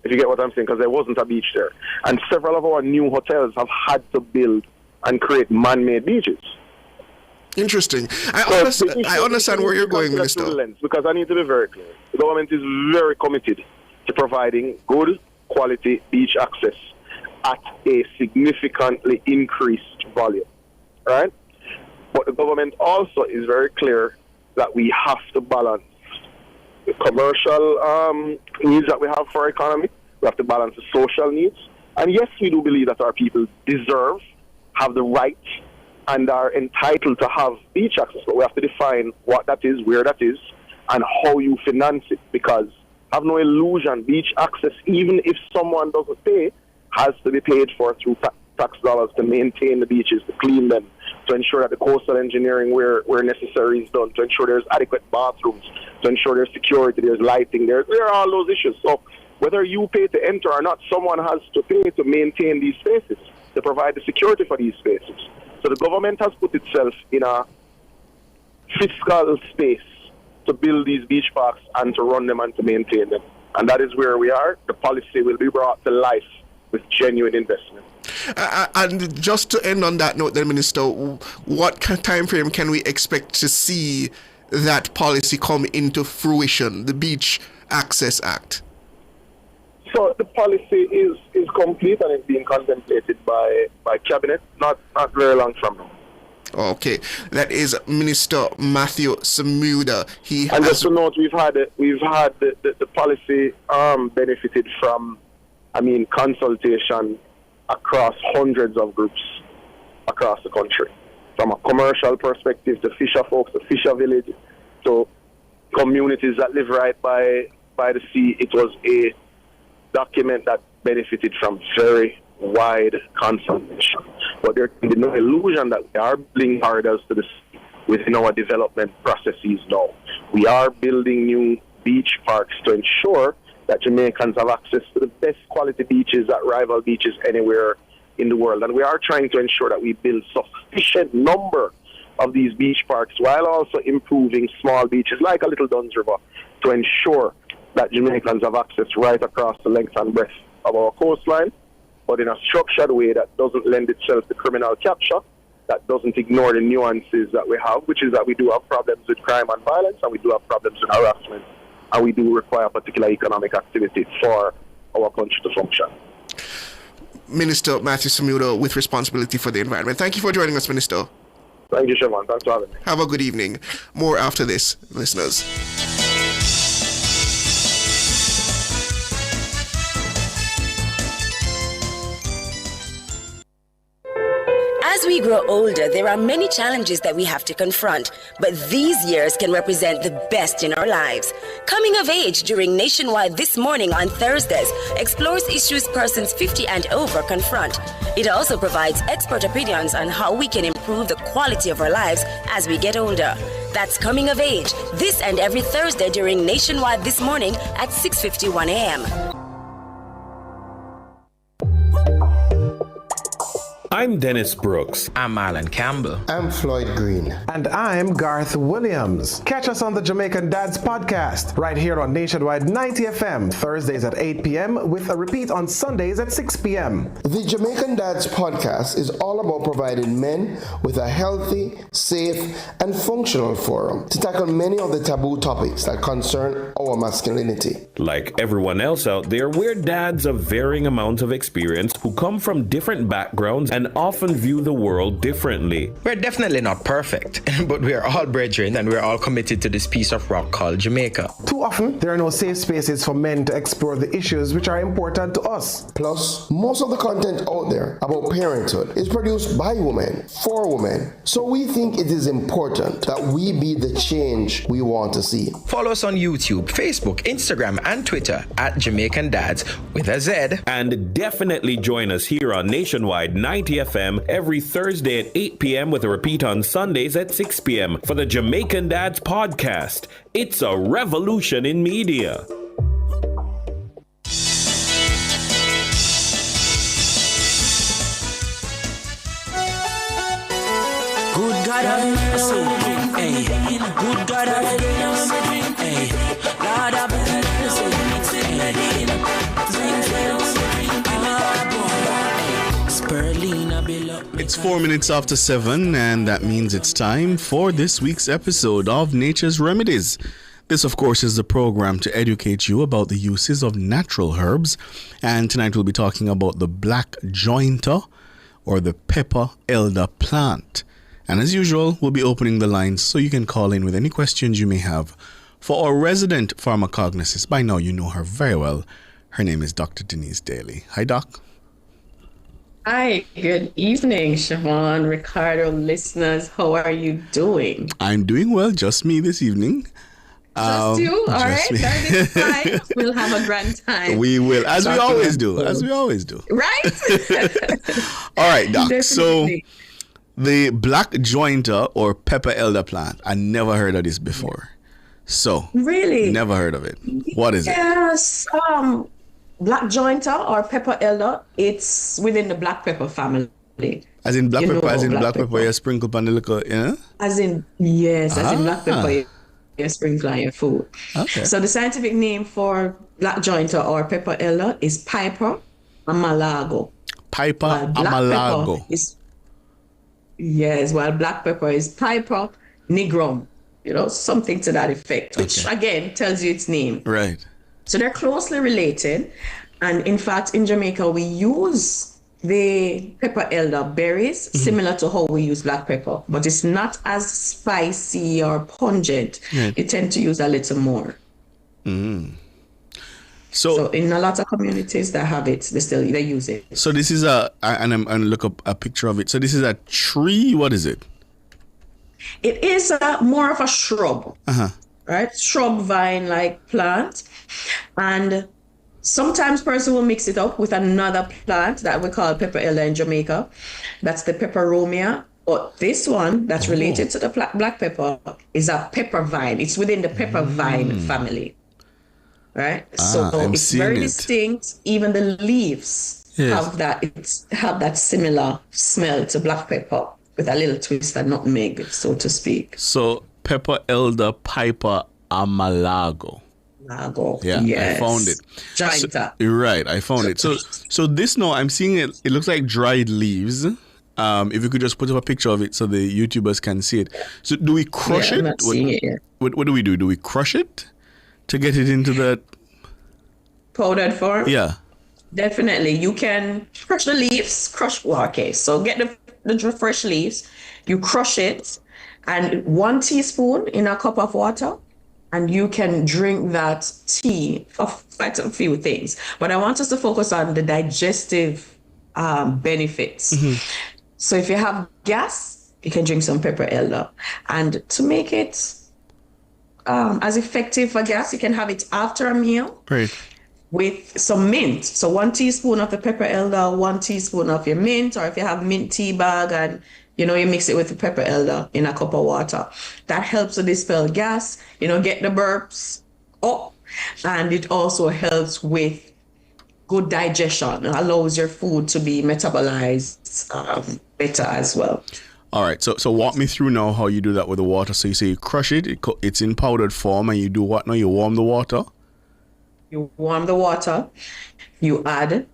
If you get what I'm saying, because there wasn't a beach there. And several of our new hotels have had to build and create man-made beaches. Interesting. I understand where you're going, Minister. Because I need to be very clear. The government is very committed to providing good quality beach access at a significantly increased volume, right? But the government also is very clear that we have to balance the commercial needs that we have for our economy. We have to balance the social needs. And yes, we do believe that our people deserve, have the right, and are entitled to have beach access. But we have to define what that is, where that is, and how you finance it. Because have no illusion, beach access, even if someone doesn't pay, has to be paid for through tax dollars to maintain the beaches, to clean them, to ensure that the coastal engineering where necessary is done, to ensure there's adequate bathrooms, to ensure there's security, there's lighting, there are all those issues. So whether you pay to enter or not, someone has to pay to maintain these spaces, to provide the security for these spaces. So the government has put itself in a fiscal space to build these beach parks and to run them and to maintain them. And that is where we are. The policy will be brought to life with genuine investment. And just to end on that note then, Minister, what time frame can we expect to see that policy come into fruition, the Beach Access Act? So the policy is complete and it's being contemplated by Cabinet, not very long from now. Okay, that is Minister Matthew Samuda. And just to note, we've had the policy benefited from, consultation across hundreds of groups across the country. From a commercial perspective to fisher folks, to fisher village, to communities that live right by the sea. It was a document that benefited from very wide consultation. But there can be no illusion that we are building corridors to the sea within our development processes now. We are building new beach parks to ensure that Jamaicans have access to the best quality beaches that rival beaches anywhere in the world. And we are trying to ensure that we build sufficient number of these beach parks while also improving small beaches like a Little Duns River to ensure that Jamaicans have access right across the length and breadth of our coastline, but in a structured way that doesn't lend itself to criminal capture, that doesn't ignore the nuances that we have, which is that we do have problems with crime and violence, and we do have problems with harassment, and we do require particular economic activity for our country to function. Minister Matthew Samuda with responsibility for the environment. Thank you for joining us, Minister. Thank you, Siobhan. Thanks for having me. Have a good evening. More after this, listeners. As we grow older, there are many challenges that we have to confront, but these years can represent the best in our lives. Coming of Age during Nationwide This Morning on Thursdays explores issues persons 50 and over confront. It also provides expert opinions on how we can improve the quality of our lives as we get older. That's Coming of Age, this and every Thursday during Nationwide This Morning at 6:51 a.m. I'm Dennis Brooks. I'm Marlon Campbell. I'm Floyd Green. And I'm Garth Williams. Catch us on the Jamaican Dads podcast right here on Nationwide 90 FM, Thursdays at 8 p.m. with a repeat on Sundays at 6 p.m. The Jamaican Dads podcast is all about providing men with a healthy, safe, and functional forum to tackle many of the taboo topics that concern our masculinity. Like everyone else out there, we're dads of varying amounts of experience who come from different backgrounds and often view the world differently. We're definitely not perfect, but we're all brethren and we're all committed to this piece of rock called Jamaica. Too often, there are no safe spaces for men to explore the issues which are important to us. Plus, most of the content out there about parenthood is produced by women, for women. So we think it is important that we be the change we want to see. Follow us on YouTube, Facebook, Instagram, and Twitter at Jamaican Dads with a Z. And definitely join us here on Nationwide 90 FM every Thursday at 8 p.m. with a repeat on Sundays at 6 p.m. for the Jamaican Dads podcast. It's a revolution in media. Good God have mercy, hey. Good God have mercy, hey. Lord have mercy, It's 4 minutes after 7, and that means it's time for this week's episode of Nature's Remedies. This, of course, is the program to educate you about the uses of natural herbs, and tonight we'll be talking about the black jointer or the pepper elder plant. And as usual, we'll be opening the lines so you can call in with any questions you may have for our resident pharmacognist. By now, you know her very well. Her name is Dr. Denise Daly. Hi, Doc. Hi, good evening, Siobhan, Ricardo, listeners. How are you doing? I'm doing well. Just me this evening. Just you? All right. That is fine. We'll have a grand time. We will, as we always do. As we always do. Right? All right, Doc. Definitely. So the black jointer or pepper elder plant, I never heard of this before. So really? Never heard of it. What is it? Yes. Black jointer or pepper elder, it's within the black pepper family. As in black pepper, as in black pepper, you sprinkle on the liquor, yeah? As in, yes, as in black pepper, you sprinkle on your food. Okay. So the scientific name for black jointer or pepper elder is Piper amalago. Piper amalago. Yes, while black pepper is Piper nigrum. You know, something to that effect, which again tells you its name. Right. So they're closely related. And in fact, in Jamaica, we use the pepper elder berries similar to how we use black pepper, but it's not as spicy or pungent. Right. You tend to use a little more. So in a lot of communities that have it, they use it. So this is and I'm going to look up a picture of it. So this is a tree. What is it? It is more of a shrub. Right? Shrub vine-like plant. And sometimes person will mix it up with another plant that we call pepper elder in Jamaica. That's the peperomia. But this one that's related to the black pepper is a pepper vine. It's within the pepper vine family. Right? So it's very distinct. Even the leaves have that similar smell to black pepper with a little twist and nutmeg, so to speak. So pepper elder Piper amalago. Yeah, yes. I found it. Jointer. Right, I found it. So this now, I'm seeing it. It looks like dried leaves. If you could just put up a picture of it so the YouTubers can see it. So do we crush it? I'm not seeing it yet. What do we do? Do we crush it to get it into the powdered form? Yeah. Definitely. You can crush the leaves. So get the fresh leaves. You crush it. And 1 teaspoon in a cup of water, and you can drink that tea for quite a few things. But I want us to focus on the digestive benefits. So if you have gas, you can drink some pepper elder. And to make it as effective for gas, you can have it after a meal. Right. With some mint. So 1 teaspoon of the pepper elder, 1 teaspoon of your mint, or if you have mint tea bag and you mix it with the pepper elder in a cup of water. That helps to dispel gas, get the burps up. And it also helps with good digestion. It allows your food to be metabolized better as well. All right, so walk me through now how you do that with the water. So you say you crush it, it's in powdered form, and you do what now? You warm the water? You warm the water, you add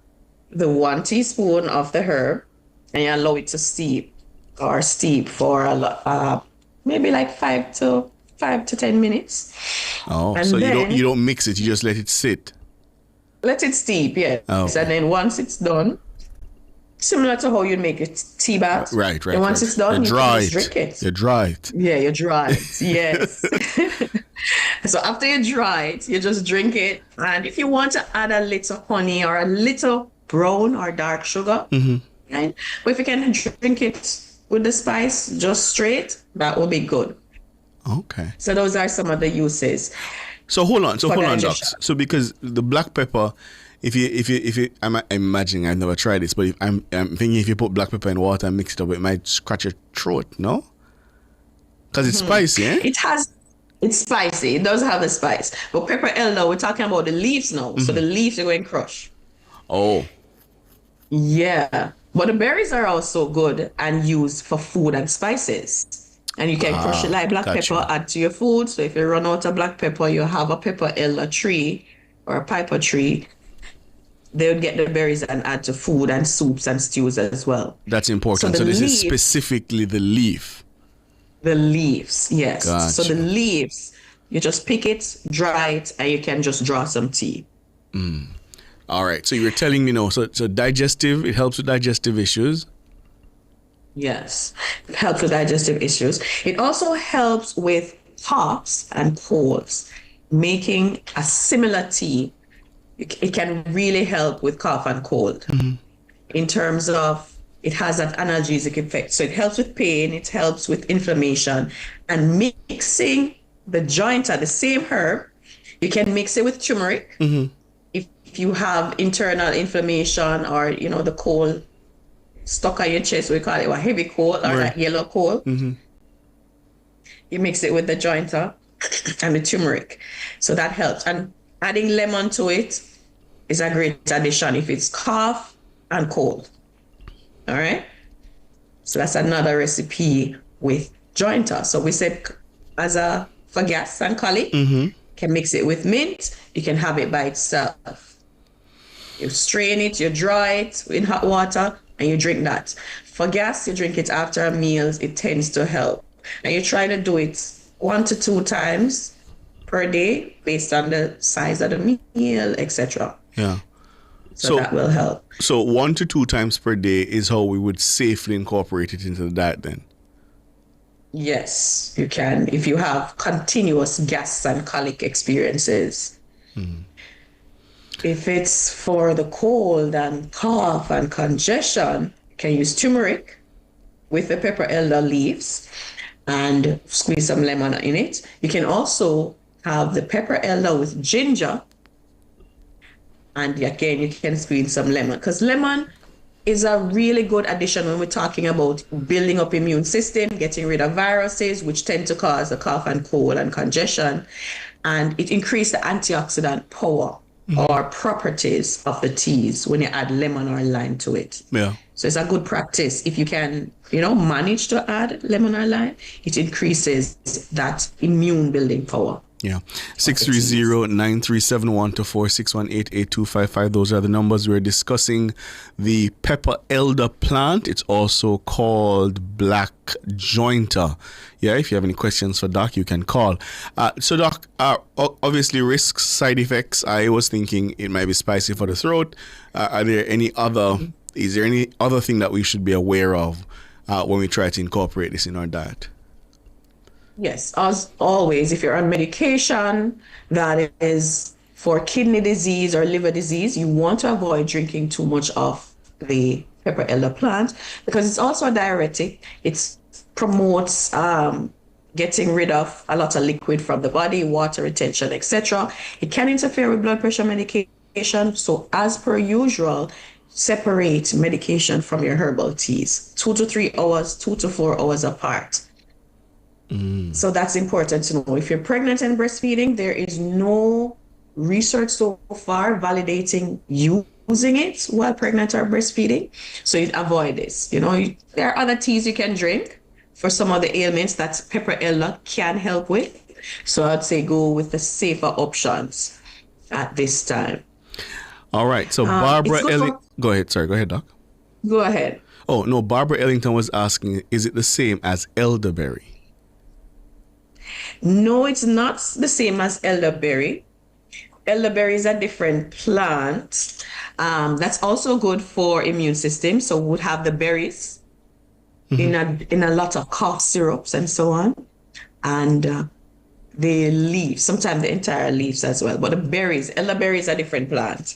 the 1 teaspoon of the herb, and you allow it to steep for maybe like 5 to 10 minutes. Oh, and so then you don't mix it, you just let it sit. Let it steep, yes. Oh, okay. And then once it's done, similar to how you'd make a tea bath. Right. And once it's done, you can just drink it. You dry it. Yeah, you dry it. Yes. So after you dry it, you just drink it. And if you want to add a little honey or a little brown or dark sugar, right? But if you can drink it with the spice just straight, that will be good. Okay. So those are some of the uses. So hold on, Doc. So because the black pepper, if you, I'm imagining, I've never tried this, but if I'm thinking if you put black pepper in water and mix it up, it might scratch your throat, no? Because it's spicy, eh? It's spicy. It does have the spice. But pepper elder, we're talking about the leaves now. So the leaves are going to crush. Oh. Yeah. But the berries are also good and used for food and spices. And you can crush it like black pepper, add to your food. So if you run out of black pepper, you have a pepper elder tree or a piper tree. They would get the berries and add to food and soups and stews as well. That's important. So this is specifically the leaf. The leaves, yes. Gotcha. So the leaves, you just pick it, dry it, and you can just draw some tea. All right. So you were telling me so digestive, it helps with digestive issues. Yes, it helps with digestive issues. It also helps with coughs and colds. Making a similar tea, it can really help with cough and cold. In terms of, it has that analgesic effect. So it helps with pain, it helps with inflammation. And mixing the jointer, the same herb, you can mix it with turmeric. If you have internal inflammation or, the cold stuck on your chest, we call it a heavy cold or that yellow cold. You mix it with the jointer and the turmeric. So that helps. And adding lemon to it is a great addition if it's cough and cold. All right? So that's another recipe with jointer. So we said for gas and colic, can mix it with mint. You can have it by itself. You strain it, you dry it in hot water, and you drink that. For gas, you drink it after meals. It tends to help. And you try to do it 1 to 2 times per day based on the size of the meal, etc. Yeah. So that will help. So 1 to 2 times per day is how we would safely incorporate it into the diet then? Yes, you can. If you have continuous gas and colic experiences. If it's for the cold and cough and congestion, you can use turmeric with the pepper elder leaves and squeeze some lemon in it. You can also have the pepper elder with ginger. And again, you can squeeze some lemon, because lemon is a really good addition when we're talking about building up immune system, getting rid of viruses, which tend to cause the cough and cold and congestion. And it increases the antioxidant power or properties of the teas when you add lemon or lime to it. Yeah. So it's a good practice. If you can, manage to add lemon or lime, it increases that immune building power. Yeah. 630-9371-461-8825. Those are the numbers. We're discussing the pepper elder plant. It's also called black jointer. Yeah, if you have any questions for Doc, you can call. So Doc, obviously risks, side effects. I was thinking it might be spicy for the throat. Is there any other thing that we should be aware of when we try to incorporate this in our diet? Yes, as always, if you're on medication that is for kidney disease or liver disease, you want to avoid drinking too much of the pepper elder plant because it's also a diuretic. It promotes getting rid of a lot of liquid from the body, water retention, etc. It can interfere with blood pressure medication. So as per usual, separate medication from your herbal teas, 2 to 3 hours, 2 to 4 hours apart. So that's important to know. If you're pregnant and breastfeeding, there is no research so far validating use using it while pregnant or breastfeeding. So you avoid this. You know, there are other teas you can drink for some of the ailments that pepper elder can help with. So I'd say go with the safer options at this time. All right. So Barbara Ellington. Go ahead. Sorry. Go ahead, Doc. Go ahead. Oh, no. Barbara Ellington was asking, is it the same as elderberry? No, it's not the same as elderberry. Elderberry is a different plant. That's also good for immune system. So would have the berries in a lot of cough syrups and so on. And the leaves, sometimes the entire leaves as well. But the berries, elderberry is a different plant.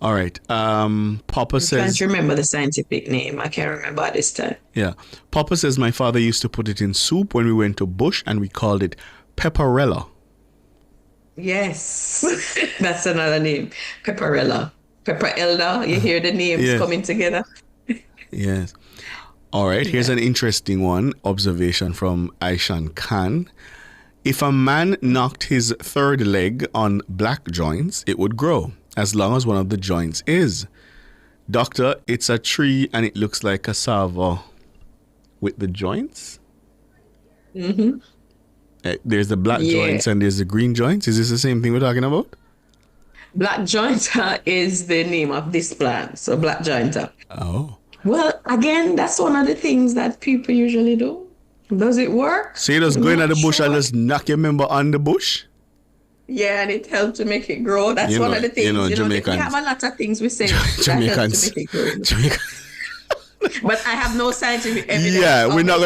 All right. Papa says... I can't remember the scientific name. I can't remember at this time. Yeah. Papa says my father used to put it in soup when we went to bush and we called it pepperella. Yes. That's another name. Pepperella. Pepper elder. You hear the names coming together. Yes. All right. Here's an interesting one. Observation from Aishan Khan. If a man knocked his third leg on black joints, it would grow, as long as one of the joints is. Doctor, it's a tree and it looks like cassava with the joints? There's the black joints and there's the green joints. Is this the same thing we're talking about? Black jointer is the name of this plant. So black jointer. Oh. Well, again, that's one of the things that people usually do. Does it work? So you just go into the bush and just knock your member on the bush? Yeah, and it helps to make it grow. That's one of the things. Jamaicans. We have a lot of things we say that help to make it grow. But I have no scientific evidence. Yeah, we're not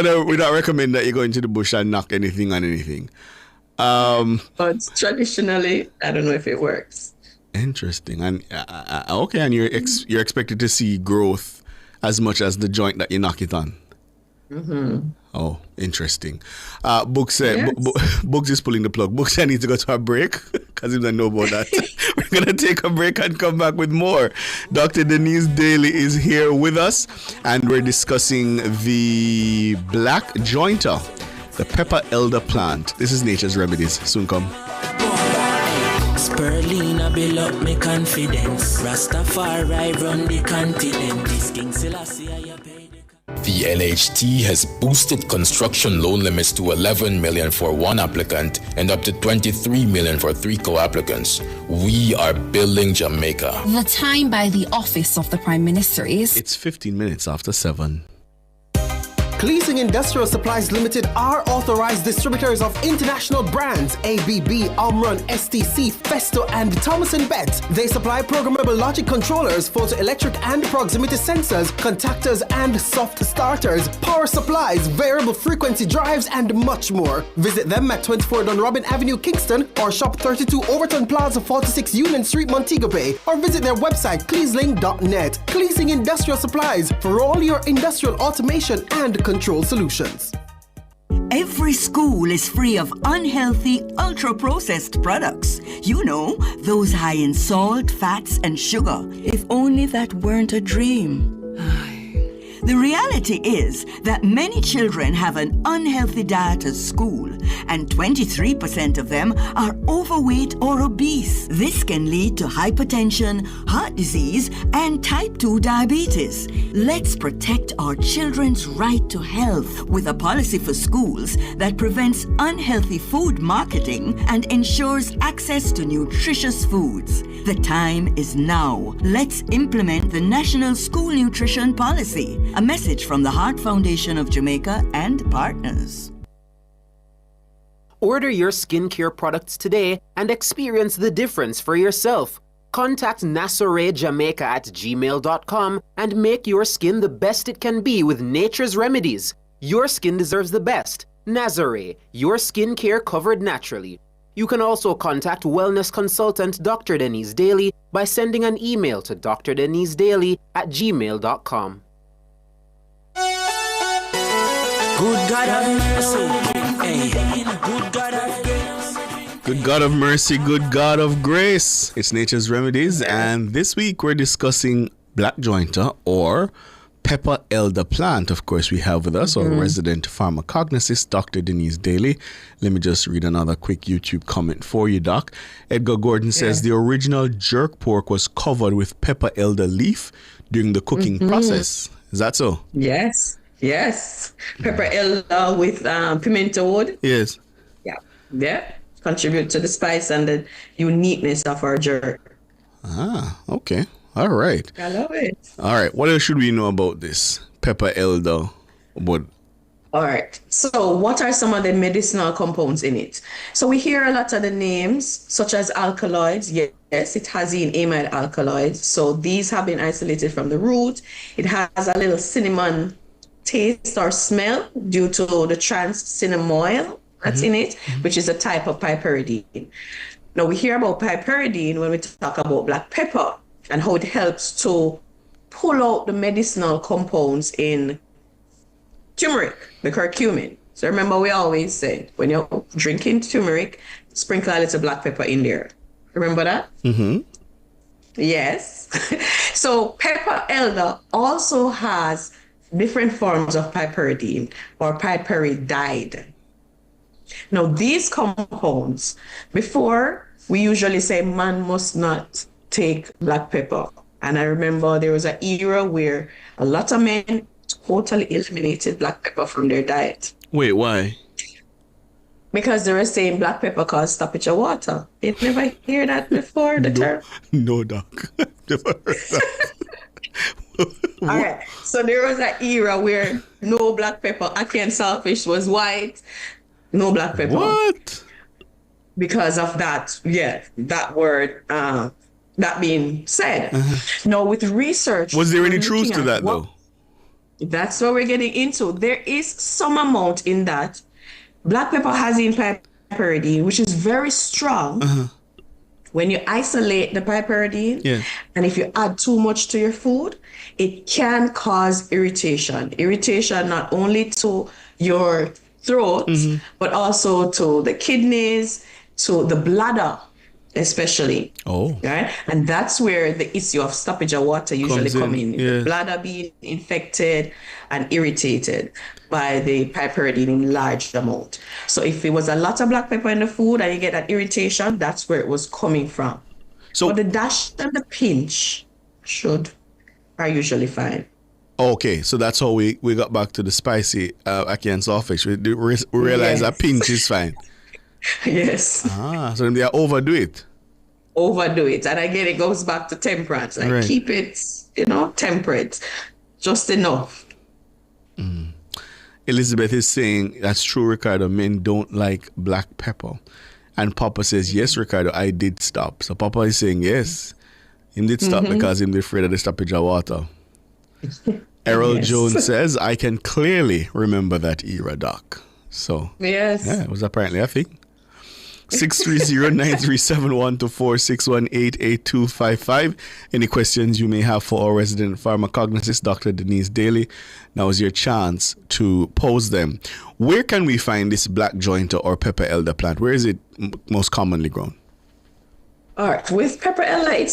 recommend that you go into the bush and knock anything on anything. But traditionally, I don't know if it works. Interesting. And okay, and you're expected to see growth as much as the joint that you knock it on. Oh, interesting. Book said, Book is pulling the plug. Book said I need to go to a break because he doesn't know about that. We're going to take a break and come back with more. Dr. Denise Daly is here with us and we're discussing the black jointer, the pepper elder plant. This is Nature's Remedies. Soon come. Spirulina build up my confidence. Rastafari run the continent. This King Selassie I pay. The NHT has boosted construction loan limits to 11 million for one applicant and up to 23 million for 3 co-applicants. We are building Jamaica. The time by the Office of the Prime Minister is... It's 15 minutes after 7. Cleasing Industrial Supplies Limited are authorized distributors of international brands ABB, Omron, STC, Festo, and Thomas & Bet. They supply programmable logic controllers, photoelectric and proximity sensors, contactors and soft starters, power supplies, variable frequency drives, and much more. Visit them at 24 Dunrobin Avenue, Kingston, or shop 32 Overton Plaza, 46 Union Street, Montego Bay, or visit their website cleasling.net. Cleasing Industrial Supplies for all your industrial automation and control solutions. Every school is free of unhealthy, ultra-processed products. You know, those high in salt, fats, and sugar. If only that weren't a dream. The reality is that many children have an unhealthy diet at school, and 23% of them are overweight or obese. This can lead to hypertension, heart disease, and type 2 diabetes. Let's protect our children's right to health with a policy for schools that prevents unhealthy food marketing and ensures access to nutritious foods. The time is now. Let's implement the National School Nutrition Policy. A message from the Heart Foundation of Jamaica and partners. Order your skincare products today and experience the difference for yourself. Contact nasorejamaica@gmail.com and make your skin the best it can be with Nature's Remedies. Your skin deserves the best. Nazare, your skincare covered naturally. You can also contact wellness consultant Dr. Denise Daly by sending an email to drdenisedaily@gmail.com. Good God of mercy, good God of grace. Good God of mercy, good God of grace. It's Nature's Remedies, and this week we're discussing black jointer or pepper elder plant, of course, we have with us our resident pharmacognosist, Dr. Denise Daly. Let me just read another quick YouTube comment for you, Doc. Edgar Gordon says the original jerk pork was covered with pepper elder leaf during the cooking process. Is that so? Yes. Pepper elder with pimento wood. Yes. Yeah. Contribute to the spice and the uniqueness of our jerk. Ah, okay. All right. I love it. All right. What else should we know about this pepper elder wood? All right. So what are some of the medicinal compounds in it? So we hear a lot of the names, such as alkaloids. Yes, it has amide alkaloids. So these have been isolated from the root. It has a little cinnamon taste or smell due to the trans cinnamoyl that's in it, which is a type of piperidine. Now we hear about piperidine when we talk about black pepper and how it helps to pull out the medicinal compounds in turmeric, the curcumin. So remember, we always say when you're drinking turmeric, sprinkle a little black pepper in there. Remember that? Yes. So pepper elder also has different forms of piperidine or piperidide. Now these compounds, before we usually say man must not take black pepper. And I remember there was an era where a lot of men totally eliminated black pepper from their diet. Wait, why? Because they were saying black pepper causes stoppage of water. You never hear that before, the term? No, Doc. Never heard that. All right. So there was an era where no black pepper, ackee and saltfish was white. No black pepper. What? Because of that, that word, that being said. Now, with research... Was there any truth to that, though? That's what we're getting into. There is some amount in that. Black pepper has in piperidine, which is very strong. When you isolate the piperidine, and if you add too much to your food, it can cause irritation. Irritation not only to your throat, but also to the kidneys, to the bladder, especially. Right? And that's where the issue of stoppage of water usually comes in. The bladder being infected and irritated by the piperidine in large amount. So if it was a lot of black pepper in the food and you get that irritation, that's where it was coming from. So the dash and the pinch are usually fine. Okay, so that's how we got back to the spicy ackee and saltfish. We realized a pinch is fine. Yes. So then they overdo it. Overdo it. And again, it goes back to temperance. Like keep it, temperate. Just enough. Elizabeth is saying, that's true, Ricardo. Men don't like black pepper. And Papa says, yes, Ricardo, I did stop. So Papa is saying, yes, he did stop because he was afraid of the stoppage of water. Errol Jones says, I can clearly remember that era, Doc. So, it was apparently a thing. 630-9371-2461-88255. Any questions you may have for our resident pharmacognosist, Dr. Denise Daly, now is your chance to pose them. Where can we find this black jointer or pepper elder plant? Where is it most commonly grown? All right, with pepper elder,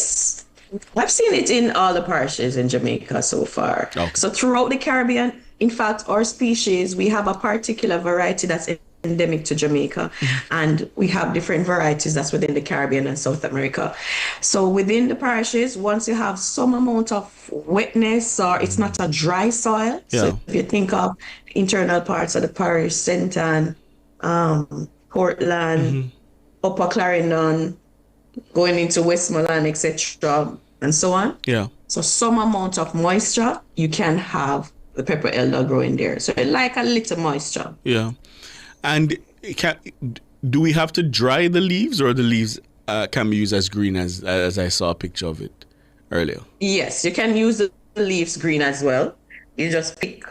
I've seen it in all the parishes in Jamaica so far. So throughout the Caribbean, in fact, our species, we have a particular variety that's endemic to Jamaica, and we have different varieties that's within the Caribbean and South America. So within the parishes, once you have some amount of wetness or it's not a dry soil, so if you think of internal parts of the parish, St. Ann, Portland, Upper Clarendon, going into Westmoreland, etc., and so on. So some amount of moisture, you can have the pepper elder growing there. So like a little moisture. And do we have to dry the leaves, or the leaves can be used as green as I saw a picture of it earlier? Yes, you can use the leaves green as well. You just pick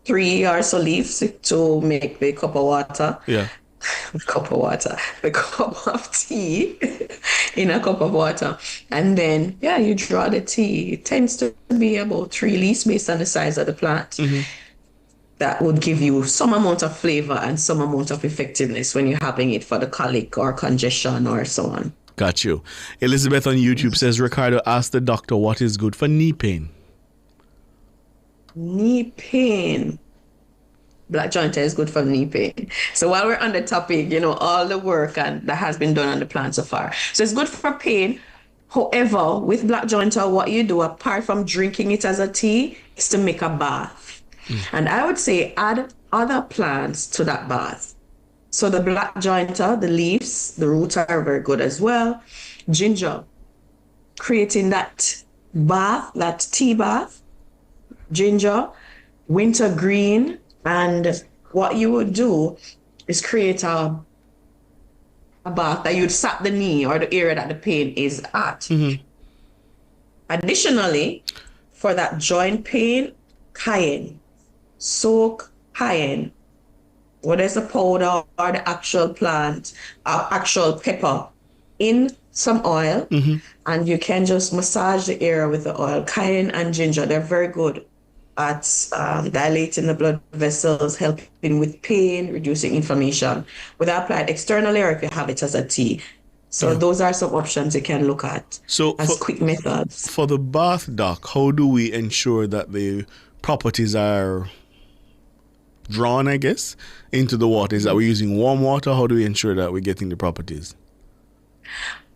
3 or so leaves to make the cup of water. The cup of tea in a cup of water. And then, you draw the tea. It tends to be about 3 leaves based on the size of the plant. That would give you some amount of flavor and some amount of effectiveness when you're having it for the colic or congestion or so on. Got you. Elizabeth on YouTube says, Ricardo asked the doctor what is good for knee pain. Knee pain. Black jointer is good for knee pain. So while we're on the topic, all the work that has been done on the plant so far. So it's good for pain. However, with black jointer, what you do apart from drinking it as a tea is to make a bath. And I would say add other plants to that bath. So the black jointer, the leaves, the roots are very good as well. Ginger, creating that bath, that tea bath. Ginger, wintergreen, and what you would do is create a bath that you'd sap the knee or the area that the pain is at. Additionally, for that joint pain, cayenne. Soak cayenne, whether it's a powder or the actual plant, actual pepper, in some oil, and you can just massage the area with the oil. Cayenne and ginger, they're very good at dilating the blood vessels, helping with pain, reducing inflammation, whether applied externally or if you have it as a tea. So those are some options you can look at as quick methods. For the bath, Doc, how do we ensure that the properties are drawn, I guess, into the water? Is that we're using warm water? How do we ensure that we're getting the properties?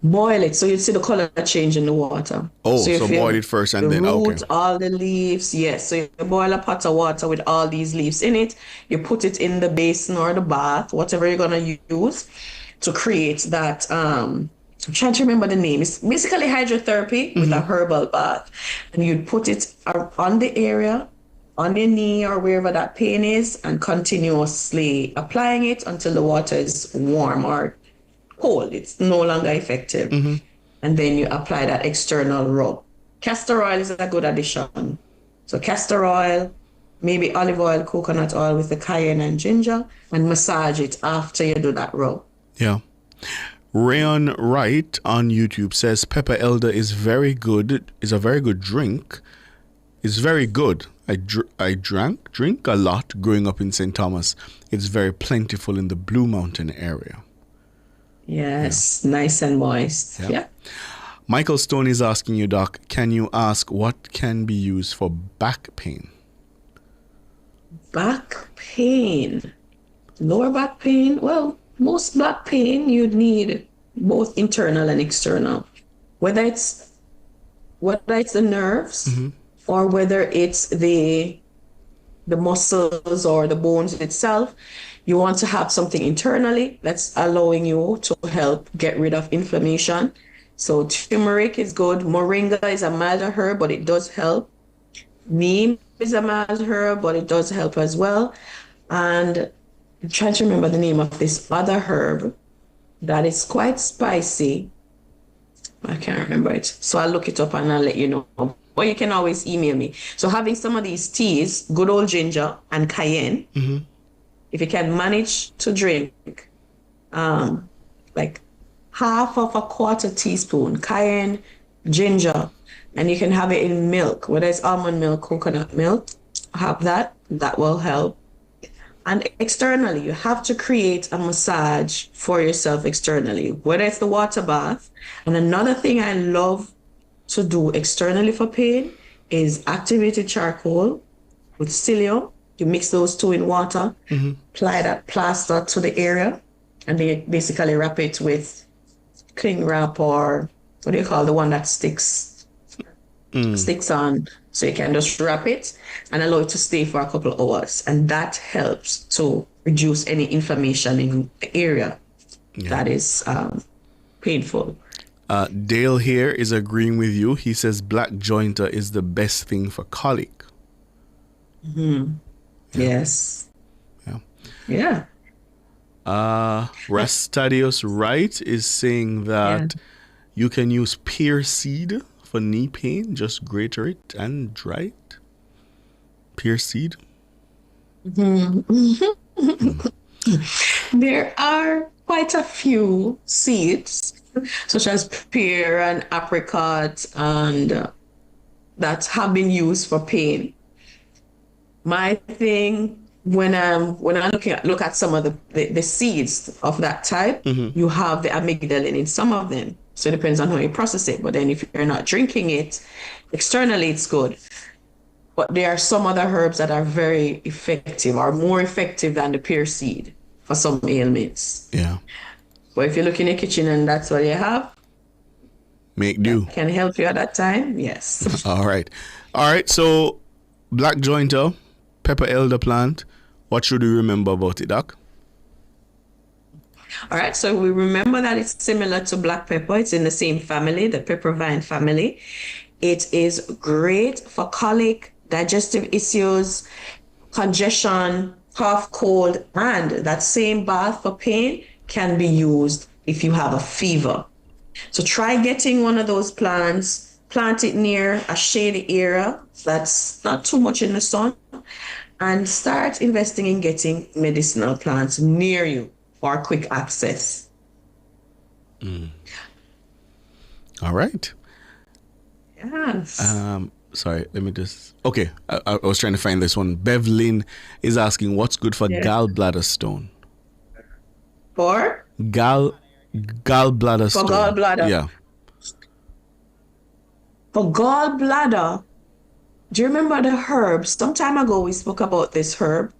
Boil it so you see the color change in the water. So boil it first and then root, all the leaves, yes. So you boil a pot of water with all these leaves in it. You put it in the basin or the bath, whatever you're gonna use, to create that. I'm trying to remember the name. It's basically hydrotherapy with a herbal bath, and you'd put it on the area, on the knee or wherever that pain is, and continuously applying it until the water is warm or cold. It's no longer effective. And then you apply that external rub. Castor oil is a good addition. So castor oil, maybe olive oil, coconut oil with the cayenne and ginger, and massage it after you do that rub. Yeah. Rayon Wright on YouTube says pepper elder is very good. Is a very good drink. It's very good. I drink a lot growing up in St. Thomas. It's very plentiful in the Blue Mountain area. Yes, nice and moist. Yeah. Michael Stone is asking you, Doc, can you ask what can be used for back pain? Back pain. Lower back pain. Well, most back pain you'd need both internal and external. Whether it's the nerves or whether it's the muscles or the bones itself, you want to have something internally that's allowing you to help get rid of inflammation. So turmeric is good. Moringa is a milder herb, but it does help. Neem is a mild herb, but it does help as well. And I'm trying to remember the name of this other herb that is quite spicy. I can't remember it. So I'll look it up and I'll let you know. Or you can always email me. So having some of these teas, good old ginger and cayenne, if you can manage to drink like half of a quarter teaspoon cayenne, ginger, and you can have it in milk, whether it's almond milk, coconut milk, have that will help. And externally, you have to create a massage for yourself externally, whether it's the water bath. And another thing I love to do externally for pain is activated charcoal with psyllium. You mix those two in water, apply that plaster to the area, and they basically wrap it with cling wrap, or what do you call the one that sticks on. So you can just wrap it and allow it to stay for a couple of hours. And that helps to reduce any inflammation in the area that is painful. Dale here is agreeing with you. He says black jointer is the best thing for colic. Yes. Yeah. Rastadius Wright is saying that you can use pear seed for knee pain. Just grate it and dry it. Pear seed. There are quite a few seeds, such as pear and apricot, and that have been used for pain. My thing, when I look at some of the seeds of that type, you have the amygdalin in some of them. So it depends on how you process it. But then if you're not drinking it, externally it's good. but there are some other herbs that are very effective or more effective than the pear seed for some ailments. Yeah. But if you look in the kitchen and that's what you have, make do. Can help you at that time? Yes. All right. So, black jointer, pepper elder plant. What should we remember about it, Doc? All right. So we remember that it's similar to black pepper. It's in the same family, the pepper vine family. It is great for colic, digestive issues, congestion, cough, cold, and that same bath for pain can be used if you have a fever. So try getting one of those plants, plant it near a shady area that's not too much in the sun, and start investing in getting medicinal plants near you for quick access. All right. Yes. Sorry, let me just... Okay, I was trying to find this one. Bevlin is asking, what's good for gallbladder stone? For? Gallbladder stone. For gallbladder? Yeah. For gallbladder, do you remember the herbs? Some time ago, we spoke about this herb.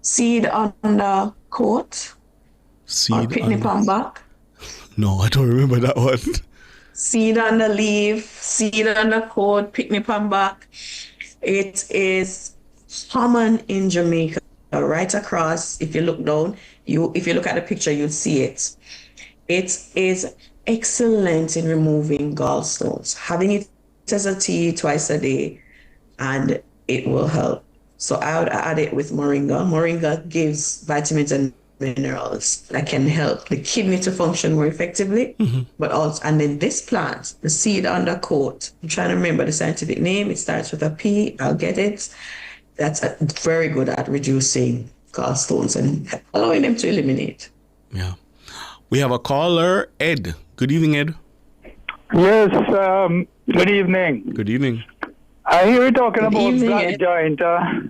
Seed on the coat. Seed or pitney palm bark. No, I don't remember that one. Seed on the leaf, seed on the coat, pitney palm bark. It is common in Jamaica, right across. If you look down, if you look at the picture, you'll see it. It is excellent in removing gallstones. Having it as a tea twice a day, and it will help. So I would add it with moringa. Moringa gives vitamins and minerals that can help the kidney to function more effectively. But also, and then this plant, the seed undercoat, I'm trying to remember the scientific name. It starts with a P. I'll get it. That's very good at reducing gallstones and allowing them to eliminate. Yeah. We have a caller, Ed. Good evening, Ed. Yes, good evening. Good evening. I hear you talking about black giant.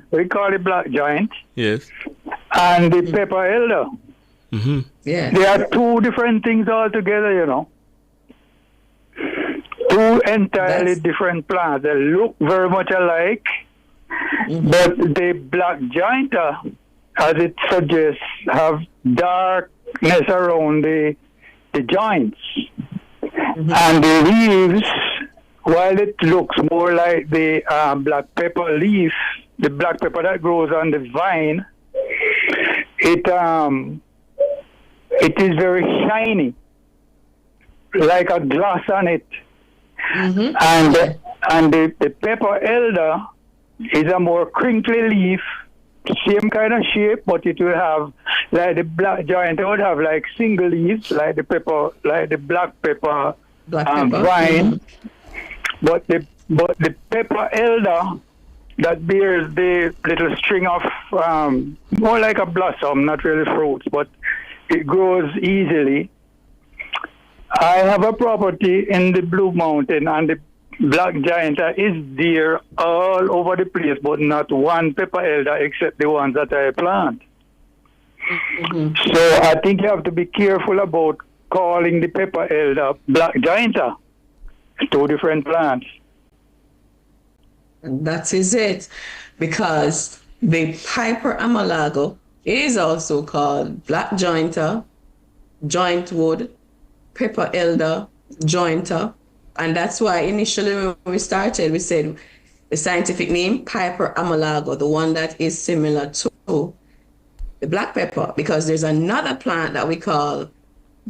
We call it black giant. Yes. And the pepper elder. Yeah. They are two different things altogether, you know. Two entirely different plants. They look very much alike. But the black giant, as it suggests, have darkness around the joints. And the leaves, while it looks more like the black pepper leaf, the black pepper that grows on the vine, it is very shiny, like a glass on it. And the pepper elder is a more crinkly leaf, same kind of shape, but it will have, like the black giant, it would have like single leaves, like the black pepper vine. But the pepper elder that bears the little string of more like a blossom, not really fruits, but it grows easily. I have a property in the Blue Mountain, and the black giant is there all over the place, but not one pepper elder except the ones that I plant. So I think you have to be careful about calling the pepper elder black giant. Two different plants. That is it. Because the Piper Amalago is also called black jointer, jointwood, pepper elder, jointer. And that's why initially when we started, we said the scientific name, Piper Amalago, the one that is similar to the black pepper, because there's another plant that we call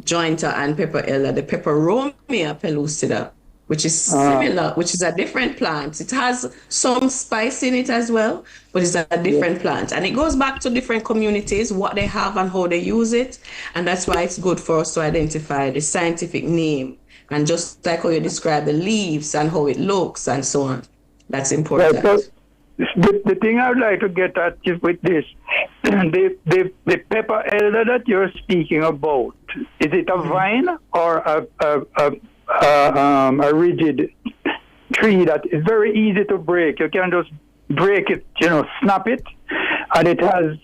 jointer and pepper elder, the Peperomia pellucida, which is similar, which is a different plant. It has some spice in it as well, but it's a different plant. And it goes back to different communities, what they have and how they use it. And that's why it's good for us to identify the scientific name. And just like how you describe the leaves and how it looks and so on. That's important. Well, the thing I would like to get at is with this, the pepper elder that you're speaking about, is it a vine or a rigid tree that is very easy to break? You can just break it, snap it, and it has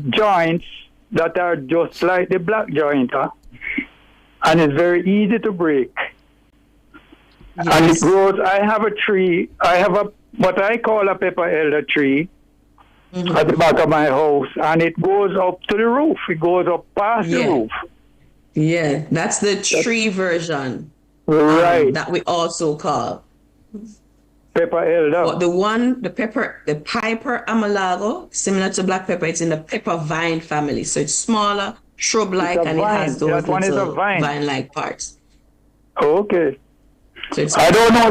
joints that are just like the black joint, and it's very easy to break. And it grows. I have a tree. I have what I call a pepper elder tree at the back of my house, and it goes up to the roof. It goes up past the roof. Yeah, that's the tree version. Right. That we also call pepper elder. But the Piper Amalago, similar to black pepper, it's in the pepper vine family. So it's smaller, shrub-like, and it has those little vine-like parts. Okay. So I don't know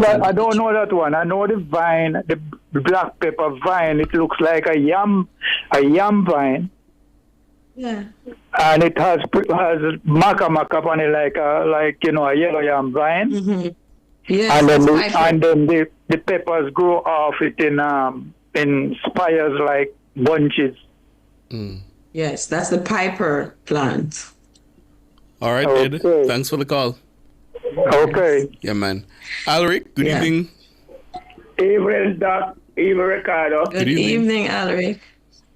that one. I know the vine, the black pepper vine. It looks like a yam vine. Yeah. And it has maca on it like a yellow yam vine. Mm-hmm. Yes. And then the peppers grow off it in spires like bunches. Yes, that's the Piper plant. All right, Ed. Thanks for the call. Okay. Yeah, man. Alric, good evening. Evening, Doc. Evening, Ricardo. Good evening, Alric.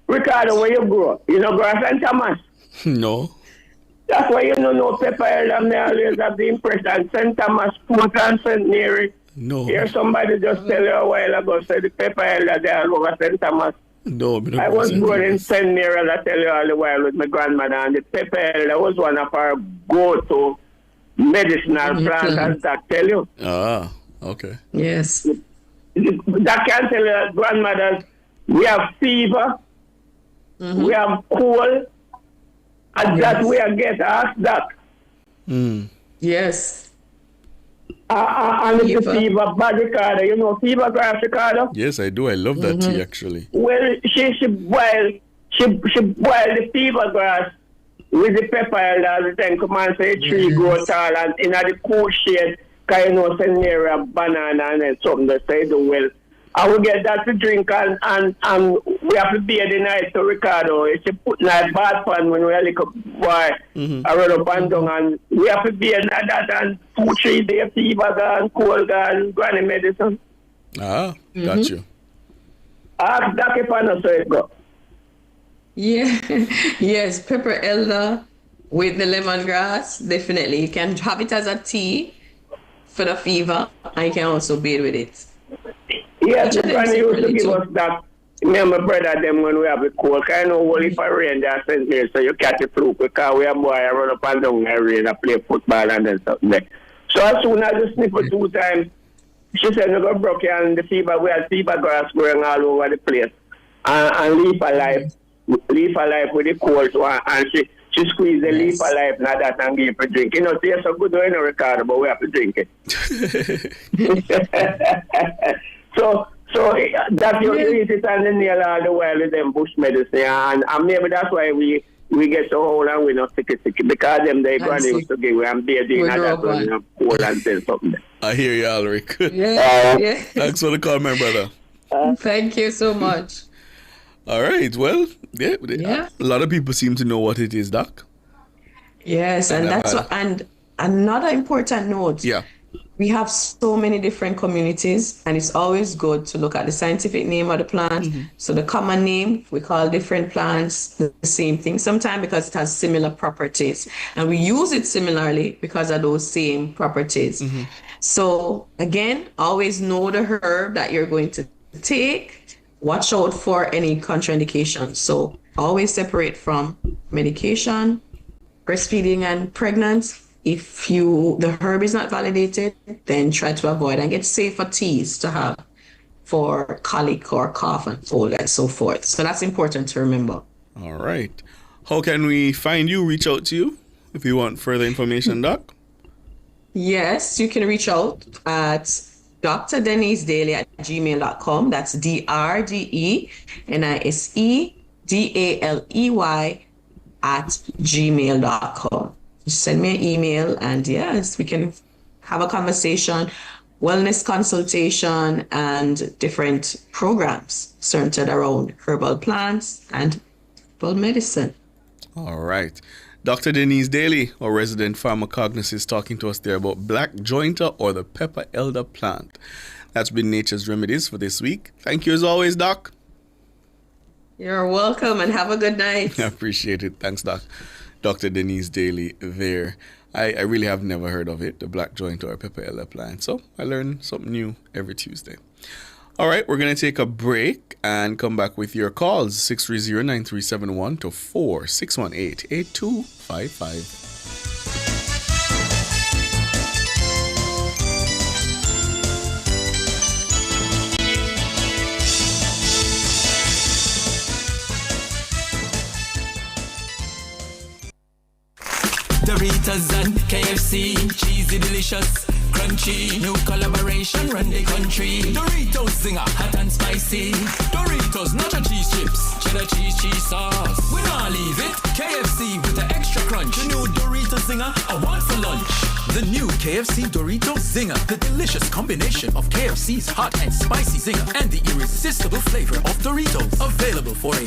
Ricardo, where you grow? You know, grow St. Thomas? No. That's why you don't know pepper elder. Me always have the impression St. Thomas, Port and St. Mary. No. Here somebody just tell you a while ago, say the pepper elder they are over St. Thomas. No, I was born in St. Mary, I tell you all the while with my grandmother, and the pepper elder was one of our go-to medicinal plants, as I tell you. Ah, okay. Yes. That can tell you, grandmothers, we have fever, we have cold, and that we are get asked that. Yes. And it's the fever bad, Ricardo. You know fever grass, Ricardo? Yes, I do. I love that tea, actually. Well, she boiled the fever grass with the pepper elder, then come and say tree grow tall and in the cool shade, because you know, send near a banana and then something that say the well. And we get that to drink and we have to be the night to Ricardo. It's a put in a bad pan when we are like a boy around a bandung and we have to be in that and 2-3 days fever gone, cold gone, granny medicine. Ah, got you. Ask Dr. Pano so it go. Yeah, yes, pepper elder with the lemongrass, definitely. You can have it as a tea for the fever, and you can also bathe with it. Yes, the granny used to give us that. Me and my brother, them when we have a cold, kind of only if I rain, they are sent here, so you catch the flu, because we are boy, I run up and down, I rain, I play football and then something there. So as soon as I sniff for 2 times, she said, you go broke and the fever, we have fever grass growing all over the place. And leaf alive with the cold one, and she squeezed the leaf alive, not that, and give it a drink. You know, it tastes so good, you know, Ricardo, but we have to drink it. So that you eat it and then nail all the while with them bush medicine, and maybe that's why we get so old and we not sick, because them they granny used to give, and baby and that one, you know, cold and say something. I hear you, Alric. Yeah. Thanks for the call, my brother. Thank you so much. All right. Well, a lot of people seem to know what it is, Doc. Yes, and that's what, and another important note. Yeah. We have so many different communities, and it's always good to look at the scientific name of the plant. So the common name, we call different plants the same thing, sometimes because it has similar properties, and we use it similarly because of those same properties. So again, always know the herb that you're going to take. Watch out for any contraindications. So always separate from medication, breastfeeding, and pregnant. If the herb is not validated, then try to avoid and get safer teas to have for colic or cough and cold and so forth. So that's important to remember. All right. How can we find you, reach out to you if you want further information, Doc? Yes, you can reach out at drdenisedaily@gmail.com. That's DRDENISEDALEY@gmail.com. Just send me an email, and yes, we can have a conversation, wellness consultation, and different programs centered around herbal plants and herbal medicine. All right. Dr. Denise Daly, our resident pharmacognist, talking to us there about black jointer or the pepper elder plant. That's been Nature's Remedies for this week. Thank you as always, Doc. You're welcome, and have a good night. I appreciate it. Thanks, Doc. Dr. Denise Daly there. I really have never heard of it, the black joint or pepper elder plant. So I learn something new every Tuesday. All right, we're going to take a break and come back with your calls, 630-9371 to 4618-8255. Doritos and KFC, cheesy, delicious, crunchy, new collaboration, run the country. Doritos Zinger, hot and spicy. Doritos nacho cheese chips, cheddar cheese sauce. We not leave it. KFC with the extra crunch. The new Doritos Zinger, I want for lunch. The new KFC Doritos Zinger, the delicious combination of KFC's hot and spicy zinger and the irresistible flavor of Doritos. Available for a